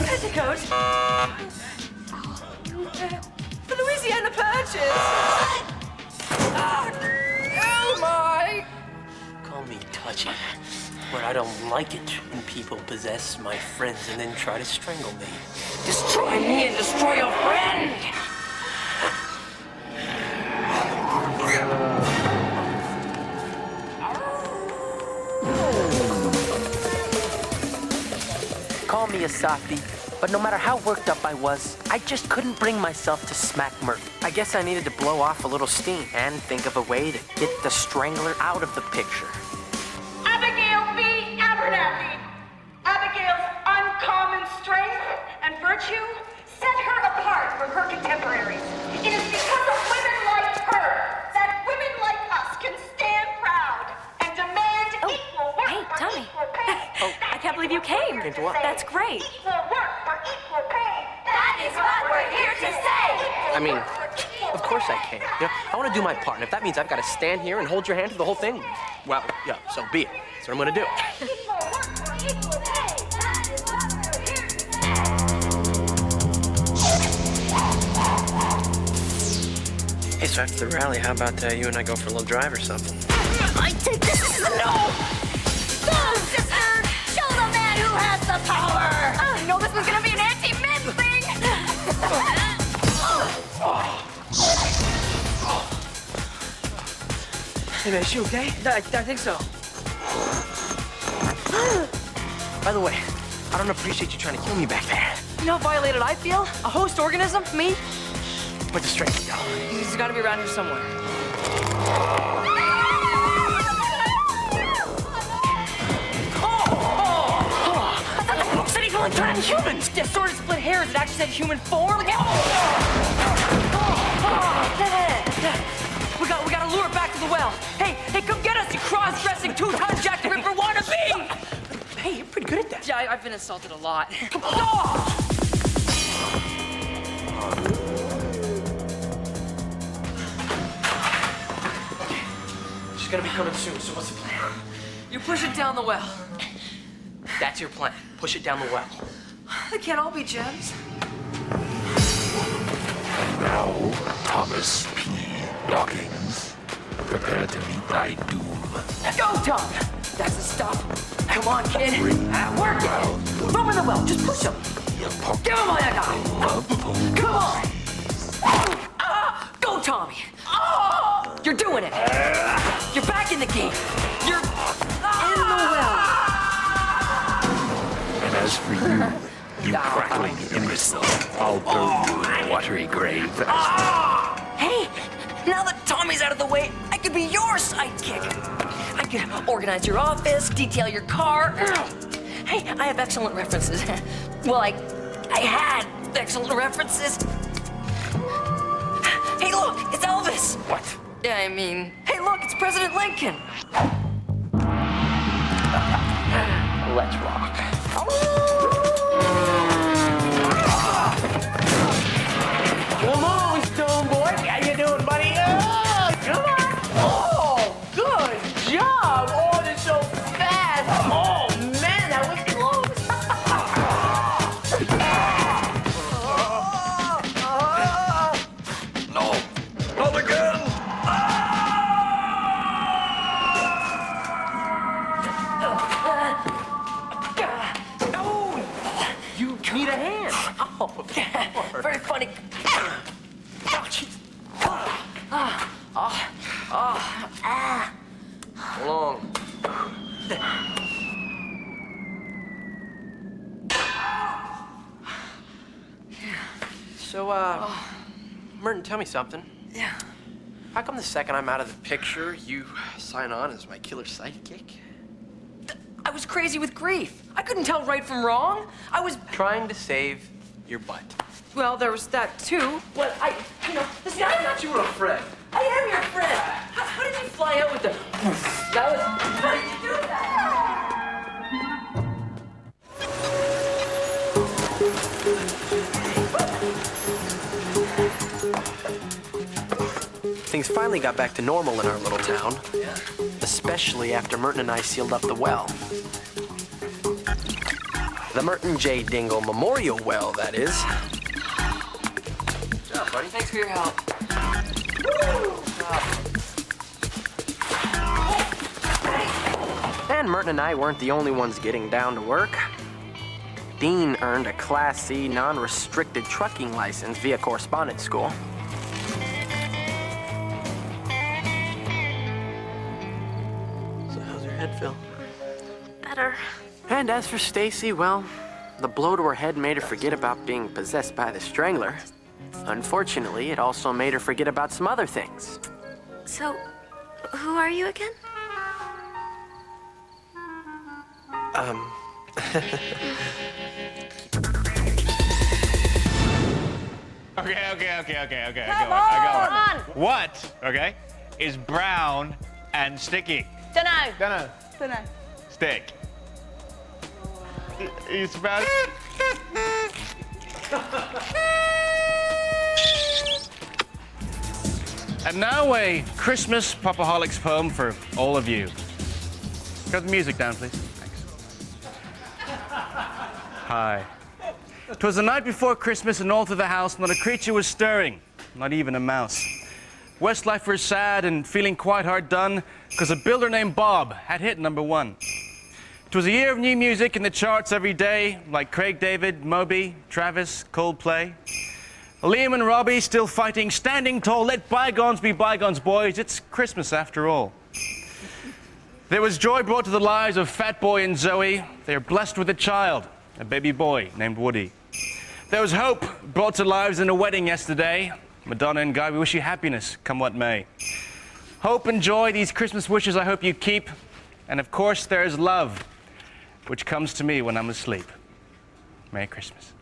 Petticoat? The Louisiana Purchase? Oh my! Call me touchy, but I don't like it when people possess my friends and then try to strangle me. Destroy me and destroy your friend! Call me a softie, but no matter how worked up I was, I just couldn't bring myself to smack Merton. I guess I needed to blow off a little steam and think of a way to get the Strangler out of the picture. Abigail B. Abernathy. Abigail's uncommon strength and virtue set her apart from her contemporaries. It is because of women like her that women like us can stand proud and demand equal work for equal pay. I can't believe you came. Came to what? That's great. Equal work for equal pay. That is what we're here to say. I mean, of course I can. You know, I want to do my part, and if that means I've got to stand here and hold your hand through the whole thing, well, yeah, so be it. That's what I'm going to do. Equal work for equal pay. That is what we're here to say. Hey, so after the rally, how about you and I go for a little drive or something? I think this is a no! Go, sister! Show the man who has the power! I know this was gonna be an anti-men thing! Hey, man, is she okay? I think so. By the way, I don't appreciate you trying to kill me back there. You know how violated I feel? A host organism? Me? Where'd the Strangler go? He's gotta be around here somewhere. I thought the book said he's only turning humans. Yeah, sort of split hairs. It actually said human form. We gotta lure it back to the well. Hey, come get us, you cross-dressing two-time Jack the Ripper wannabe! Hey, you're pretty good at that. Yeah, I've been insulted a lot. She's gonna be coming soon, so what's the plan? You push it down the well. That's your plan. Push it down the well. They can't all be gems. Now, Thomas P. Dawkins, prepare to meet thy doom. Go, Tom! That's the stuff. Come on, kid. Work it. Throw him in the well. Just push him. Give him all you got. Come on. Go, Tommy. You're doing it. You're back in the game. You're in the well. And as for you, you crackling imbecile, I'll burn you in a watery grave. Hey, now that Tommy's out of the way, I could be your sidekick. I could organize your office, detail your car. Hey, I have excellent references. Well, I had excellent references. Hey, look, it's Elvis. What? Yeah, I mean, hey, look, it's President Lincoln. Let's rock. Come on, Stone Boy. How you doing, buddy? Come on. Oh, good job. Oh, they're so fast. Oh, man, that was close. No, not again. You need a hand. Oh, very funny. Hold on. So, Merton, tell me something. Yeah. How come the second I'm out of the picture, you sign on as my killer sidekick? I was crazy with grief. I couldn't tell right from wrong. I was Trying to save your butt. Well, there was that too. But listen, I thought you were a friend. I am your friend. How did you fly out with the? How did you do that? Things finally got back to normal in our little town. Yeah. Especially after Merton and I sealed up the well. The Merton J. Dingle Memorial Well, that is. Good job, buddy. Thanks for your help. And Merton and I weren't the only ones getting down to work. Dean earned a Class C non-restricted trucking license via correspondence school. So how's your head feel? Better. And as for Stacy, well, the blow to her head made her forget about being possessed by the Strangler. Unfortunately, it also made her forget about some other things. So, who are you again? Okay. Come I go. What, okay, is brown and sticky? Dunno. Stick. It's brown. And now a Christmas Popaholics poem for all of you. Got the music down, please. Thanks. Hi. 'Twas the night before Christmas, and all through the house not a creature was stirring, not even a mouse. Westlife was sad and feeling quite hard done, because a builder named Bob had hit #1. 'Twas a year of new music in the charts every day, like Craig David, Moby, Travis, Coldplay. Liam and Robbie still fighting, standing tall. Let bygones be bygones, boys. It's Christmas after all. There was joy brought to the lives of Fat Boy and Zoe. They are blessed with a child, a baby boy named Woody. There was hope brought to lives in a wedding yesterday. Madonna and Guy, we wish you happiness, come what may. Hope and joy, these Christmas wishes I hope you keep. And of course, there is love, which comes to me when I'm asleep. Merry Christmas.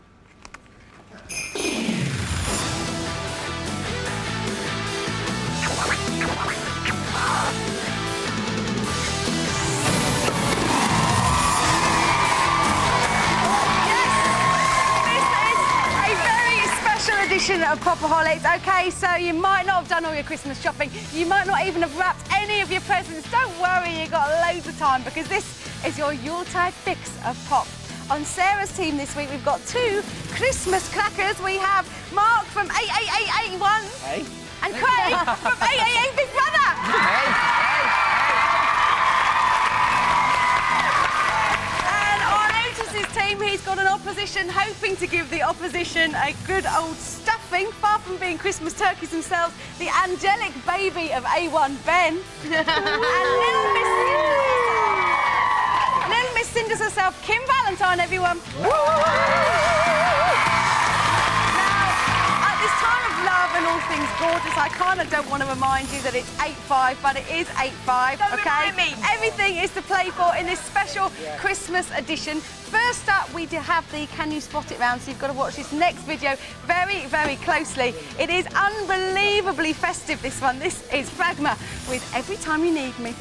Edition of Popaholics. Okay, so you might not have done all your Christmas shopping. You might not even have wrapped any of your presents. Don't worry, you've got loads of time because this is your Yuletide fix of pop. On Sarah's team this week, we've got 2 Christmas crackers. We have Mark from 88881 and Craig from 888 Big Brother. opposition, hoping to give the opposition a good old stuffing, far from being Christmas turkeys themselves, the angelic baby of A1 Ben. And Little Miss Cinders herself, Kim Valentine, everyone. And all things gorgeous, I kind of don't want to remind you that it's 8-5, but it is 8-5, okay? Remind me. Everything is to play for in this special Christmas edition. First up, we do have the Can You Spot It round, so you've got to watch this next video very, very closely. It is unbelievably festive, this one. This is Fragma with Every Time You Need Me.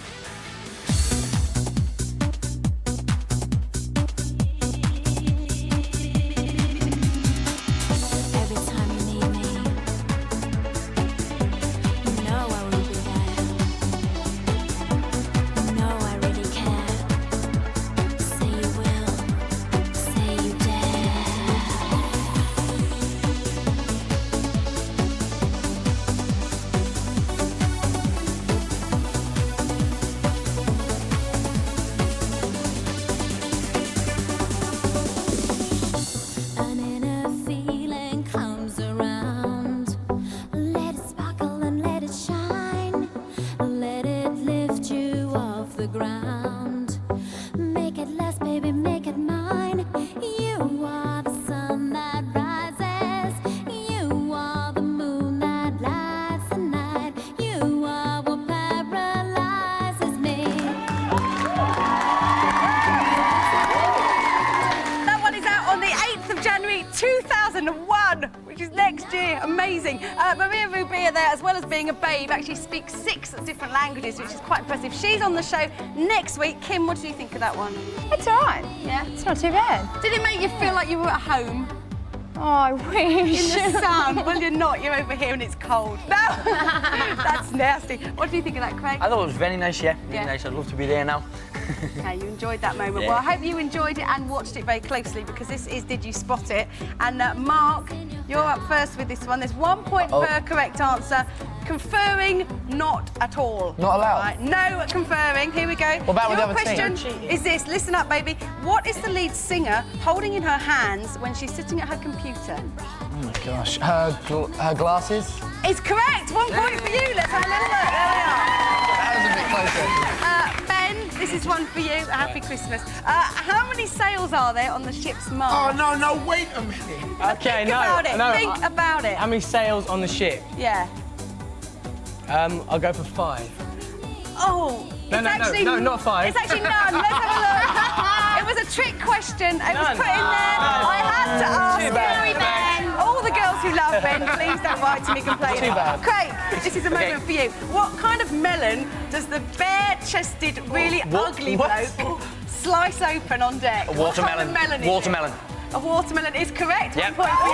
As well as being a babe, actually speaks 6 different languages, which is quite impressive. She's on the show next week. Kim, what do you think of that one? It's all right. Yeah? It's not too bad. Did it make you feel like you were at home? Oh, I wish. In the sun? Well, you're not. You're over here and it's cold. No! That's nasty. What do you think of that, Craig? I thought it was very nice, yeah. Really Yeah. nice. I'd love to be there now. Okay, you enjoyed that moment. Yeah. Well, I hope you enjoyed it and watched it very closely, because this is Did You Spot It? And Mark, you're up first with this one. There's 1 point per correct answer. Conferring, not at all. Not allowed? Right, no conferring. Here we go. What about with Your the other team? question is this. Listen up, baby. What is the lead singer holding in her hands when she's sitting at her computer? Oh my gosh. Her glasses? It's correct. 1 point for you. Let's have a little look. There we are. That was a bit closer. Ben, this is one for you. A happy Christmas. How many sails are there on the ship's mast? Oh, no, wait a minute. Okay, Think about it. Think about it. How many sails on the ship? Yeah. I'll go for 5. Oh. No, not 5. It's actually none. Let's have a look. It was a trick question. It was put in there. I had to ask. Too bad. Sorry, Ben. All the girls who love Ben, please don't write to me complaining. Too bad. Craig, this is a moment for you. What kind of melon does the bare-chested, really ugly bloke slice open on deck? A watermelon. What kind of melon is Watermelon. it? A watermelon is correct. Yep. 1 point for you.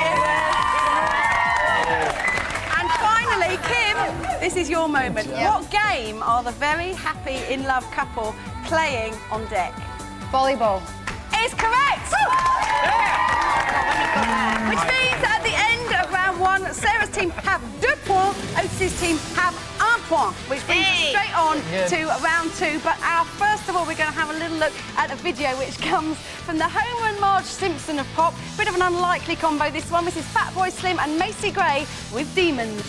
And finally, Kim, this is your moment. What game are the very happy in-love couple playing on deck? Volleyball. Is correct! Which means at the end of round 1, Sarah's team have 2 points, Otis's team have 1 point, which brings us straight on to round 2. But first of all, we're going to have a little look at a video which comes from the Homer and Marge Simpson of pop. Bit of an unlikely combo, this one. This is Fatboy Slim and Macy Gray with Demons.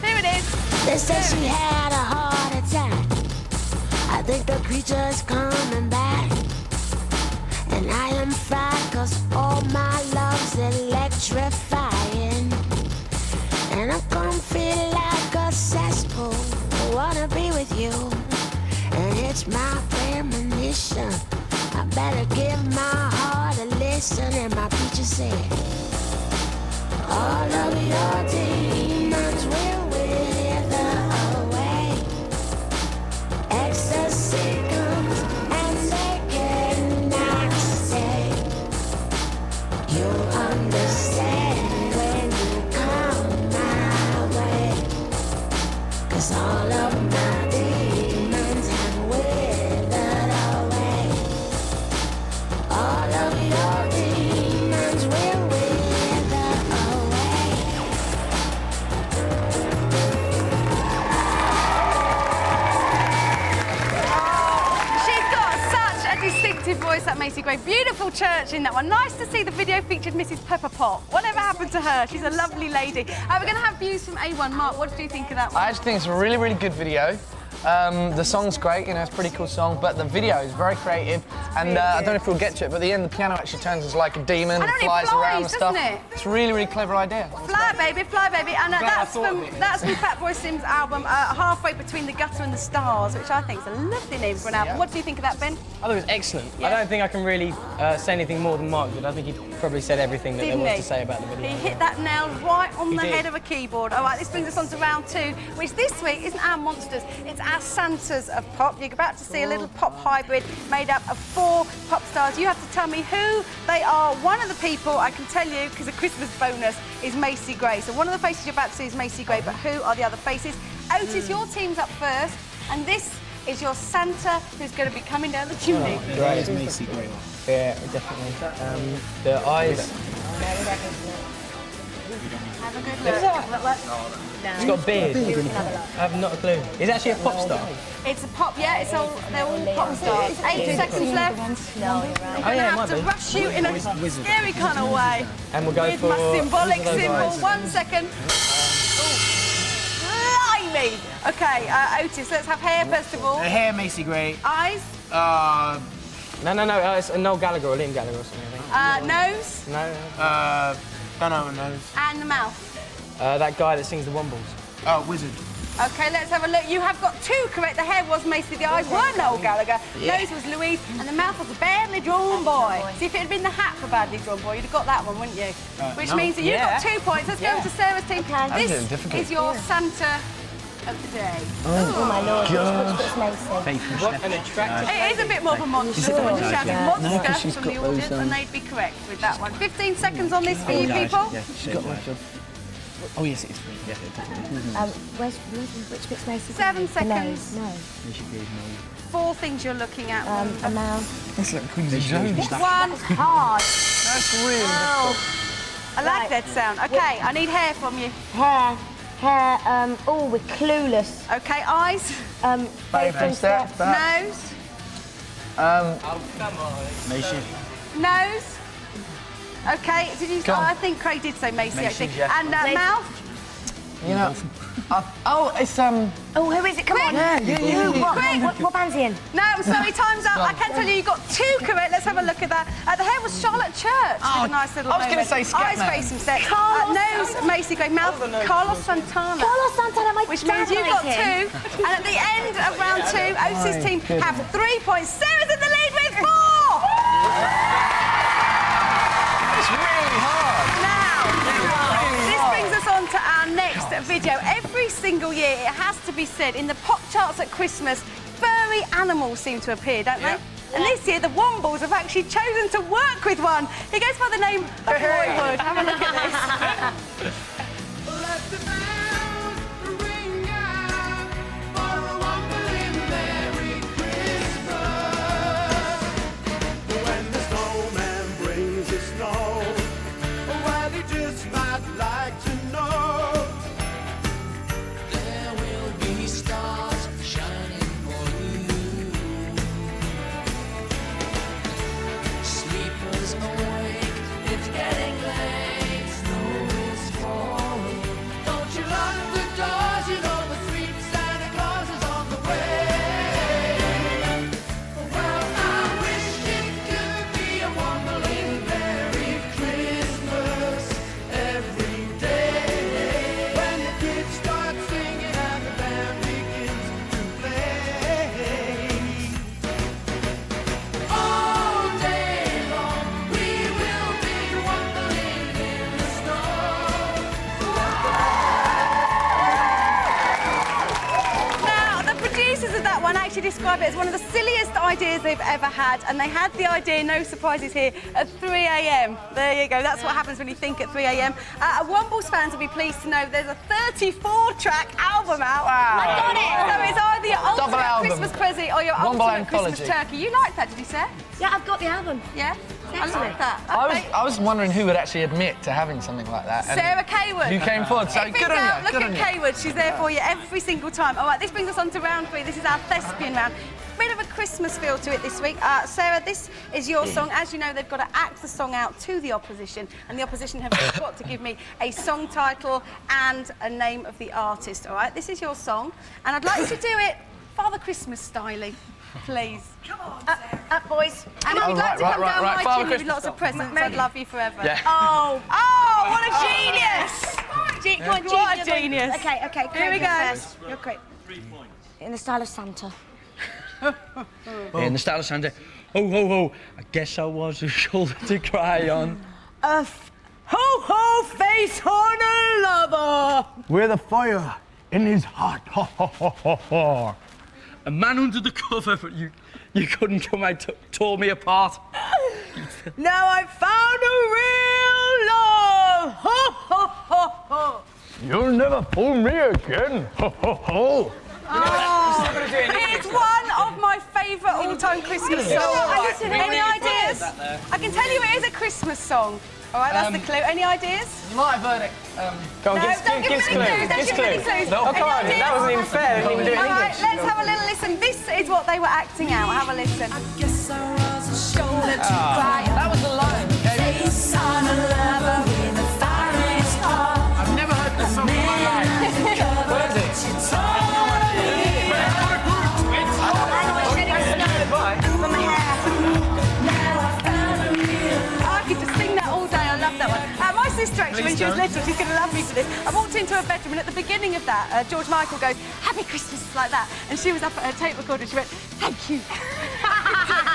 Here it is. They said she had a heart attack. I think the preacher is coming back. And I am fried cause all my love's electrifying. And I'm gonna feel like a cesspool. I wanna be with you. And it's my premonition. I better give my heart a listen. And my preacher said, all of your demons will wither away. Ecstasy comes and they cannot stay. You'll understand when you come my way. 'Cause all of my demons have withered Macy Gray. Beautiful church in that one. Nice to see the video featured Mrs. Pepper Pot. Whatever happened to her? She's a lovely lady. We're going to have views from A1. Mark, what did you think of that one? I actually think it's a really, really good video. The song's great, you know, it's a pretty cool song, but the video is very creative. And I don't know if we'll get to it, but at the end, the piano actually turns into like a demon and flies around and stuff. It? It's a really, really clever idea. Fly, baby, fly, baby. And that's from Fatboy Sim's album, Halfway Between the Gutter and the Stars, which I think is a lovely name for an album. What do you think of that, Ben? I thought it was excellent. I don't think I can really say anything more than Mark did. I think he probably said everything that there was to say about the video. He hit that nail right on the head of a keyboard. All right, this brings us on to round 2, which this week isn't our monsters, it's our Santas of pop. You're about to see a little pop hybrid made up of 4 pop stars. You have to tell me who they are. One of the people, I can tell you, because a Christmas bonus, is Macy Gray. So one of the faces you're about to see is Macy Gray, but who are the other faces? Otis, your team's up first, and this is your Santa who's going to be coming down the chimney. Gray is Macy Gray. Yeah, definitely. The eyes. Have a good look. He's got a beard. I have not a clue. He's actually a pop star. It's a pop, yeah, they're all pop stars. 8 seconds left. I'm going to have to rush you in a scary kind of way. And we'll go with for my symbolic symbol. eyes. 1 second. Blimey! Okay, Otis, let's have hair first of all. The hair, Macy Gray. Eyes? No, it's Noel Gallagher or Liam Gallagher or something, I think. Nose? No. Don't know a nose. And the mouth? That guy that sings the Wombles. Oh, Wizard. Okay, let's have a look. You have got 2 correct. The hair was Macy, the eyes were Noel Gallagher, nose was Louise, and the mouth was a badly drawn boy. See, if it had been the hat for badly drawn boy, you'd have got that one, wouldn't you? Which means that you've got 2 points. Let's go to Sarah's team. This is your Santa of the day. Oh my lord, which Macy? What an attractive It is a bit more of a monster. Someone just shouted monster from the audience, and they'd be correct with that one. 15 seconds on this for you people. She's got my job. Oh, yes, it is free. Yeah, Which bit's Macy? 7 seconds. No. 4 things you're looking at. A mouth. That's like Queen's Jones. 1 hard. That's really I like that sound. Okay, I need hair from you. Hair, oh, we're clueless. Okay, eyes. Baby steps back. Nose. Oh, come on. Nose. Okay, did you? I think Craig did say Macy actually. Yeah. And mouth. You know. It's Oh, who is it? Come on. What band's he in? No, I'm sorry, time's up. I can tell you got 2 correct. Let's have a look at that. The hair was Charlotte Church. With a nice little I was going to say Eyes, face and steps. Nose, Macy Gray. Mouth, Carlos Santana. Carlos Santana, my Which means you got 2. And at the end of round 2, Otis' team have 3 points. Sarah's in the lead with 4! It's really hard. Now, this brings us on to our next video. Every single year, it has to be said, in the pop charts at Christmas, furry animals seem to appear, don't they? And this year, the Wombles have actually chosen to work with one. He goes by the name of Boywood. Have a look at this. Describe it as one of the silliest ideas they've ever had, and they had the idea, no surprises here, at 3 a.m. There you go, that's what happens when you think at 3 a.m. Wombles fans will be pleased to know there's a 34-track album out. Wow. I got it! So it's either your ultimate Christmas present or your ultimate Christmas turkey. You like that, did you say? Yeah, I've got the album. Yeah? I love that. I was wondering who would actually admit to having something like that. and Sarah Cawood. You came forward, so Every good on girl, you. Look Good at on you. Cawood. She's there for you every single time. All right, this brings us on to round 3. This is our thespian round. Bit of a Christmas feel to it this week. Sarah, this is your song. As you know, they've got to act the song out to the opposition, and the opposition have got to give me a song title and a name of the artist. All right, this is your song, and I'd like you to do it Father Christmas styling, please. Come on, up, boys. And if you'd like to come down my chimney with lots of presents, I'd love you forever. Yeah. Oh, what a genius! What a genius. Okay, Here we go. You're great. 3 points. In the style of Santa. In the style of Santa. Ho, ho, ho. I guess I was a shoulder to cry on. Ho-ho face on a lover. With a fire in his heart. Ha, ha, ha, ha, ha. A man under the cover, but you couldn't come out, tore me apart. Now I found a real love. Ho, ho, ho, ho. You'll never fool me again. Ho, ho, ho. It's one of my favourite all-time Christmas songs. Any ideas? I can tell you it is a Christmas song. All right, that's the clue. Any ideas? My verdict. Go on, give any clues. Don't give any clues. No, come on, that wasn't even fair. I didn't even do it in All right, English. let's have a little listen. This is what they were acting out. Have a listen. That was the line. Face on a lover with a fire in his heart. I've never heard this song in my life. What is it? I could just sing that all day. I love that one. My sister, actually, when she was little, she's going to love me for this. I walked into her bedroom, and at the beginning of that, George Michael goes, "Happy Christmas," like that. And she was up at her tape recorder, and she went, "Thank you."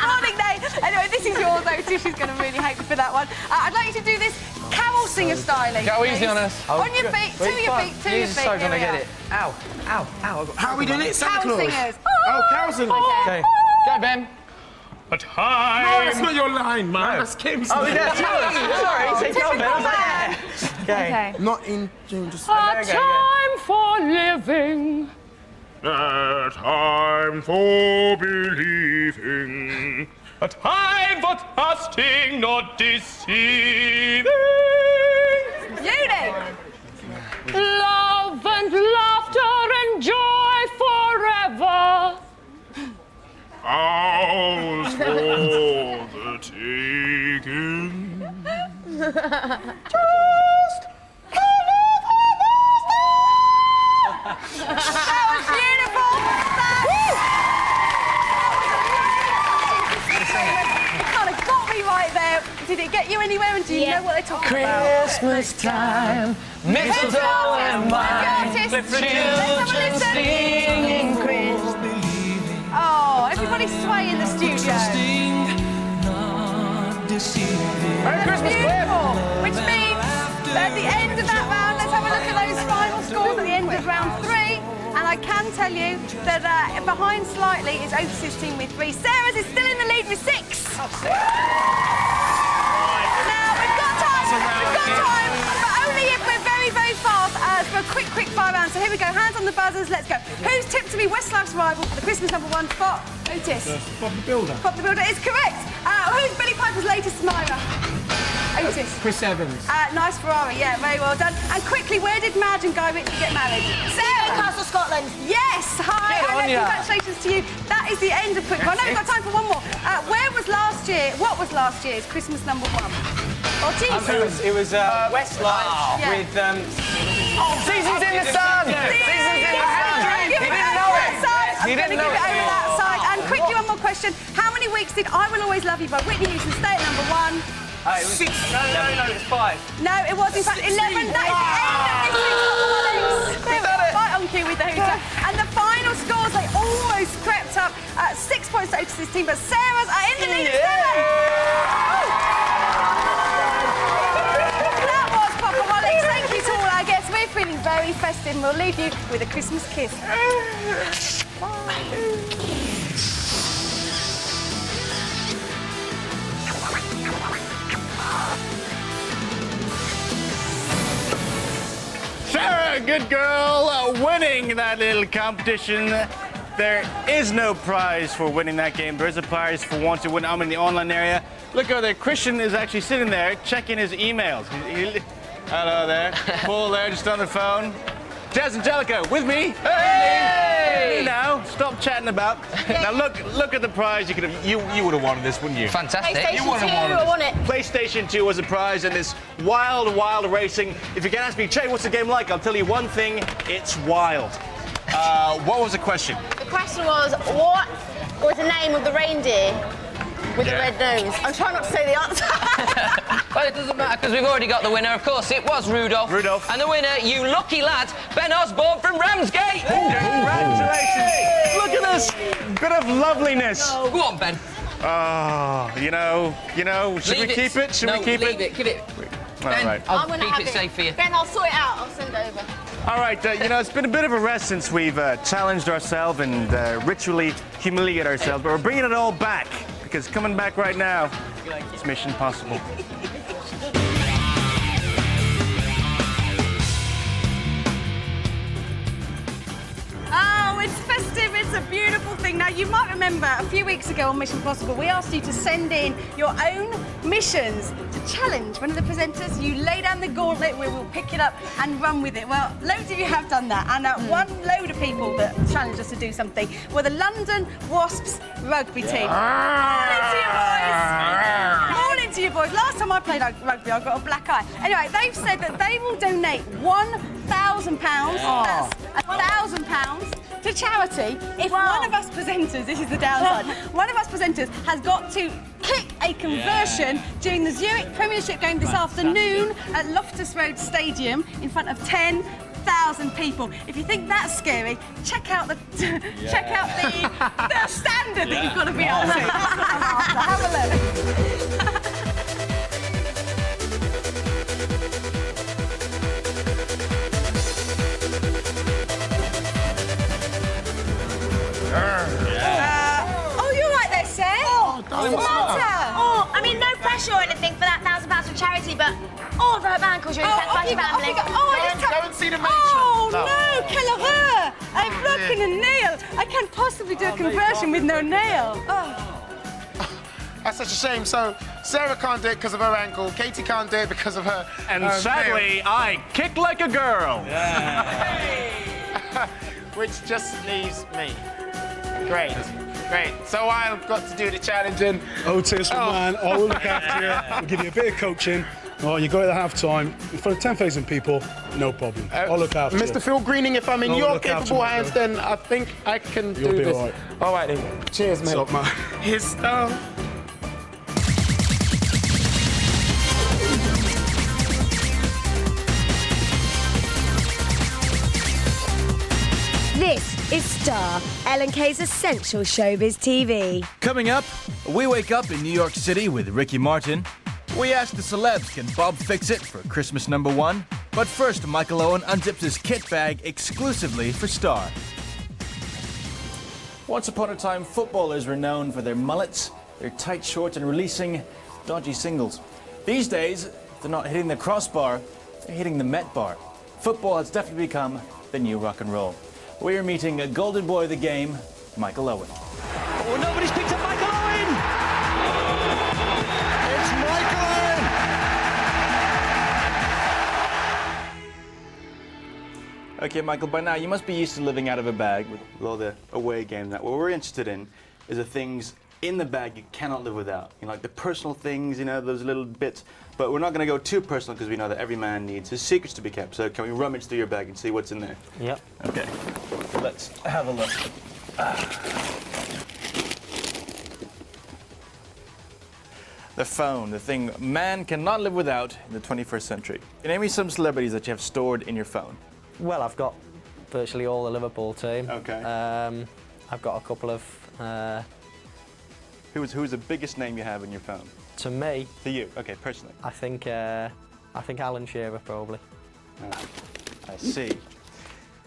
Morning day. Anyway, this is yours, Otis. She's going to really hate me for that one. I'd like you to do this carol singer styling. Go easy please. on us. On your feet, to your feet, to your feet. so Here gonna we get are. it. Ow, ow, ow. How are we doing it? Santa Carol Claus. singers. Oh, carol singers. Okay. Go, Ben. But hi. No, that's not your line, man. That's Kim's. Oh, yeah, it's yours. Sorry, say go, Ben. I was like, yeah. Okay. Not in June, just. A time for living. A time for believing. A time for trusting, not deceiving. Judy. Love and laughter and joy forever. Ours for the taking. Just that was beautiful. You kind of got me right there. Did it get you anywhere? And do you know what they're talking about? Christmas time, mistletoe and wine, children singing Christmas. Oh, everybody sway in the studio. Merry Christmas, Beautiful. Which means that at the end of that round, let's have a look at those final scores at the end of round 3. And I can tell you that behind slightly is Otis's team with 3. Sarah's is still in the lead with 6. Now, we've got time, but only if we're very, very fast for a quick fire round. So here we go, hands on the buzzers, let's go. Who's tipped to be Westlife's rival for the Christmas #1 spot? Otis. Bob the Builder. Bob the Builder is correct. Who's Billy Piper's latest admirer? Otis. Chris Evans. Nice Ferrari, yeah, very well done. And quickly, where did Madge and Guy Ritchie get married? Sarah. Newcastle, Scotland. Yes, hi, Get on and ya. congratulations to you. That is the end of quick. I know we've got time for one more. What was last year's Christmas #1? Ortis. It was Westlife Yeah. with Seasons in the Sun. Seasons in the Sun. He didn't know it. I'm going to give it over that side. And quickly, one more question. How many weeks did I Will Always Love You by Whitney Houston stay at #1? It was 6. No, it was 5. No, it was in fact 11. That is the end of this week's There we are, right on cue with the hooter. And the final scores, they almost crept up. 6 points to Otis's team, but Sarah's are in the lead. That was Papa Wallets. Thank you to all our guests. We're feeling very festive and we'll leave you with a Christmas kiss. Sarah, good girl, winning that little competition. there is no prize for winning that game. There is a prize for one to win. I'm in the online area. Look over there. Christian is actually sitting there checking his emails. Hello there. Paul there, just on the phone. Jazz Angelica with me. Hey! Now, stop chatting about. Now look at the prize. You would have wanted this, wouldn't you? Fantastic. PlayStation You would have 2, wanted I want it. PlayStation 2 was a prize in this wild racing. If you can ask me, Trey, what's the game like? I'll tell you one thing, it's wild. What was the question? The question was, what was the name of the reindeer with the red nose? I'm trying not to say the answer. Well, it doesn't matter because we've already got the winner. Of course, it was Rudolph. Rudolph. And the winner, you lucky lad, Ben Osborne from Ramsgate. Congratulations. Look at this bit of loveliness. Go on, Ben. Oh, you know, should we keep it? Should we keep leave it? Give it. All right. I'll gonna keep have it safe for you. Ben, I'll sort it out. I'll send it over. All right, it's been a bit of a rest since we've challenged ourselves and ritually humiliated ourselves, but we're bringing it all back because coming back right now is mission possible. Oh, it's festive, it's a beautiful thing. Now, you might remember a few weeks ago on Mission Possible, we asked you to send in your own missions to challenge one of the presenters. You lay down the gauntlet, we will pick it up and run with it. Well, loads of you have done that, and one load of people that challenged us to do something were the London Wasps rugby team. All into you boys. Last time I played rugby, I got a black eye. Anyway, they've said that they will donate £1,000. That's £1,000 to charity if one of us presenters, this is the downside, one of us presenters has got to kick a conversion during the Zurich Premiership game this afternoon at Loftus Road Stadium in front of 10,000 people. If you think that's scary, check out the standard that you've got to be up to. Have a look. Oh, you're right there, Sarah. What's the matter? Oh, I mean, no pressure or anything for that £1,000 for charity, but all of her ankles really set by your family. Go and see the match. Oh, no, quelle horreur! I've broken a nail. I can't possibly do a conversion with no nail. Oh. That's such a shame. So Sarah can't do it because of her ankle. Katie can't do it because of her. And sadly, I kick like a girl. Which just leaves me. Great. So I've got to do the challenging. Ortis, man, I will look after you. We'll give you a bit of coaching. Oh, you got it at half-time. In front of 10,000 people, no problem. I'll look after you. Mr. Phil Greening, if I'm in your capable hands, then I think I can do this. All right. All right, then. Cheers, mate. What's up, man? Here's Stone. This is Star, LNK's essential showbiz TV. Coming up, we wake up in New York City with Ricky Martin. We ask the celebs, can Bob fix it for Christmas #1? But first, Michael Owen unzips his kit bag exclusively for Star. Once upon a time, footballers were known for their mullets, their tight shorts, and releasing dodgy singles. These days, they're not hitting the crossbar, they're hitting the Met bar. Football has definitely become the new rock and roll. We are meeting a golden boy of the game, Michael Owen. Oh, nobody's picked up Michael Owen! It's Michael Owen! Okay, Michael, by now you must be used to living out of a bag with all the away games. What we're interested in is the things in the bag you cannot live without. You know, like the personal things, you know, those little bits. But we're not going to go too personal because we know that every man needs his secrets to be kept. So can we rummage through your bag and see what's in there? Yep. Okay. So let's have a look. The phone, the thing man cannot live without in the 21st century. Name me some celebrities that you have stored in your phone. Well, I've got virtually all the Liverpool team. Okay. I've got a couple of... Who's the biggest name you have in your phone? To me. To you, okay, personally. I think Alan Shearer, probably. I see.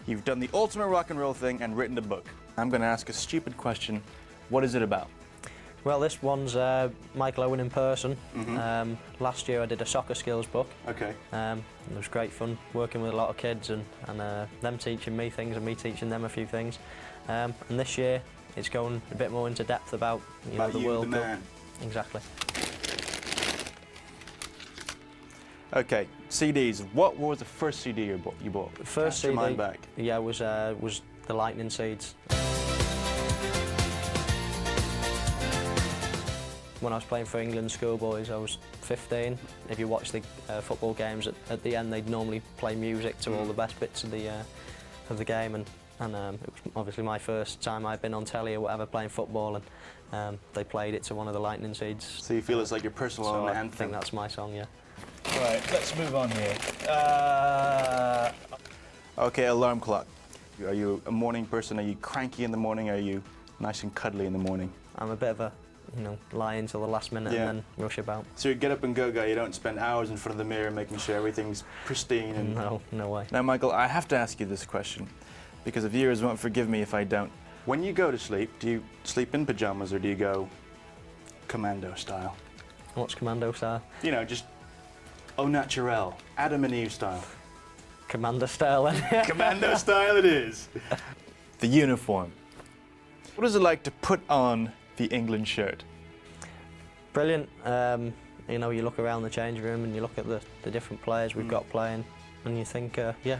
You've done the ultimate rock and roll thing and written a book. I'm going to ask a stupid question. What is it about? Well, this one's Michael Owen in person. Last year I did a soccer skills book. Okay. It was great fun working with a lot of kids and them teaching me things and me teaching them a few things. And this year, it's going a bit more into depth about the World Cup. Man. Exactly. Okay, CDs. What was the first CD you bought? The first CD, CD, back. yeah, was the Lightning Seeds. When I was playing for England schoolboys, I was 15. If you watch the football games, at the end they'd normally play music to all the best bits of the game, and it was obviously my first time I'd been on telly or whatever playing football, and they played it to one of the Lightning Seeds. So you feel it's like your personal so anthem? I think that's my song, yeah. Right, let's move on here. Okay, alarm clock. Are you a morning person? Are you cranky in the morning? Are you nice and cuddly in the morning? I'm a bit of a, lie until the last minute and then rush about. So you get up and go guy, you don't spend hours in front of the mirror making sure everything's pristine and... No way. Now, Michael, I have to ask you this question, because the viewers won't forgive me if I don't. When you go to sleep, do you sleep in pajamas or do you go commando style? What's commando style? Just au naturel, Adam and Eve style. Commando style, then. Commando style it is. The uniform. What is it like to put on the England shirt? Brilliant. You look around the change room and you look at the different players we've got playing, and you think,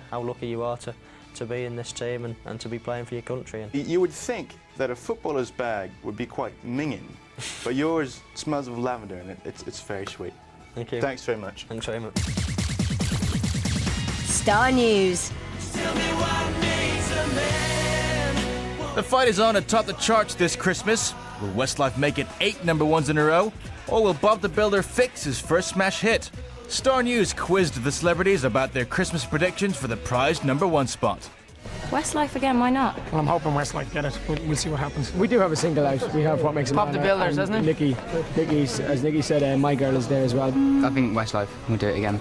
how lucky you are to be in this team and to be playing for your country. You would think that a footballer's bag would be quite minging, but yours smells of lavender and it's very sweet. Thank you. Thanks very much. Thanks very much. Star News. The fight is on atop the charts this Christmas. Will Westlife make it 8 number ones in a row? Or will Bob the Builder fix his first smash hit? Star News quizzed the celebrities about their Christmas predictions for the prized number 1 spot. Westlife again, why not? Well, I'm hoping Westlife get it. We'll see what happens. We do have a single out. We have What Makes a Bob Man. the Builders, doesn't it? Nikki, as Nikki said, My Girl is there as well. I think Westlife will do it again.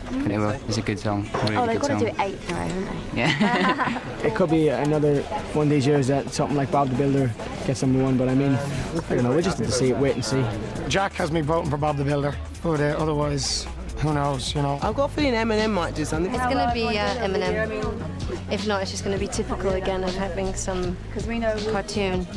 I think they will. It's a good song. Really They've good got to song. do it 8 now, haven't they? Yeah. It could be another one of these years that something like Bob the Builder gets number 1, but I don't know, we'll just have to see it, wait and see. Jack has me voting for Bob the Builder, but otherwise, who knows, I've got a feeling Eminem might do something. It's going to be Eminem. If not, it's just going to be typical again of having some cartoon.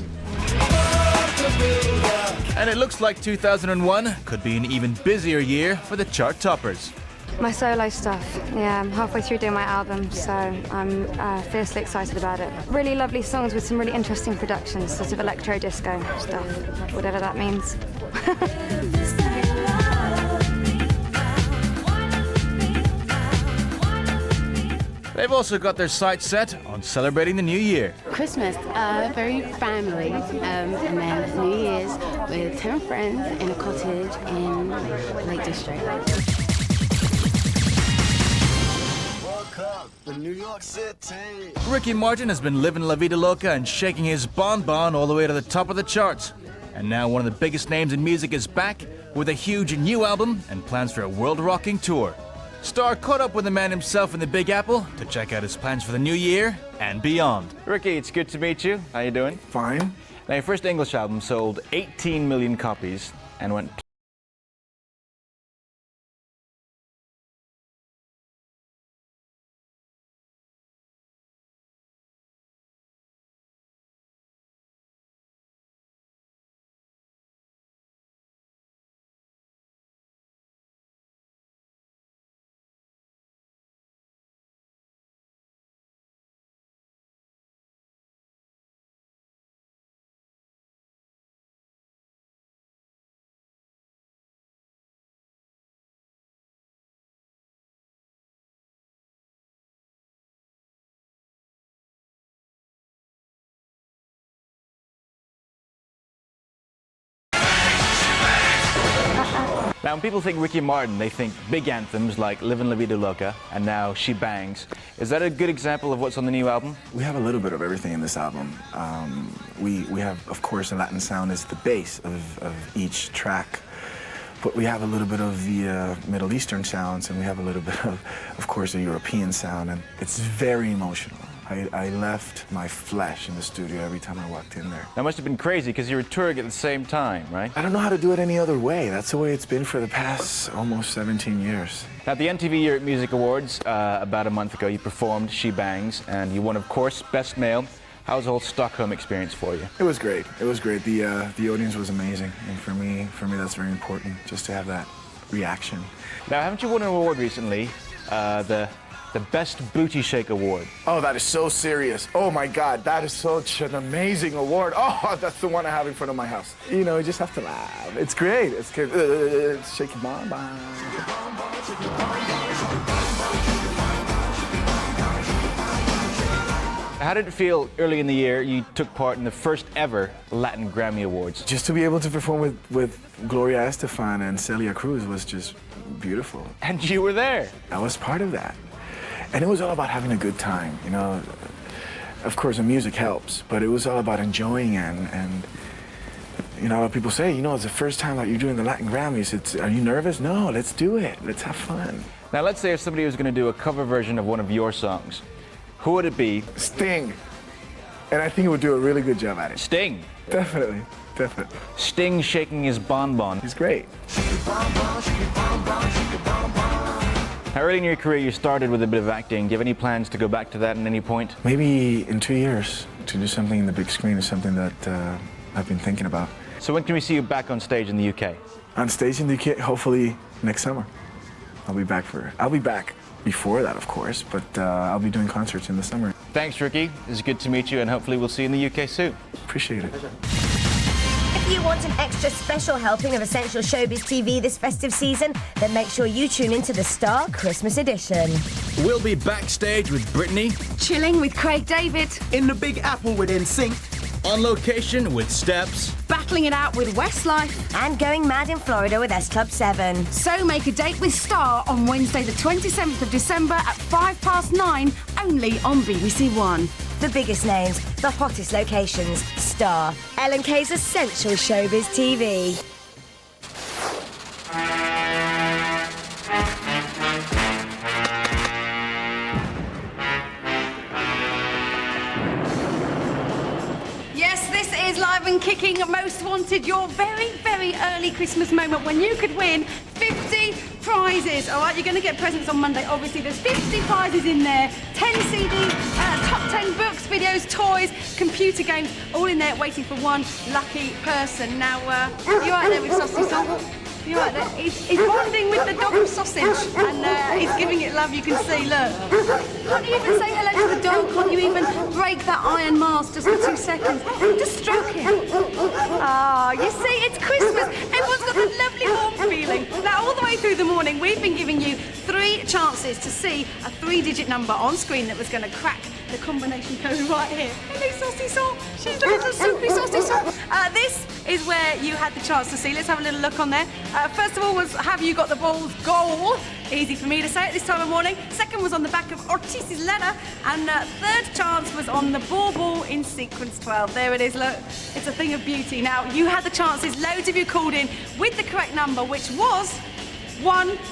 And it looks like 2001 could be an even busier year for the chart toppers. My solo stuff, yeah, I'm halfway through doing my album, so I'm fiercely excited about it. Really lovely songs with some really interesting productions, sort of electro-disco stuff, whatever that means. They've also got their sights set on celebrating the new year. Christmas, very family, and then New Year's with 10 friends in a cottage in Lake District. New York City. Ricky Martin has been living La Vida Loca and shaking his bonbon all the way to the top of the charts. And now one of the biggest names in music is back with a huge new album and plans for a world-rocking tour. Star caught up with the man himself in the Big Apple to check out his plans for the new year and beyond. Ricky, it's good to meet you. How you doing? Fine. Now, your first English album sold 18 million copies and went Now, when people think Ricky Martin, they think big anthems like Livin' La Vida Loca and now She Bangs. Is that a good example of what's on the new album? We have a little bit of everything in this album. We have, of course, a Latin sound is the base of each track. But we have a little bit of the Middle Eastern sounds, and we have a little bit of course, a European sound, and it's very emotional. I left my flesh in the studio every time I walked in there. That must have been crazy because you were touring at the same time, right? I don't know how to do it any other way. That's the way it's been for the past almost 17 years. At the MTV Europe Music Awards about a month ago, you performed She Bangs, and you won, of course, Best Male. How was the whole Stockholm experience for you? It was great. It was great. The audience was amazing, and for me, that's very important, just to have that reaction. Now, haven't you won an award recently? The Best Booty Shake Award. Oh, that is so serious. Oh my God, that is such an amazing award. Oh, that's the one I have in front of my house. You know, you just have to laugh. It's great. It's good. Shake your bomb. How did it feel early in the year you took part in the first ever Latin Grammy Awards? Just to be able to perform with Gloria Estefan and Celia Cruz was just beautiful. And you were there. I was part of that. And it was all about having a good time, you know. Of course, the music helps, but it was all about enjoying and you know, people say, you know, it's the first time that you're doing the Latin Grammys. Are you nervous? No, let's do it. Let's have fun. Now, let's say if somebody was going to do a cover version of one of your songs, who would it be? Sting. And I think he would do a really good job at it. Sting? Definitely. Sting shaking his bonbon. He's great. Now, early in your career, you started with a bit of acting. Do you have any plans to go back to that at any point? Maybe in 2 years, to do something in the big screen is something that I've been thinking about. So when can we see you back on stage in the UK? On stage in the UK, hopefully next summer. I'll be back before that, of course, but I'll be doing concerts in the summer. Thanks, Ricky. It's good to meet you, and hopefully we'll see you in the UK soon. Appreciate it. If you want an extra special helping of Essential Showbiz TV this festive season, then make sure you tune into the Star Christmas Edition. We'll be backstage with Brittany. Chilling with Craig David. In the Big Apple with NSYNC. On location with Steps. Battling it out with Westlife. And going mad in Florida with S Club 7. So make a date with Star on Wednesday the 27th of December at 9:05, only on BBC One. The biggest names, the hottest locations. Star. L&K's Essential Showbiz TV. Yes, this is Live and Kicking Most Wanted, your very, very early Christmas moment when you could win 50 prizes. All right, you're going to get presents on Monday. Obviously, there's 50 prizes in there. 10 CDs, top 10 books, videos, toys, computer games, all in there waiting for one lucky person. Now, you right there with Sausage Song? You right there? He's bonding with the dog sausage and he's giving it love, you can see, look. Can't you even say hello to the dog? Can't you even break that iron mask just for 2 seconds? Just stroke him. Ah, you see, it's Christmas. Everyone's got that lovely warm feeling. Now, all the way through the morning, we've been giving you 3 chances to see a 3-digit number on screen that was going to crack the combination code right here. Hello, Saucy Song. She's the little soupy Saucy Song. This is where you had the chance to see. Let's have a little look on there. First of all was Have You Got the Balls goal. Easy for me to say at this time of morning. Second was on the back of Ortis' letter. And third chance was on the ball in sequence 12. There it is, look. It's a thing of beauty. Now, you had the chances. Loads of you called in with the correct number, which was 178.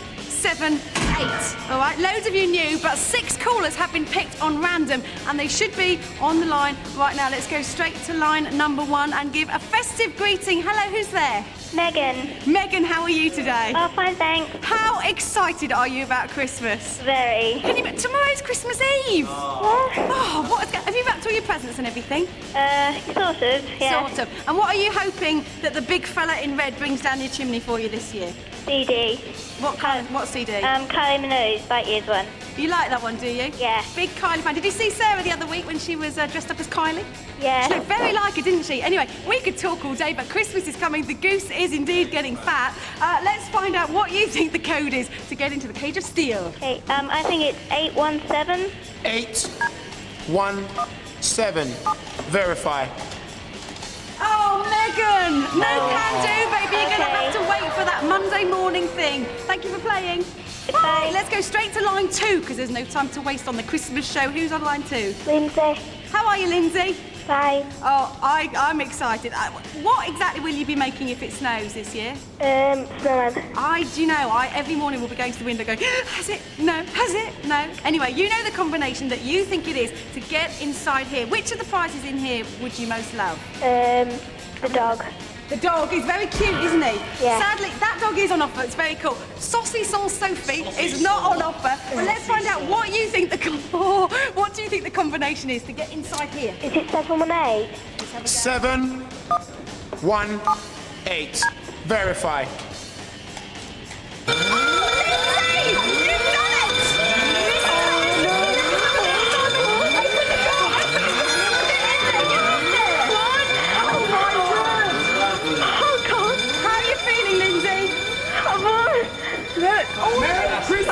All right, loads of you knew, but 6 callers have been picked on random, and they should be on the line right now. Let's go straight to line number 1 and give a festive greeting. Hello, who's there? Megan. Megan, how are you today? Oh, fine, thanks. How excited are you about Christmas? Very. Tomorrow's Christmas Eve. What? Have you wrapped all your presents and everything? Sort of, yeah. Sort of. And what are you hoping that the big fella in red brings down your chimney for you this year? CD. What CD? Kylie Minogue, Bite Years One. You like that one, do you? Yeah. Big Kylie fan. Did you see Sarah the other week when she was dressed up as Kylie? Yeah. She looked very like her, didn't she? Anyway, we could talk all day, but Christmas is coming. The goose is indeed getting fat. Let's find out what you think the code is to get into the Cage of Steel. Okay, I think it's 817. 817. Verify. Oh, Megan! No can do, baby. You're going to have to wait for that Monday morning thing. Thank you for playing. Bye. Let's go straight to line 2, because there's no time to waste on the Christmas show. Who's on line 2? Lindsay. How are you, Lindsay? Fine. Oh, I'm excited. What exactly will you be making if it snows this year? Snowman. Do you know, every morning we'll be going to the window going, has it? No. Has it? No. Anyway, you know the combination that you think it is to get inside here. Which of the prizes in here would you most love? The dog. The dog is very cute, isn't he? Yeah. Sadly, that dog is on offer. It's very cool. Sausage Sexy Soul Sophie is not on offer. But let's find out what you think what do you think the combination is to get inside here? Is it 718? 718. Verify. Merry Christmas!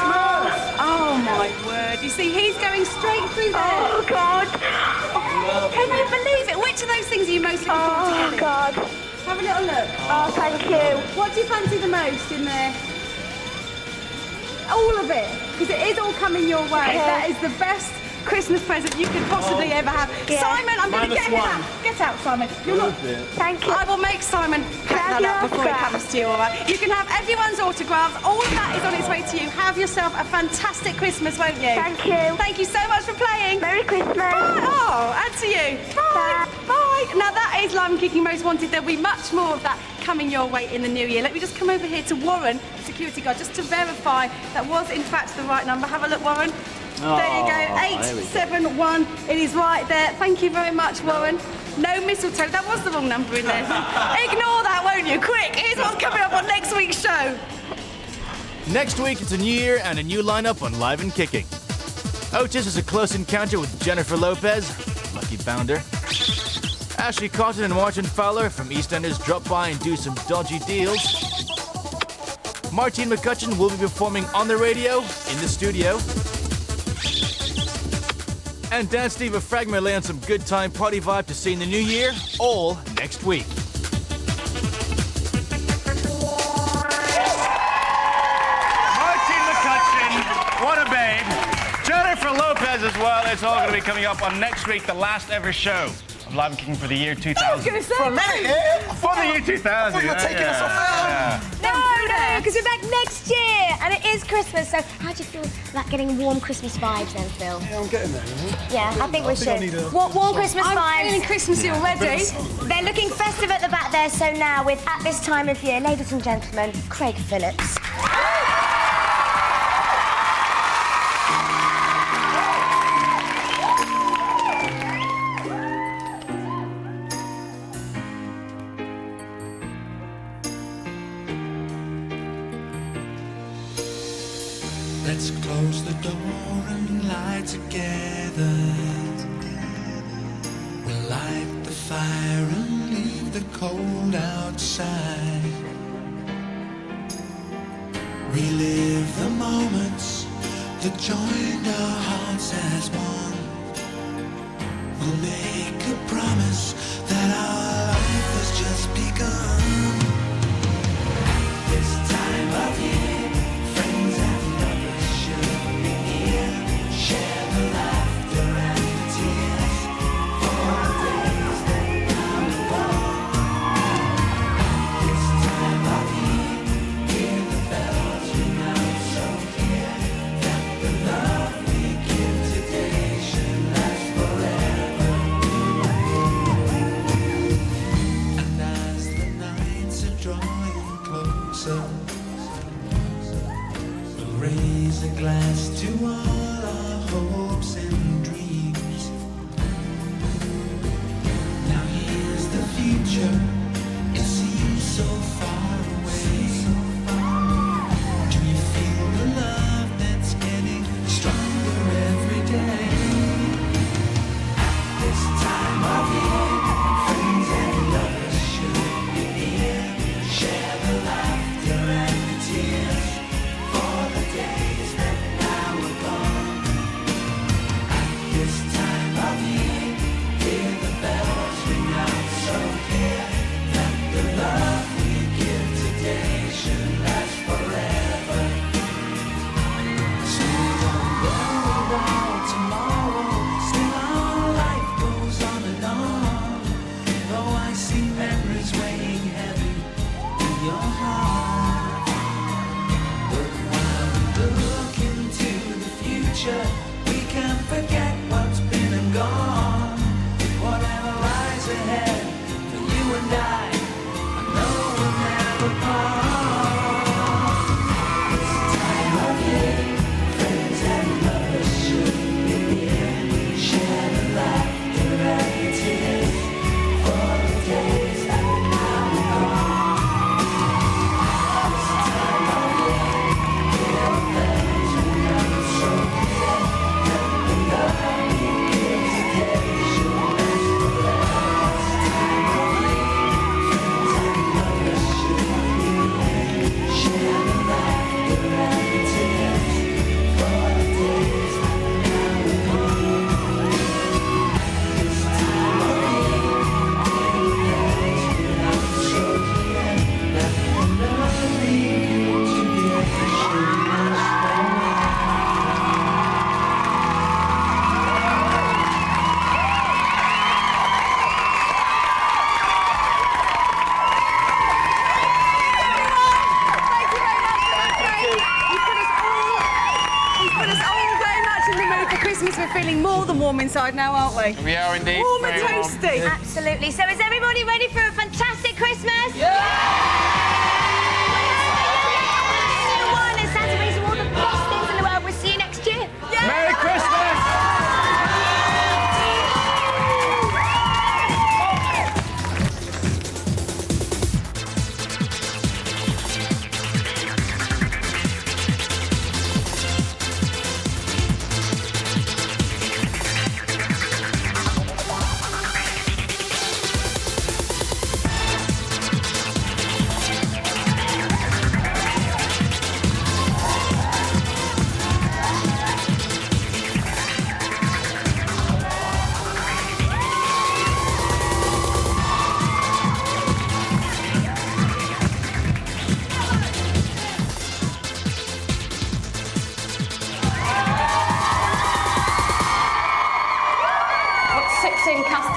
Oh my word! You see, he's going straight through there. Oh God! Can you believe it? Which of those things are you most looking forward to getting? Oh God! Have a little look. Oh, thank you. What do you fancy the most in there? All of it, because it is all coming your way. Okay. That is the best Christmas present you could possibly ever have. Yeah. Simon, I'm going to get him out. Get out, Simon. You're not. Thank you. I will make Simon pack that up before he comes to you, all right? You can have everyone's autographs. All of that is on its way to you. Have yourself a fantastic Christmas, won't you? Thank you. Thank you so much for playing. Merry Christmas. Bye. Oh, and to you. Bye. Bye. Now that is Live and Kicking Most Wanted. There'll be much more of that coming your way in the new year. Let me just come over here to Warren, security guard, just to verify that was in fact the right number. Have a look, Warren. There you go, 871. It is right there. Thank you very much, Warren. No mistletoe. That was the wrong number in there. Ignore that, won't you? Quick, here's what's coming up on next week's show. Next week, it's a new year and a new lineup on Live and Kicking. Otis is a close encounter with Jennifer Lopez, lucky bounder. Ashley Cotton and Martin Fowler from EastEnders drop by and do some dodgy deals. Martine McCutcheon will be performing on the radio, in the studio. And Dan Steve of Fragma lay on some good time party vibe to see in the new year, all next week. Martine McCutcheon, what a babe. Jennifer Lopez as well. It's all going to be coming up on next week, the last ever show of Live and Kicking for the year 2000. I was going to say. For a minute, For the year 2000. I thought you were taking us off air. No, because we're back next year, and it is Christmas, so how do you feel about getting warm Christmas vibes then, Phil? Yeah, I'm getting there. Yeah, I think we should. I need a- Warm Christmas I'm vibes. feeling Christmassy already. They're looking festive at the back there, so now with At This Time of Year, ladies and gentlemen, Craig Phillips. Let's close the door and lie together. We'll light the fire and leave the cold outside. Relive the moments that joined our hearts as one. We'll make a promise that our life has just begun. This time of year, friends and lovers should be here. Share the laughter and the tears for the days that now are gone. This time of year, hear the bells ring out so clear that the love we give today should last forever. And as the nights are drawing closer, we'll raise a glass to all our hopes and dreams. Now here's the future, it seems so far away. Do you feel the love that's getting stronger every day? This time of year, friends and lovers should be here. Share the laughter and the tears for the days that now are gone. At and warm inside now, aren't we? We are indeed. Warm and Very warm. toasty. Absolutely. So is everybody ready for a fantastic Christmas? Yeah! One, and Santa brings you all the best things in the world. We'll see you next year. Merry Christmas!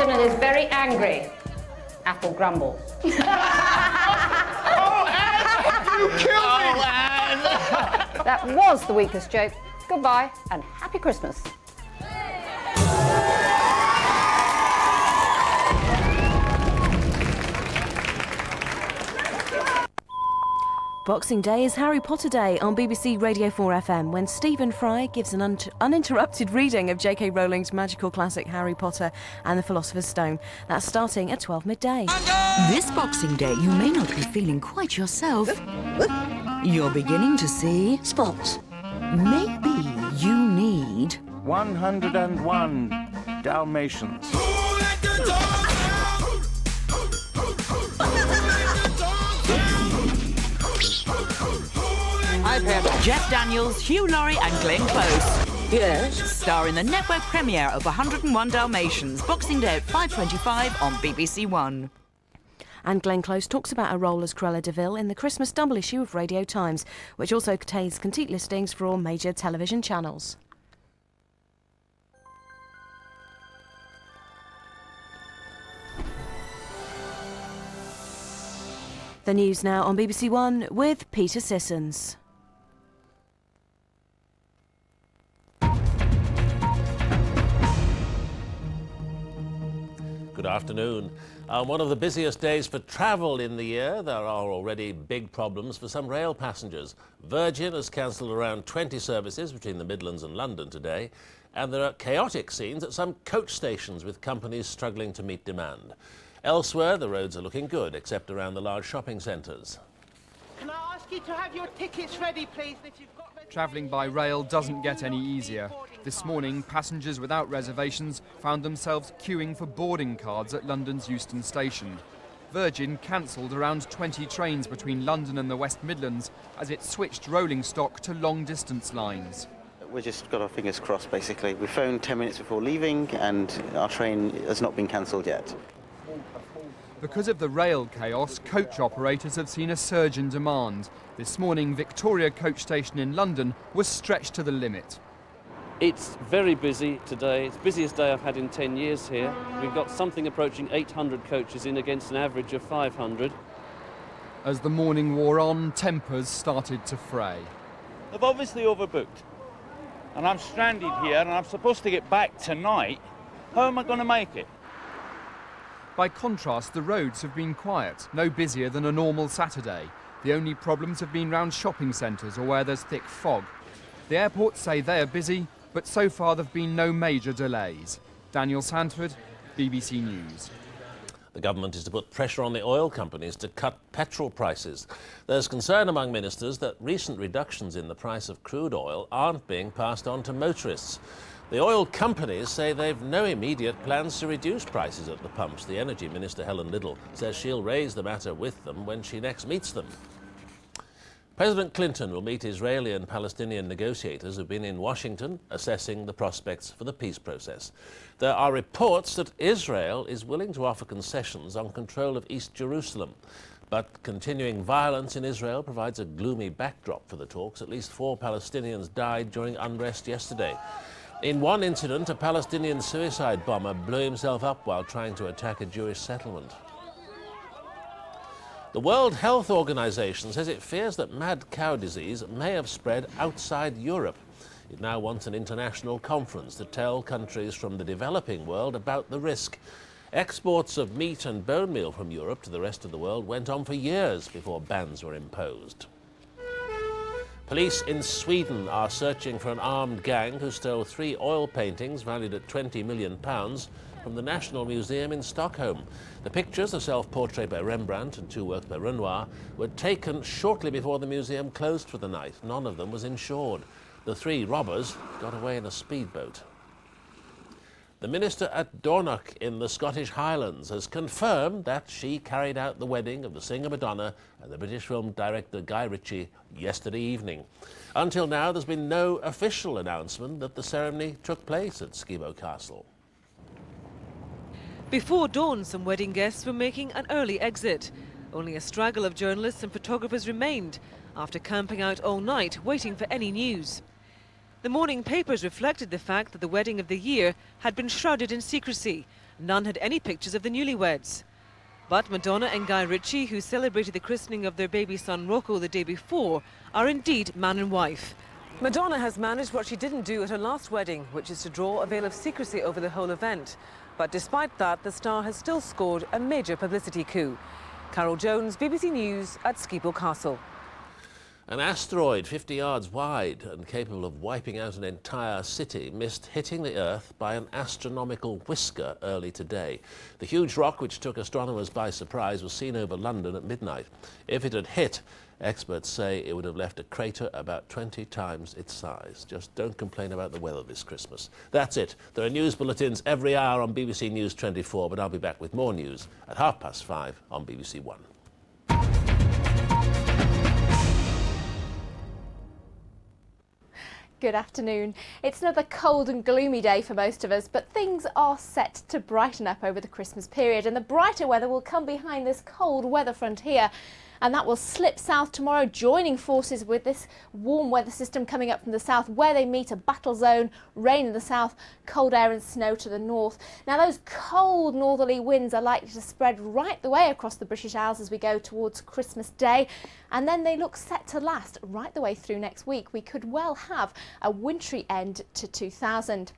Is very angry. Apple grumbles. Oh, Anne! You killed me! That was the weakest joke. Goodbye and happy Christmas. Boxing Day is Harry Potter Day on BBC Radio 4 FM when Stephen Fry gives an uninterrupted reading of J.K. Rowling's magical classic Harry Potter and the Philosopher's Stone. That's starting at 12 midday. This Boxing Day, you may not be feeling quite yourself. You're beginning to see spots. Maybe you need 101 Dalmatians. Jeff Daniels, Hugh Laurie and Glenn Close. Yes? Star in the network premiere of 101 Dalmatians, Boxing Day at 5:25 on BBC One. And Glenn Close talks about her role as Cruella de Vil in the Christmas double issue of Radio Times, which also contains complete listings for all major television channels. The news now on BBC One with Peter Sissons. Good afternoon. On one of the busiest days for travel in the year, there are already big problems for some rail passengers. Virgin has cancelled around 20 services between the Midlands and London today, and there are chaotic scenes at some coach stations with companies struggling to meet demand. Elsewhere, the roads are looking good, except around the large shopping centres. Can I ask you to have your tickets ready, please? If you've got Travelling by rail doesn't get any easier. This morning, passengers without reservations found themselves queuing for boarding cards at London's Euston Station. Virgin cancelled around 20 trains between London and the West Midlands as it switched rolling stock to long-distance lines. We've just got our fingers crossed, basically. We phoned 10 minutes before leaving and our train has not been cancelled yet. Because of the rail chaos, coach operators have seen a surge in demand. This morning, Victoria Coach Station in London was stretched to the limit. It's very busy today. It's the busiest day I've had in 10 years here. We've got something approaching 800 coaches in against an average of 500. As the morning wore on, tempers started to fray. They've obviously overbooked. And I'm stranded here and I'm supposed to get back tonight. How am I going to make it? By contrast, the roads have been quiet, no busier than a normal Saturday. The only problems have been round shopping centres or where there's thick fog. The airports say they are busy, but so far there have been no major delays. Daniel Sandford, BBC News. The government is to put pressure on the oil companies to cut petrol prices. There's concern among ministers that recent reductions in the price of crude oil aren't being passed on to motorists. The oil companies say they've no immediate plans to reduce prices at the pumps. The Energy Minister, Helen Liddle, says she'll raise the matter with them when she next meets them. President Clinton will meet Israeli and Palestinian negotiators who've been in Washington assessing the prospects for the peace process. There are reports that Israel is willing to offer concessions on control of East Jerusalem. But continuing violence in Israel provides a gloomy backdrop for the talks. At least 4 Palestinians died during unrest yesterday. In one incident, a Palestinian suicide bomber blew himself up while trying to attack a Jewish settlement. The World Health Organization says it fears that mad cow disease may have spread outside Europe. It now wants an international conference to tell countries from the developing world about the risk. Exports of meat and bone meal from Europe to the rest of the world went on for years before bans were imposed. Police in Sweden are searching for an armed gang who stole 3 oil paintings valued at £20 million from the National Museum in Stockholm. The pictures, a self-portrait by Rembrandt and 2 works by Renoir, were taken shortly before the museum closed for the night. None of them was insured. The 3 robbers got away in a speedboat. The minister at Dornoch in the Scottish Highlands has confirmed that she carried out the wedding of the singer Madonna and the British film director Guy Ritchie yesterday evening. Until now, there's been no official announcement that the ceremony took place at Skibo Castle. Before dawn, some wedding guests were making an early exit. Only a straggle of journalists and photographers remained after camping out all night waiting for any news. The morning papers reflected the fact that the wedding of the year had been shrouded in secrecy. None had any pictures of the newlyweds. But Madonna and Guy Ritchie, who celebrated the christening of their baby son Rocco the day before, are indeed man and wife. Madonna has managed what she didn't do at her last wedding, which is to draw a veil of secrecy over the whole event. But despite that, the star has still scored a major publicity coup. Carol Jones, BBC News at Skibo Castle. An asteroid 50 yards wide and capable of wiping out an entire city missed hitting the Earth by an astronomical whisker early today. The huge rock, which took astronomers by surprise, was seen over London at midnight. If it had hit, experts say it would have left a crater about 20 times its size. Just don't complain about the weather this Christmas. That's it. There are news bulletins every hour on BBC News 24, but I'll be back with more news at 5:30 on BBC One. Good afternoon. It's another cold and gloomy day for most of us, but things are set to brighten up over the Christmas period, and the brighter weather will come behind this cold weather front here. And that will slip south tomorrow, joining forces with this warm weather system coming up from the south, where they meet a battle zone, rain in the south, cold air and snow to the north. Now those cold northerly winds are likely to spread right the way across the British Isles as we go towards Christmas Day, and then they look set to last right the way through next week. We could well have a wintry end to 2000.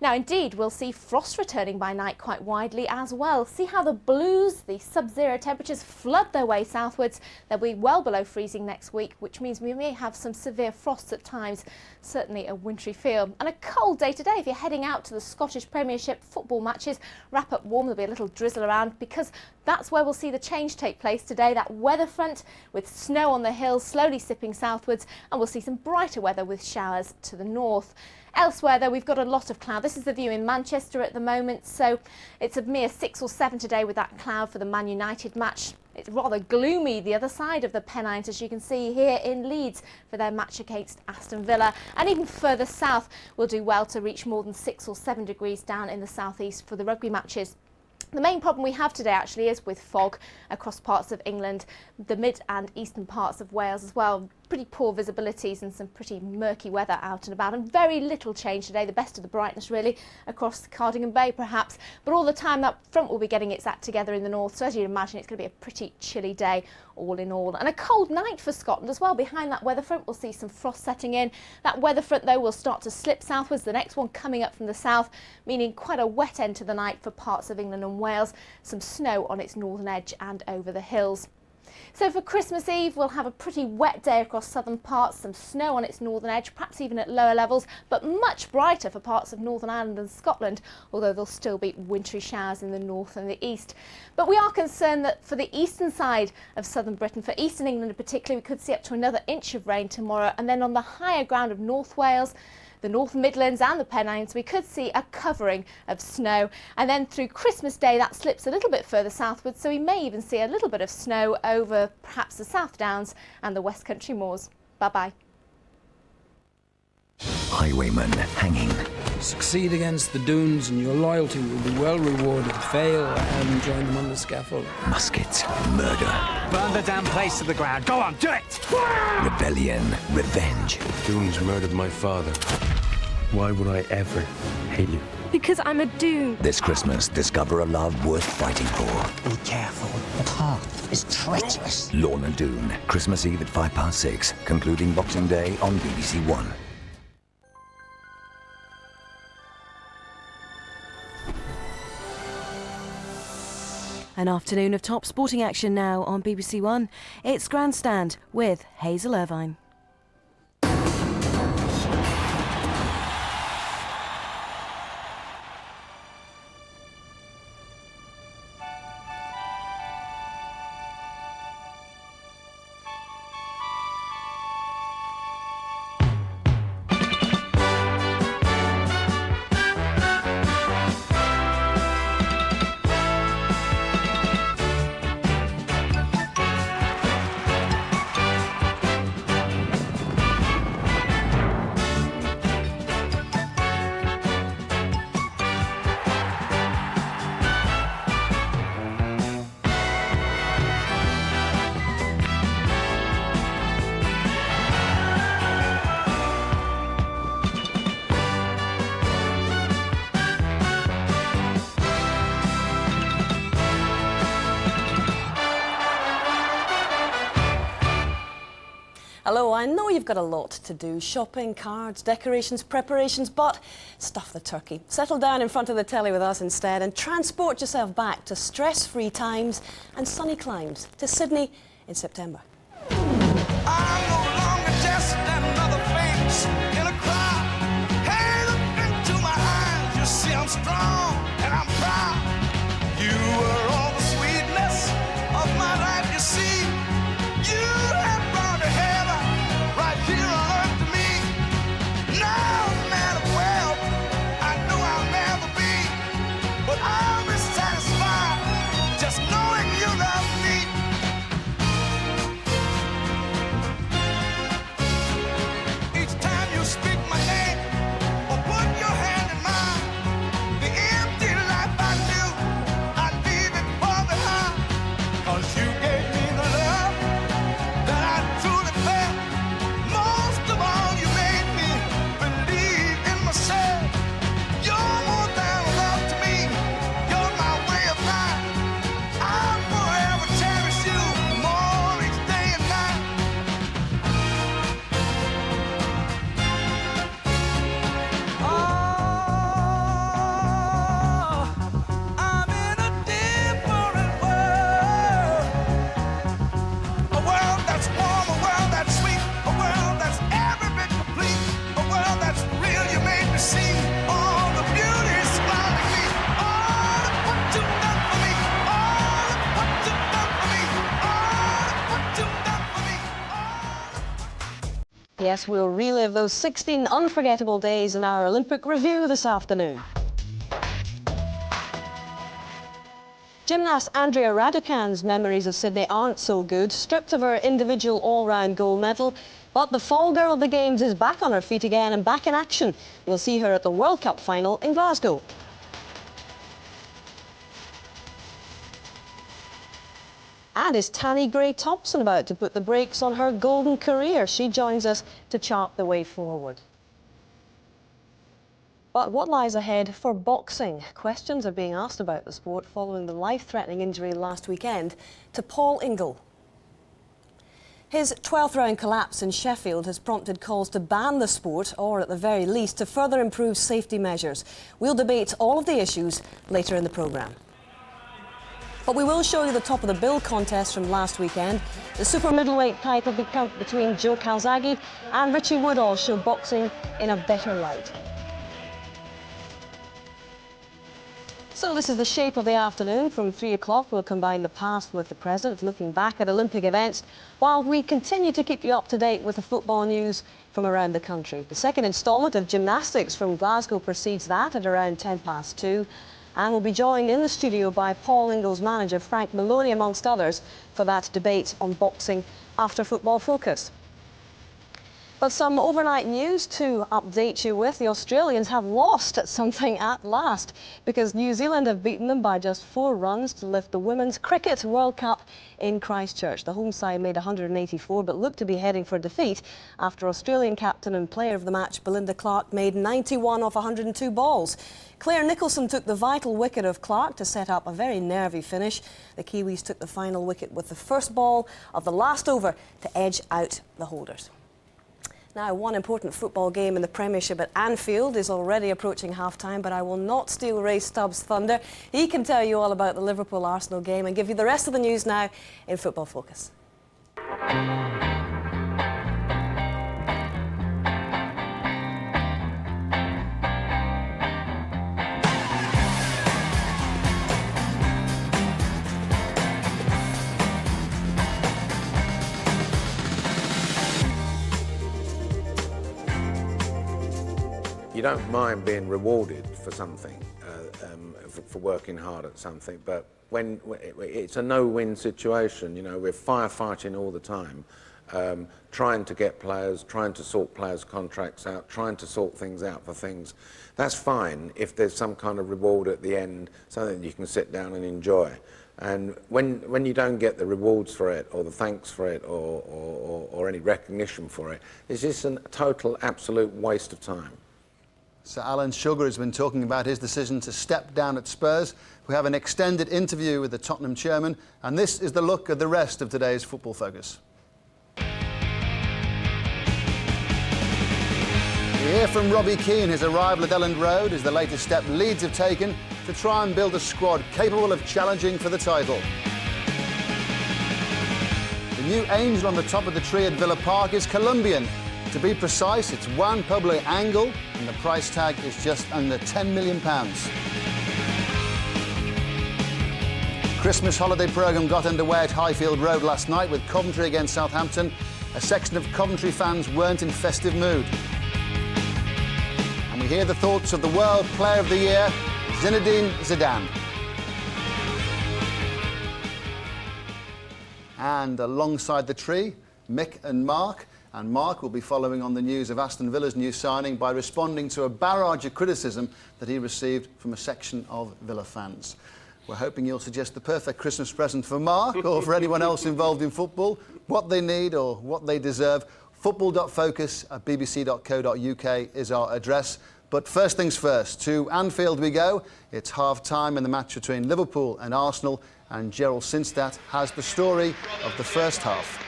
Now, indeed, we'll see frost returning by night quite widely as well. See how the blues, the sub-zero temperatures, flood their way southwards. They'll be well below freezing next week, which means we may have some severe frosts at times, certainly a wintry feel. And a cold day today if you're heading out to the Scottish Premiership football matches. Wrap up warm, there'll be a little drizzle around because that's where we'll see the change take place today. That weather front with snow on the hills slowly sipping southwards, and we'll see some brighter weather with showers to the north. Elsewhere, though, we've got a lot of cloud. This is the view in Manchester at the moment, so it's a mere 6 or 7 today with that cloud for the Man United match. It's rather gloomy the other side of the Pennines, as you can see here in Leeds for their match against Aston Villa. And even further south, we'll do well to reach more than 6 or 7 degrees down in the southeast for the rugby matches. The main problem we have today actually is with fog across parts of England, the mid and eastern parts of Wales as well. Pretty poor visibilities and some pretty murky weather out and about, and very little change today, the best of the brightness really across Cardigan Bay perhaps, but all the time that front will be getting its act together in the north, so as you'd imagine it's going to be a pretty chilly day all in all, and a cold night for Scotland as well. Behind that weather front we'll see some frost setting in. That weather front though will start to slip southwards, the next one coming up from the south, meaning quite a wet end to the night for parts of England and Wales, some snow on its northern edge and over the hills. So for Christmas Eve, we'll have a pretty wet day across southern parts, some snow on its northern edge, perhaps even at lower levels, but much brighter for parts of Northern Ireland and Scotland, although there'll still be wintry showers in the north and the east. But we are concerned that for the eastern side of southern Britain, for eastern England in particular, we could see up to another inch of rain tomorrow, and then on the higher ground of North Wales, the North Midlands and the Pennines, we could see a covering of snow. And then through Christmas Day, that slips a little bit further southwards, so we may even see a little bit of snow over perhaps the South Downs and the West Country moors. Bye-bye. Highwayman hanging. Succeed against the Dunes and your loyalty will be well rewarded. Fail and join them on the scaffold. Muskets, murder. Burn the damn place to the ground. Go on, do it! Rebellion, revenge. Dunes murdered my father. Why would I ever hate you? Because I'm a Dune. This Christmas, discover a love worth fighting for. Be careful. The path is treacherous. Lorna Doone, Christmas Eve at 6:05, concluding Boxing Day on BBC One. An afternoon of top sporting action now on BBC One. It's Grandstand with Hazel Irvine. Hello, I know you've got a lot to do. Shopping, cards, decorations, preparations, but stuff the turkey. Settle down in front of the telly with us instead and transport yourself back to stress-free times and sunny climes to Sydney in September. I'm no longer just another face in a crowd. Hey, look into my eyes, you see I'm strong and I'm proud. You were all the sweetness of my life, you see. You have brought to heaven right here on earth to me. No matter where I know I'll never be, but I'll be satisfied just knowing you love me. Each time you speak my name or put your hand in mine, the empty life I knew, I'd leave it far behind. 'Cause you gave me the love that I truly felt. Most of all, you made me believe in myself. You're more than love to me. You're my way of life. I'll forever cherish you more each day and night. I'm in a different world. A world that's warm, a world that's sweet, a world that's every bit complete, a world that's real. You made me see all the beauty surrounding me. All of what you've done for me, all of what you've done for me, all of what you've done for me. Yes, we'll relive those 16 unforgettable days in our Olympic review this afternoon. Gymnast Andrea Raducan's memories of Sydney aren't so good, stripped of her individual all-round gold medal. But the fall girl of the Games is back on her feet again and back in action. We'll see her at the World Cup final in Glasgow. And is Tanni Gray-Thompson about to put the brakes on her golden career? She joins us to chart the way forward. But what lies ahead for boxing? Questions are being asked about the sport following the life-threatening injury last weekend to Paul Ingle. His 12th round collapse in Sheffield has prompted calls to ban the sport, or at the very least to further improve safety measures. We'll debate all of the issues later in the programme. But we will show you the top of the bill contest from last weekend. The super middleweight title between Joe Calzaghe and Richie Woodall show boxing in a better light. So this is the shape of the afternoon. From 3 o'clock, we'll combine the past with the present, looking back at Olympic events, while we continue to keep you up to date with the football news from around the country. The second instalment of gymnastics from Glasgow precedes that at around 2:10. And we'll be joined in the studio by Paul Ingle's manager, Frank Maloney, amongst others, for that debate on boxing after Football Focus. But some overnight news to update you with. The Australians have lost at something at last, because New Zealand have beaten them by just 4 runs to lift the Women's Cricket World Cup in Christchurch. The home side made 184 but looked to be heading for defeat after Australian captain and player of the match Belinda Clark made 91 off 102 balls. Claire Nicholson took the vital wicket of Clark to set up a very nervy finish. The Kiwis took the final wicket with the first ball of the last over to edge out the holders. Now, one important football game in the Premiership at Anfield is already approaching half-time, but I will not steal Ray Stubbs' thunder. He can tell you all about the Liverpool-Arsenal game and give you the rest of the news now in Football Focus. You don't mind being rewarded for something, for working hard at something, but when it's a no-win situation, you know, we're firefighting all the time, trying to get players, trying to sort players' contracts out, trying to sort things out for things. That's fine if there's some kind of reward at the end, something you can sit down and enjoy. And when you don't get the rewards for it, or the thanks for it, or any recognition for it, it's just a total, absolute waste of time. Sir Alan Sugar has been talking about his decision to step down at Spurs. We have an extended interview with the Tottenham chairman, and this is the look at the rest of today's Football Focus. We hear from Robbie Keane. His arrival at Elland Road is the latest step Leeds have taken to try and build a squad capable of challenging for the title. The new angel on the top of the tree at Villa Park is Colombian. To be precise, it's Juan Pablo Angel, and the price tag is just under £10 million. Christmas holiday programme got underway at Highfield Road last night with Coventry against Southampton. A section of Coventry fans weren't in festive mood. And we hear the thoughts of the World Player of the Year, Zinedine Zidane. And alongside the tree, Mick and Mark. And Mark will be following on the news of Aston Villa's new signing by responding to a barrage of criticism that he received from a section of Villa fans. We're hoping you'll suggest the perfect Christmas present for Mark or for anyone else involved in football, what they need or what they deserve. Football.focus@bbc.co.uk is our address. But first things first, to Anfield we go. It's half-time in the match between Liverpool and Arsenal, and Gerald Sinstadt has the story of the first half.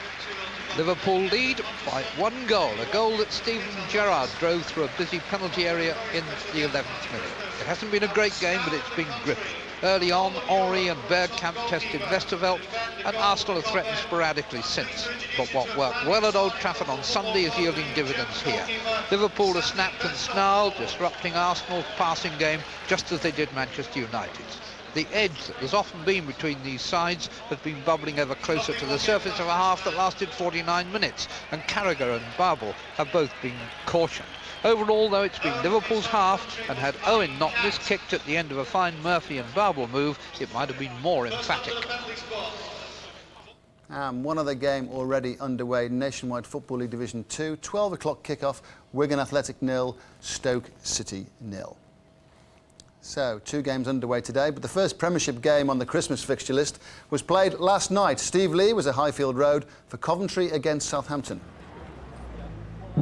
Liverpool lead by 1 goal, a goal that Steven Gerrard drove through a busy penalty area in the 11th minute. It hasn't been a great game, but it's been gripping. Early on, Henry and Bergkamp tested Westerveld, and Arsenal have threatened sporadically since. But what worked well at Old Trafford on Sunday is yielding dividends here. Liverpool have snapped and snarled, disrupting Arsenal's passing game just as they did Manchester United's. The edge that has often been between these sides has been bubbling ever closer to the surface of a half that lasted 49 minutes, and Carragher and Babel have both been cautioned. Overall, though, it's been Liverpool's half, and had Owen not miskicked at the end of a fine Murphy and Babel move, it might have been more emphatic. And one other game already underway, Nationwide Football League Division 2, 12 o'clock kickoff, Wigan Athletic 0, Stoke City 0. So, 2 games underway today, but the first Premiership game on the Christmas fixture list was played last night. Steve Lee was at Highfield Road for Coventry against Southampton.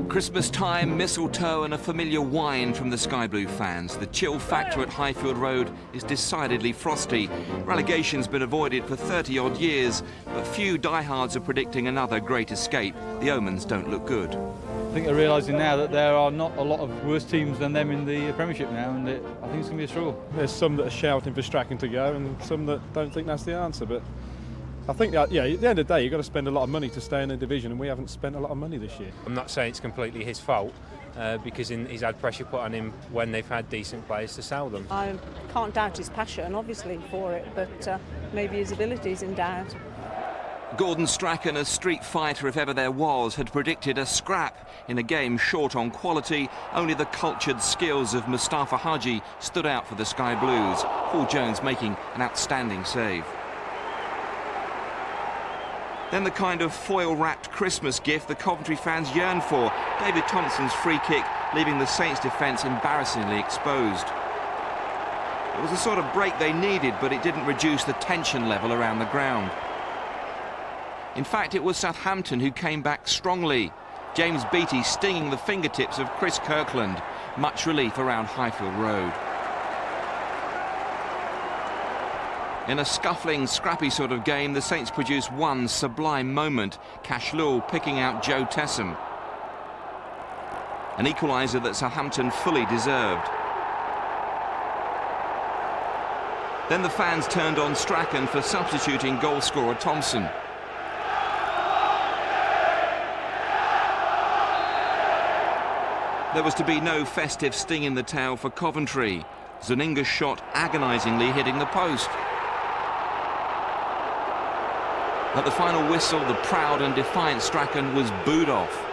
Christmas time, mistletoe and a familiar whine from the Sky Blue fans. The chill factor at Highfield Road is decidedly frosty. Relegation's been avoided for 30-odd years, but few diehards are predicting another great escape. The omens don't look good. I think they're realising now that there are not a lot of worse teams than them in the Premiership now, and I think it's going to be a struggle. There's some that are shouting for Strachan to go and some that don't think that's the answer, but I think that, yeah, at the end of the day, you've got to spend a lot of money to stay in the division, and we haven't spent a lot of money this year. I'm not saying it's completely his fault, because he's had pressure put on him when they've had decent players to sell them. I can't doubt his passion, obviously, for it, but maybe his ability's in doubt. Gordon Strachan, a street fighter if ever there was, had predicted a scrap in a game short on quality. Only the cultured skills of Mustafa Haji stood out for the Sky Blues. Paul Jones making an outstanding save. Then the kind of foil-wrapped Christmas gift the Coventry fans yearned for. David Thompson's free kick, leaving the Saints' defence embarrassingly exposed. It was the sort of break they needed, but it didn't reduce the tension level around the ground. In fact, it was Southampton who came back strongly. James Beattie stinging the fingertips of Chris Kirkland. Much relief around Highfield Road. In a scuffling, scrappy sort of game, the Saints produced one sublime moment. Cashlul picking out Joe Tessam. an equaliser that Southampton fully deserved. Then the fans turned on Strachan for substituting goalscorer Thompson. There was to be no festive sting in the tail for Coventry. Zuninga's shot agonisingly hitting the post. At the final whistle, the proud and defiant Strachan was booed off.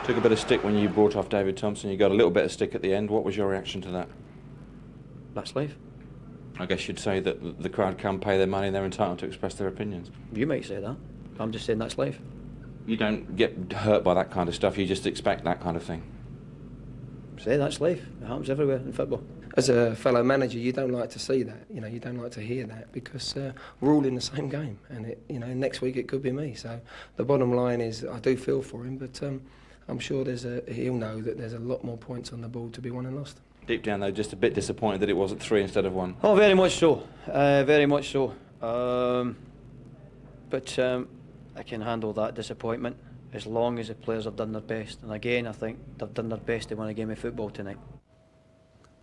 Took a bit of stick when you brought off David Thompson. You got a little bit of stick at the end. What was your reaction to that? That's life. I guess you'd say that the crowd can pay their money and they're entitled to express their opinions. You might say that. I'm just saying that's life. You don't get hurt by that kind of stuff. You just expect that kind of thing. Say that's life. It happens everywhere in football. As a fellow manager, you don't like to see that. You know, you don't like to hear that because we're all in the same game, and next week it could be me. So the bottom line is, I do feel for him, but I'm sure he'll know that there's a lot more points on the board to be won and lost. Deep down, though, just a bit disappointed that it wasn't 3 instead of 1. Oh, very much so. Very much so. But I can handle that disappointment as long as the players have done their best. And again, I think they've done their best to win a game of football tonight.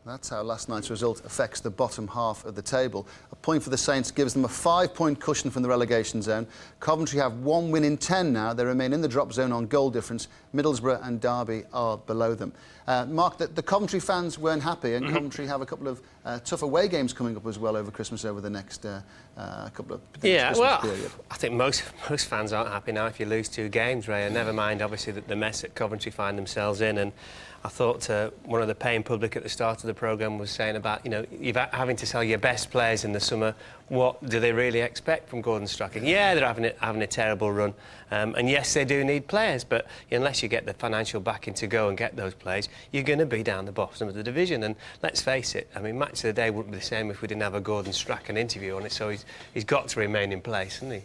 That's how last night's result affects the bottom half of the table. A point for the Saints gives them a 5-point cushion from the relegation zone. Coventry have 1 win in 10 now. They remain in the drop zone on goal difference. Middlesbrough and Derby are below them. Mark, the Coventry fans weren't happy, and Coventry have a couple of tough away games coming up as well over Christmas, over the next couple of Christmas period. I think most fans aren't happy now if you lose 2 games, Ray, and never mind obviously the mess that Coventry find themselves in. And I thought one of the paying public at the start of the programme was saying about, you're having to sell your best players in the summer. What do they really expect from Gordon Strachan? Yeah, they're having a terrible run. And yes, they do need players, but unless you get the financial backing to go and get those players, you're going to be down the bottom of the division. And let's face it, I mean, match of the day wouldn't be the same if we didn't have a Gordon Strachan interview on it, so he's got to remain in place, hasn't he?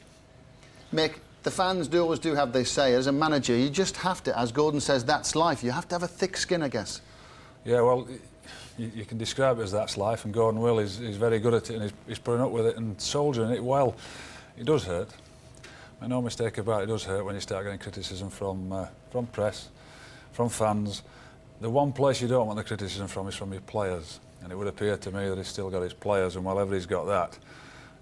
Mick, the fans always do have their say. As a manager, you just have to, as Gordon says, that's life. You have to have a thick skin, I guess. Yeah, well, you can describe it as that's life, and Gordon will. He's very good at it, and he's putting up with it and soldiering it well. It does hurt. Make no mistake about it, it does hurt when you start getting criticism from press, from fans. The one place you don't want the criticism from is from your players, and it would appear to me that he's still got his players, and whenever he's got that,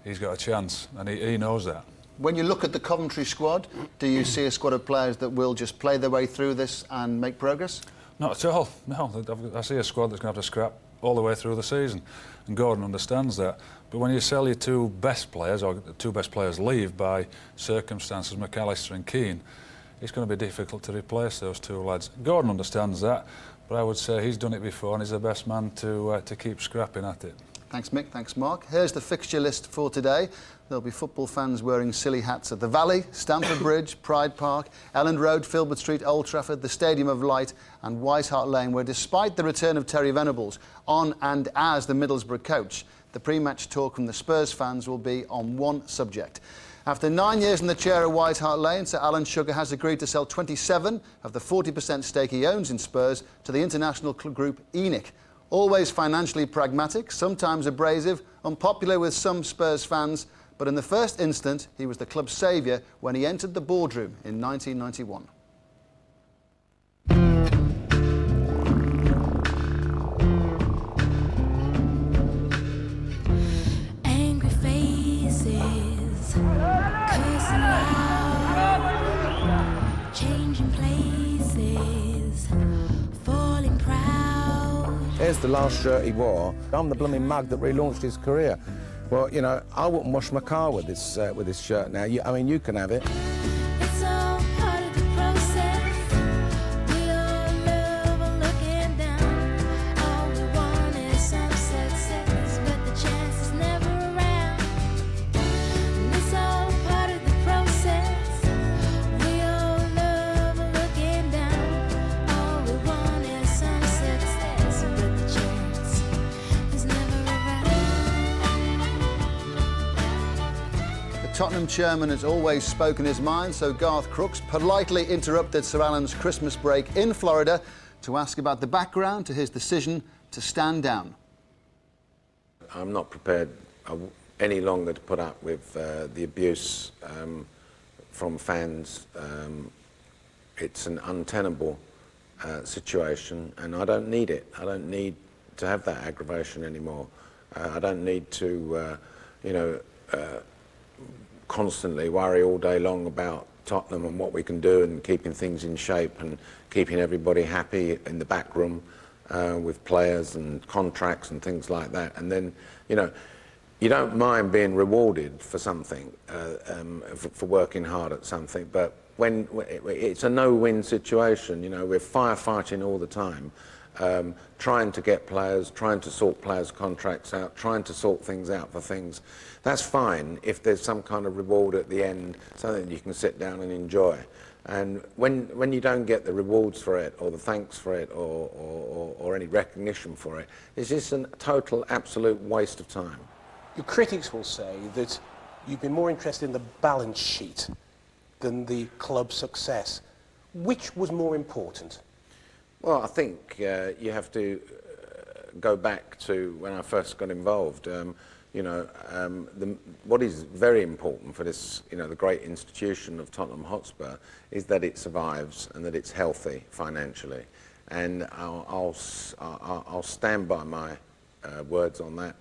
he's got a chance, and he knows that. When you look at the Coventry squad, do you see a squad of players that will just play their way through this and make progress? Not at all, no. I see a squad that's going to have to scrap all the way through the season, and Gordon understands that. But when you sell your 2 best players, or the 2 best players leave by circumstances, McAllister and Keane, it's going to be difficult to replace those 2 lads. Gordon understands that, but I would say he's done it before and he's the best man to keep scrapping at it. Thanks, Mick. Thanks, Mark. Here's the fixture list for today. There'll be football fans wearing silly hats at the Valley, Stamford Bridge, Pride Park, Elland Road, Filbert Street, Old Trafford, the Stadium of Light and White Hart Lane, where despite the return of Terry Venables on and as the Middlesbrough coach, the pre-match talk from the Spurs fans will be on one subject. After 9 years in the chair at White Hart Lane, Sir Alan Sugar has agreed to sell 27 of the 40% stake he owns in Spurs to the international group ENIC. Always financially pragmatic, sometimes abrasive, unpopular with some Spurs fans, but in the first instant, he was the club's saviour when he entered the boardroom in 1991. Angry faces, cursing loud, changing places, falling proud. Here's the last shirt he wore. I'm the blooming mug that relaunched his career. Well, I wouldn't wash my car with this shirt now. I mean, you can have it. It's all part of the process. We all love on looking down. All we want is some success, but the chance is never around. And it's all part of the process. We all love on looking down. All we want is some success, but the chance is never around. Tottenham chairman has always spoken his mind, so Garth Crooks politely interrupted Sir Alan's Christmas break in Florida to ask about the background to his decision to stand down. I'm not prepared any longer to put up with the abuse from fans it's an untenable situation, and I don't need it. I don't need to have that aggravation anymore. I don't need to, constantly worry all day long about Tottenham and what we can do and keeping things in shape and keeping everybody happy in the back room with players and contracts and things like that. And then, you don't mind being rewarded for something, for working hard at something, but when it's a no-win situation, we're firefighting all the time, trying to get players, trying to sort players' contracts out, trying to sort things out for things. That's fine if there's some kind of reward at the end, something you can sit down and enjoy. And when you don't get the rewards for it, or the thanks for it, or any recognition for it, it's just a total, absolute waste of time. Your critics will say that you've been more interested in the balance sheet than the club's success. Which was more important? Well, I think you have to go back to when I first got involved. What is very important for this, the great institution of Tottenham Hotspur, is that it survives and that it's healthy financially. And I'll stand by my words on that.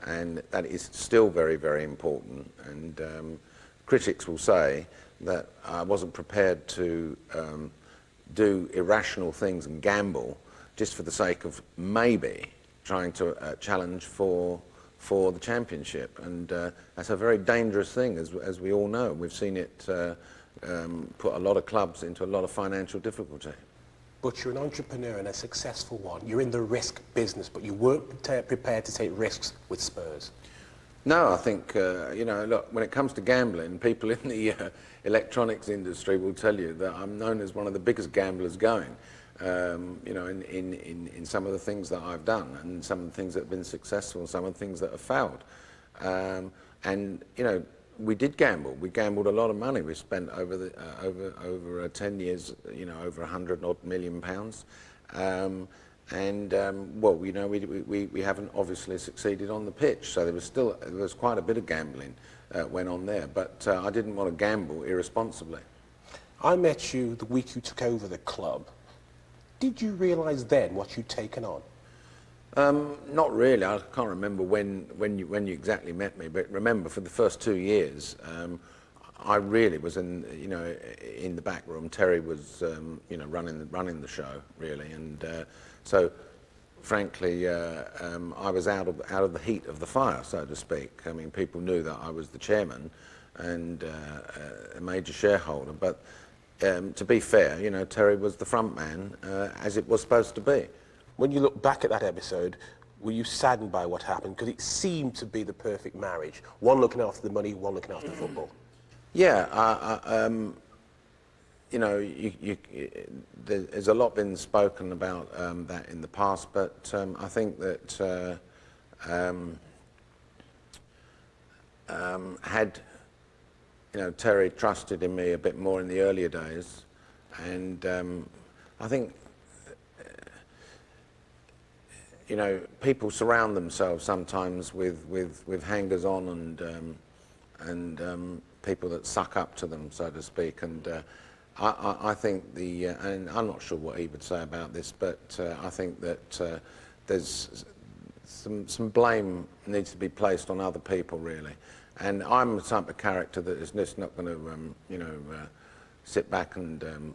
And that is still very, very important. And critics will say that I wasn't prepared to do irrational things and gamble just for the sake of maybe trying to challenge for the championship. And that's a very dangerous thing, as we all know. We've seen it put a lot of clubs into a lot of financial difficulty. But you're an entrepreneur and a successful one. You're in the risk business, but you weren't prepared to take risks with Spurs. No, I think, look, when it comes to gambling, people in the electronics industry will tell you that I'm known as one of the biggest gamblers going, in some of the things that I've done, and some of the things that have been successful, and some of the things that have failed. We did gamble. We gambled a lot of money. We spent over 10 years, over £100 million. We haven't obviously succeeded on the pitch. So there was quite a bit of gambling went on there. But I didn't want to gamble irresponsibly. I met you the week you took over the club. Did you realise then what you'd taken on? Not really. I can't remember when you exactly met me, but remember for the first 2 years, I really was in the back room. Terry was running the show really, and so frankly I was out of the heat of the fire, so to speak. I mean, people knew that I was the chairman and a major shareholder, but to be fair, Terry was the front man, as it was supposed to be. When you look back at that episode, were you saddened by what happened? Because it seemed to be the perfect marriage. One looking after the money, one looking after football. Yeah, there's a lot been spoken about that in the past, but I think that had Terry trusted in me a bit more in the earlier days, and I think people surround themselves sometimes with hangers-on and people that suck up to them, so to speak. And I think and I'm not sure what he would say about this, but I think that there's some blame needs to be placed on other people, really. And I'm the type of character that is just not going to, sit back and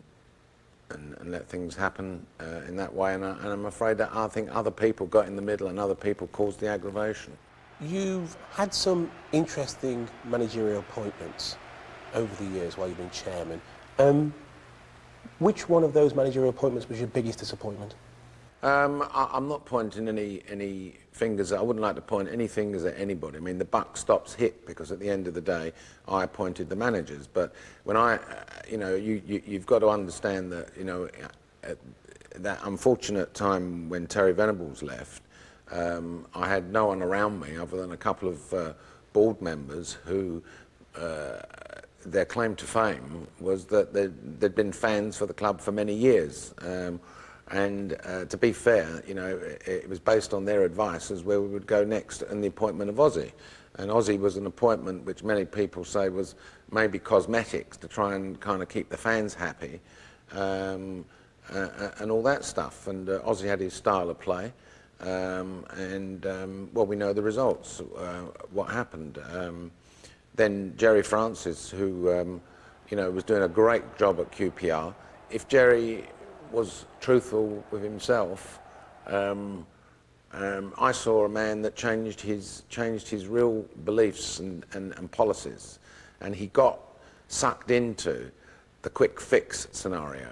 let things happen in that way, and I'm afraid that I think other people got in the middle and other people caused the aggravation. You've had some interesting managerial appointments over the years while you've been chairman. Which one of those managerial appointments was your biggest disappointment? I'm not pointing any fingers. I wouldn't like to point any fingers at anybody. I mean, the buck stops hit, because at the end of the day, I appointed the managers. But when you've got to understand that, at that unfortunate time when Terry Venables left, I had no one around me other than a couple of board members who their claim to fame was that they'd been fans for the club for many years. And to be fair, it was based on their advice as where we would go next, and the appointment of Ozzy. And Ozzy was an appointment which many people say was maybe cosmetics to try and kind of keep the fans happy. and all that stuff. And Ozzy had his style of play, well, we know the results, what happened. Then Jerry Francis, who you know, was doing a great job at QPR. If Jerry was truthful with himself, I saw a man that changed his real beliefs and policies, and he got sucked into the quick fix scenario.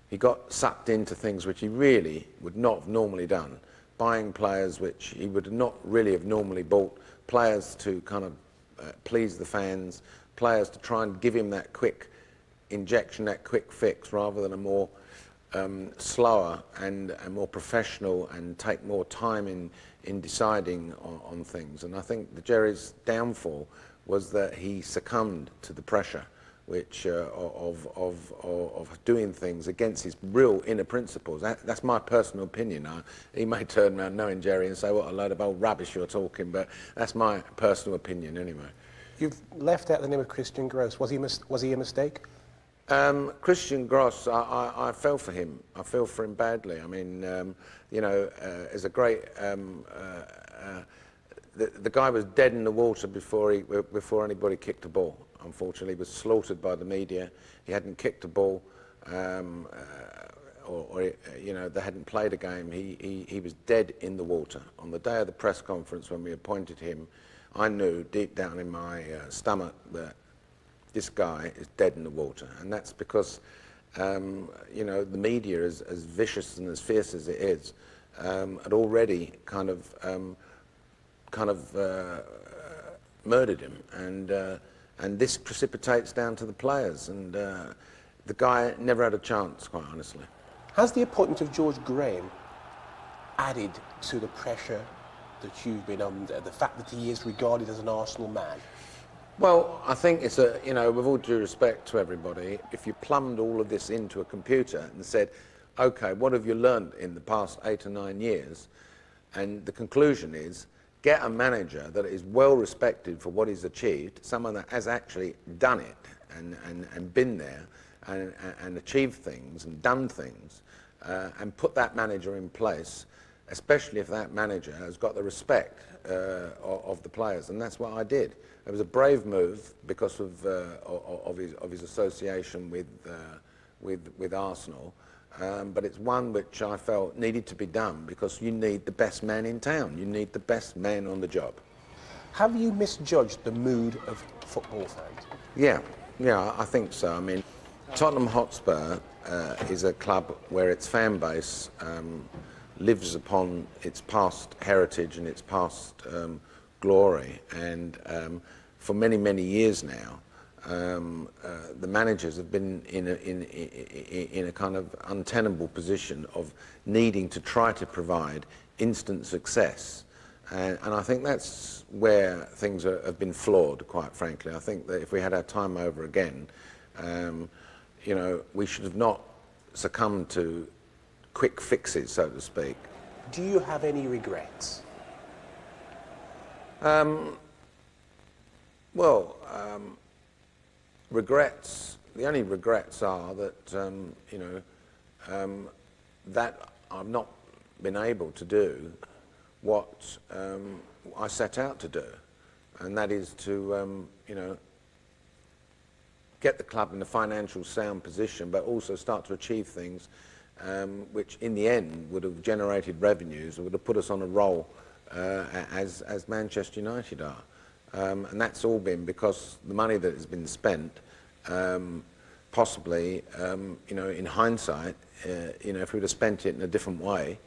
He got sucked into things which he really would not have normally done, buying players which he would not really have normally bought, players to kind of please the fans, players to try and give him that quick injection, that quick fix, rather than a more slower and more professional and take more time in deciding on things. And I think the Jerry's downfall was that he succumbed to the pressure which of doing things against his real inner principles. That's my personal opinion. He may turn around knowing Jerry and say, what a load of old rubbish you're talking, but that's my personal opinion anyway. You've left out the name of Christian Gross. Was he a mistake? Christian Gross, I fell for him. I fell for him badly. I mean, you know, as a great... the guy was dead in the water before anybody kicked a ball. Unfortunately, he was slaughtered by the media. He hadn't kicked a ball, or you know, they hadn't played a game. He was dead in the water. On the day of the press conference when we appointed him, I knew deep down in my stomach that this guy is dead in the water, and that's because you know, the media, as vicious and as fierce as it is, had already kind of murdered him, and this precipitates down to the players, and the guy never had a chance, quite honestly. Has the appointment of George Graham added to the pressure that you've been under, the fact that he is regarded as an Arsenal man? Well, I think it's a, you know, with all due respect to everybody, if you plumbed all of this into a computer and said, okay, what have you learned in the past 8 or 9 years? And the conclusion is, get a manager that is well respected for what he's achieved, someone that has actually done it and been there and achieved things and done things, and put that manager in place, especially if that manager has got the respect of the players. And that's what I did. It was a brave move because of his association with Arsenal. But it's one which I felt needed to be done because you need the best man in town. You need the best man on the job. Have you misjudged the mood of football fans? Yeah, I think so. I mean, Tottenham Hotspur is a club where its fan base lives upon its past heritage and its past glory. And for many, many years now, the managers have been in a kind of untenable position of needing to try to provide instant success, and I think that's where things have been flawed, quite frankly. I think that if we had our time over again, you know, we should have not succumbed to quick fixes, so to speak. Do you have any regrets? Regrets, the only regrets are that, you know, that I've not been able to do what I set out to do, and that is to, you know, get the club in a financial sound position, but also start to achieve things which in the end would have generated revenues, and would have put us on a roll as Manchester United are. And that's all been because the money that has been spent, possibly, you know, in hindsight, you know, if we would have spent it in a different way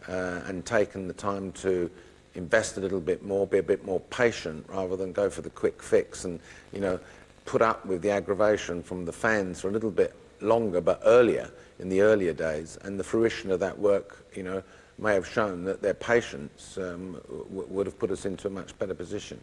and taken the time to invest a little bit more, be a bit more patient rather than go for the quick fix and, you know, put up with the aggravation from the fans for a little bit longer but earlier, in the earlier days, and the fruition of that work, you know, may have shown that their patience would have put us into a much better position.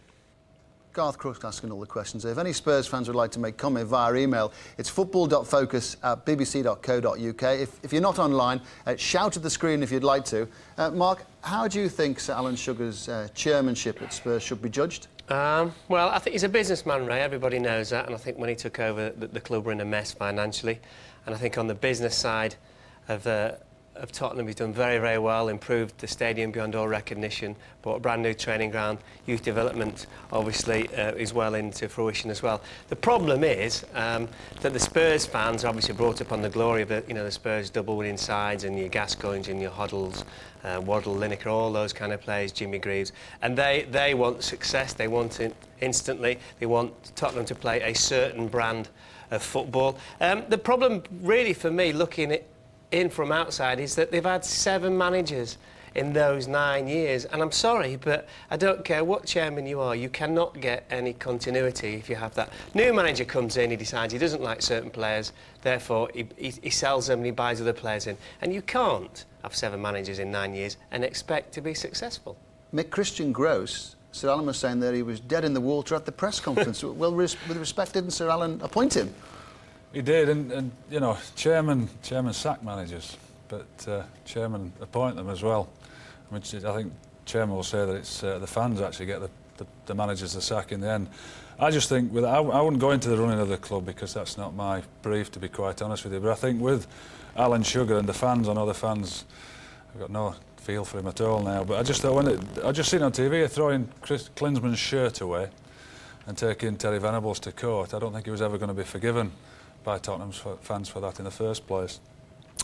Garth Crooks asking all the questions. If any Spurs fans would like to make comment via email, it's football.focus@bbc.co.uk. If you're not online, shout at the screen if you'd like to. Mark, how do you think Sir Alan Sugar's chairmanship at Spurs should be judged? Well, I think he's a businessman, Ray. Everybody knows that. And I think when he took over, the club were in a mess financially. And I think on the business side of Tottenham, he's done very, very well, improved the stadium beyond all recognition, bought a brand new training ground, youth development obviously is well into fruition as well. The problem is that the Spurs fans are obviously brought up on the glory of the Spurs double winning sides and your Gascoignes and your Hoddles, Waddle, Lineker, all those kind of players, Jimmy Greaves, and they want success, they want it instantly, they want Tottenham to play a certain brand of football. The problem really for me, looking in from outside, is that they've had 7 managers in those 9 years, and I'm sorry, but I don't care what chairman you are, you cannot get any continuity if you have that. New manager comes in, he decides he doesn't like certain players, therefore he sells them and he buys other players in, and you can't have 7 managers in 9 years and expect to be successful. Mick Christian Gross, Sir Alan was saying that he was dead in the water at the press conference. Well, with respect, didn't Sir Alan appoint him? He did, and you know, chairman sack managers, but chairman appoint them as well. Which I think chairman will say that it's the fans actually get the managers the sack in the end. I just think I wouldn't go into the running of the club because that's not my brief, to be quite honest with you. But I think with Alan Sugar and the fans, I know the fans, I've got no feel for him at all now. But I just thought I just seen on TV throwing Chris Klinsmann's shirt away and taking Terry Venables to court. I don't think he was ever going to be forgiven by Tottenham's fans for that in the first place.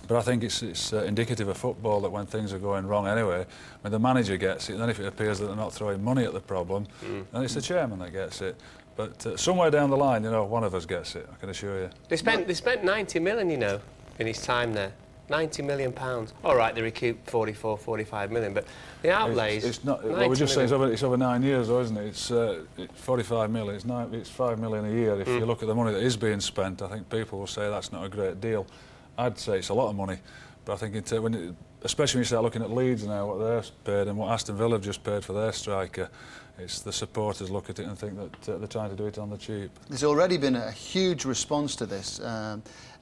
But I think it's indicative of football that when things are going wrong anyway, when the manager gets it, and then if it appears that they're not throwing money at the problem, then it's the chairman that gets it. But somewhere down the line, you know, one of us gets it, I can assure you. They spent 90 million, you know, in his time there. 90 million pounds. All right, they recouped 44, 45 million, but the outlays... It's not... Well, we're just saying it's over 9 years, though, isn't it? It's 45 million, it's 5 million a year. If you look at the money that is being spent, I think people will say that's not a great deal. I'd say it's a lot of money, but I think especially when you start looking at Leeds now, what they're paid and what Aston Villa have just paid for their striker, it's the supporters look at it and think that they're trying to do it on the cheap. There's already been a huge response to this,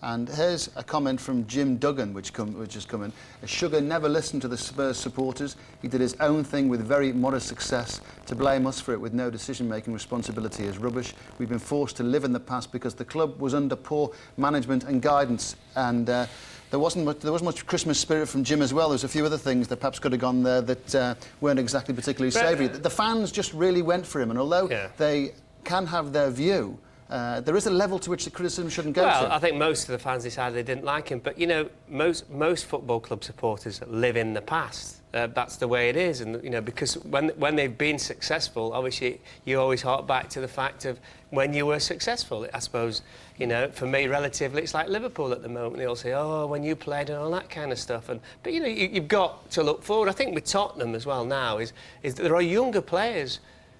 and here's a comment from Jim Duggan, which has come in. Sugar never listened to the Spurs supporters. He did his own thing with very modest success. To blame us for it with no decision-making responsibility is rubbish. We've been forced to live in the past because the club was under poor management and guidance, and there wasn't much Christmas spirit from Jim as well. There's a few other things that perhaps could have gone there that weren't exactly particularly savoury. The fans just really went for him, and although they can have their view, there is a level to which the criticism shouldn't go to. Well, I think most of the fans decided they didn't like him, but you know, most football club supporters live in the past. That's the way it is, and you know, because when they've been successful, obviously you always hark back to the fact of when you were successful. I suppose, you know, for me, relatively, it's like Liverpool at the moment. They all say, "Oh, when you played," and all that kind of stuff. But you know, you've got to look forward. I think with Tottenham as well now is that there are younger players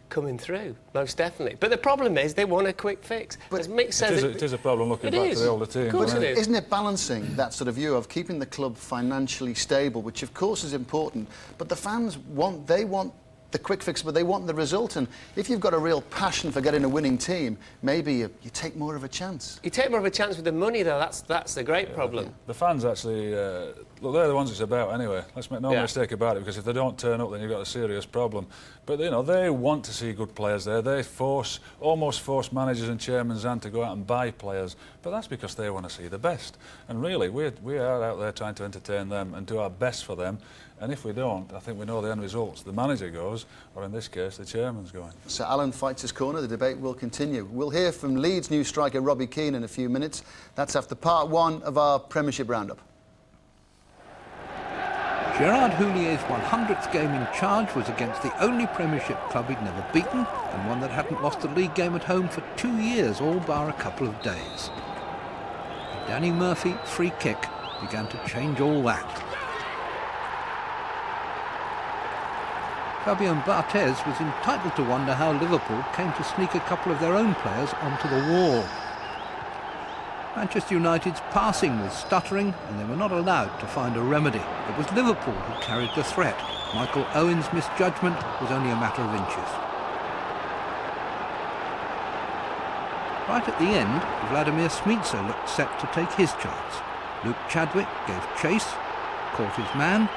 coming through, most definitely. But the problem is they want a quick fix. But as Mick says, it is a problem looking back to the older team. Of course it is. Isn't it balancing that sort of view of keeping the club financially stable, which of course is important, but the fans want the quick fix, but they want the result, and if you've got a real passion for getting a winning team, maybe you take more of a chance. You take more of a chance with the money, though. That's the great problem. The fans actually, look, they're the ones it's about anyway. Let's make no mistake about it, because if they don't turn up, then you've got a serious problem. But you know, they want to see good players there. They almost force managers and chairman's hand to go out and buy players, but that's because they want to see the best. And really, we are out there trying to entertain them and do our best for them. And if we don't, I think we know the end results. The manager goes, or in this case, the chairman's going. So Alan fights his corner. The debate will continue. We'll hear from Leeds new striker Robbie Keane in a few minutes. That's after part 1 of our Premiership Roundup. Gerard Houllier's 100th game in charge was against the only Premiership club he'd never beaten, and one that hadn't lost a league game at home for 2 years, all bar a couple of days. A Danny Murphy free kick began to change all that. Fabian Barthez was entitled to wonder how Liverpool came to sneak a couple of their own players onto the wall. Manchester United's passing was stuttering, and they were not allowed to find a remedy. It was Liverpool who carried the threat. Michael Owen's misjudgment was only a matter of inches. Right at the end, Vladimir Smica looked set to take his chance. Luke Chadwick gave chase, caught his man,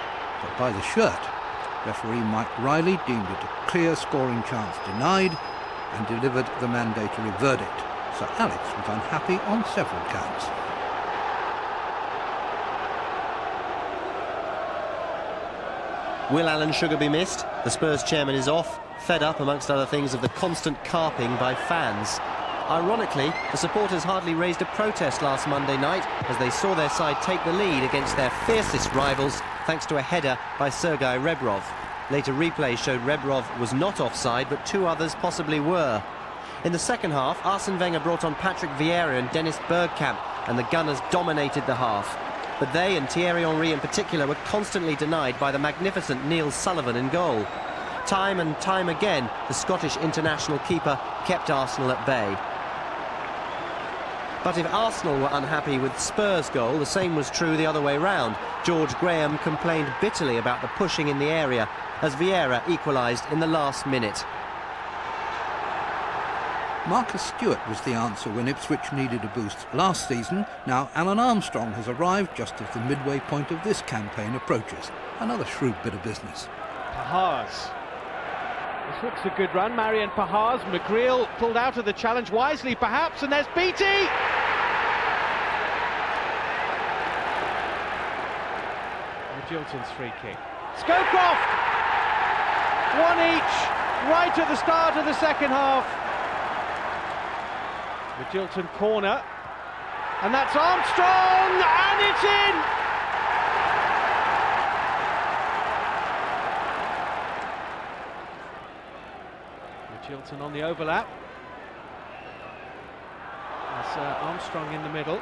but by the shirt. Referee Mike Riley deemed it a clear scoring chance denied, and delivered the mandatory verdict. Sir Alex was unhappy on several counts. Will Alan Sugar be missed? The Spurs chairman is off, fed up, amongst other things, of the constant carping by fans. Ironically, the supporters hardly raised a protest last Monday night as they saw their side take the lead against their fiercest rivals thanks to a header by Sergei Rebrov. Later replay showed Rebrov was not offside, but two others possibly were. In the second half, Arsene Wenger brought on Patrick Vieira and Dennis Bergkamp, and the Gunners dominated the half. But they, and Thierry Henry in particular, were constantly denied by the magnificent Neil Sullivan in goal. Time and time again, the Scottish international keeper kept Arsenal at bay. But if Arsenal were unhappy with Spurs' goal, the same was true the other way round. George Graham complained bitterly about the pushing in the area as Vieira equalised in the last minute. Marcus Stewart was the answer when Ipswich needed a boost last season. Now Alan Armstrong has arrived just as the midway point of this campaign approaches. Another shrewd bit of business. Pahars. This looks a good run. Marion Pahars. McGreal pulled out of the challenge wisely perhaps, and there's Beattie! Jilton's free kick. Scowcroft! One each, right at the start of the second half. The Jilton corner, and that's Armstrong, and it's in! Jilton on the overlap. There's Armstrong in the middle,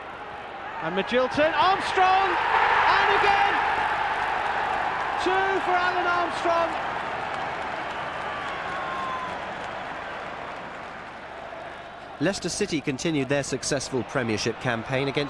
and Magilton, Armstrong, and again! Two for Alan Armstrong. Leicester City continued their successful Premiership campaign against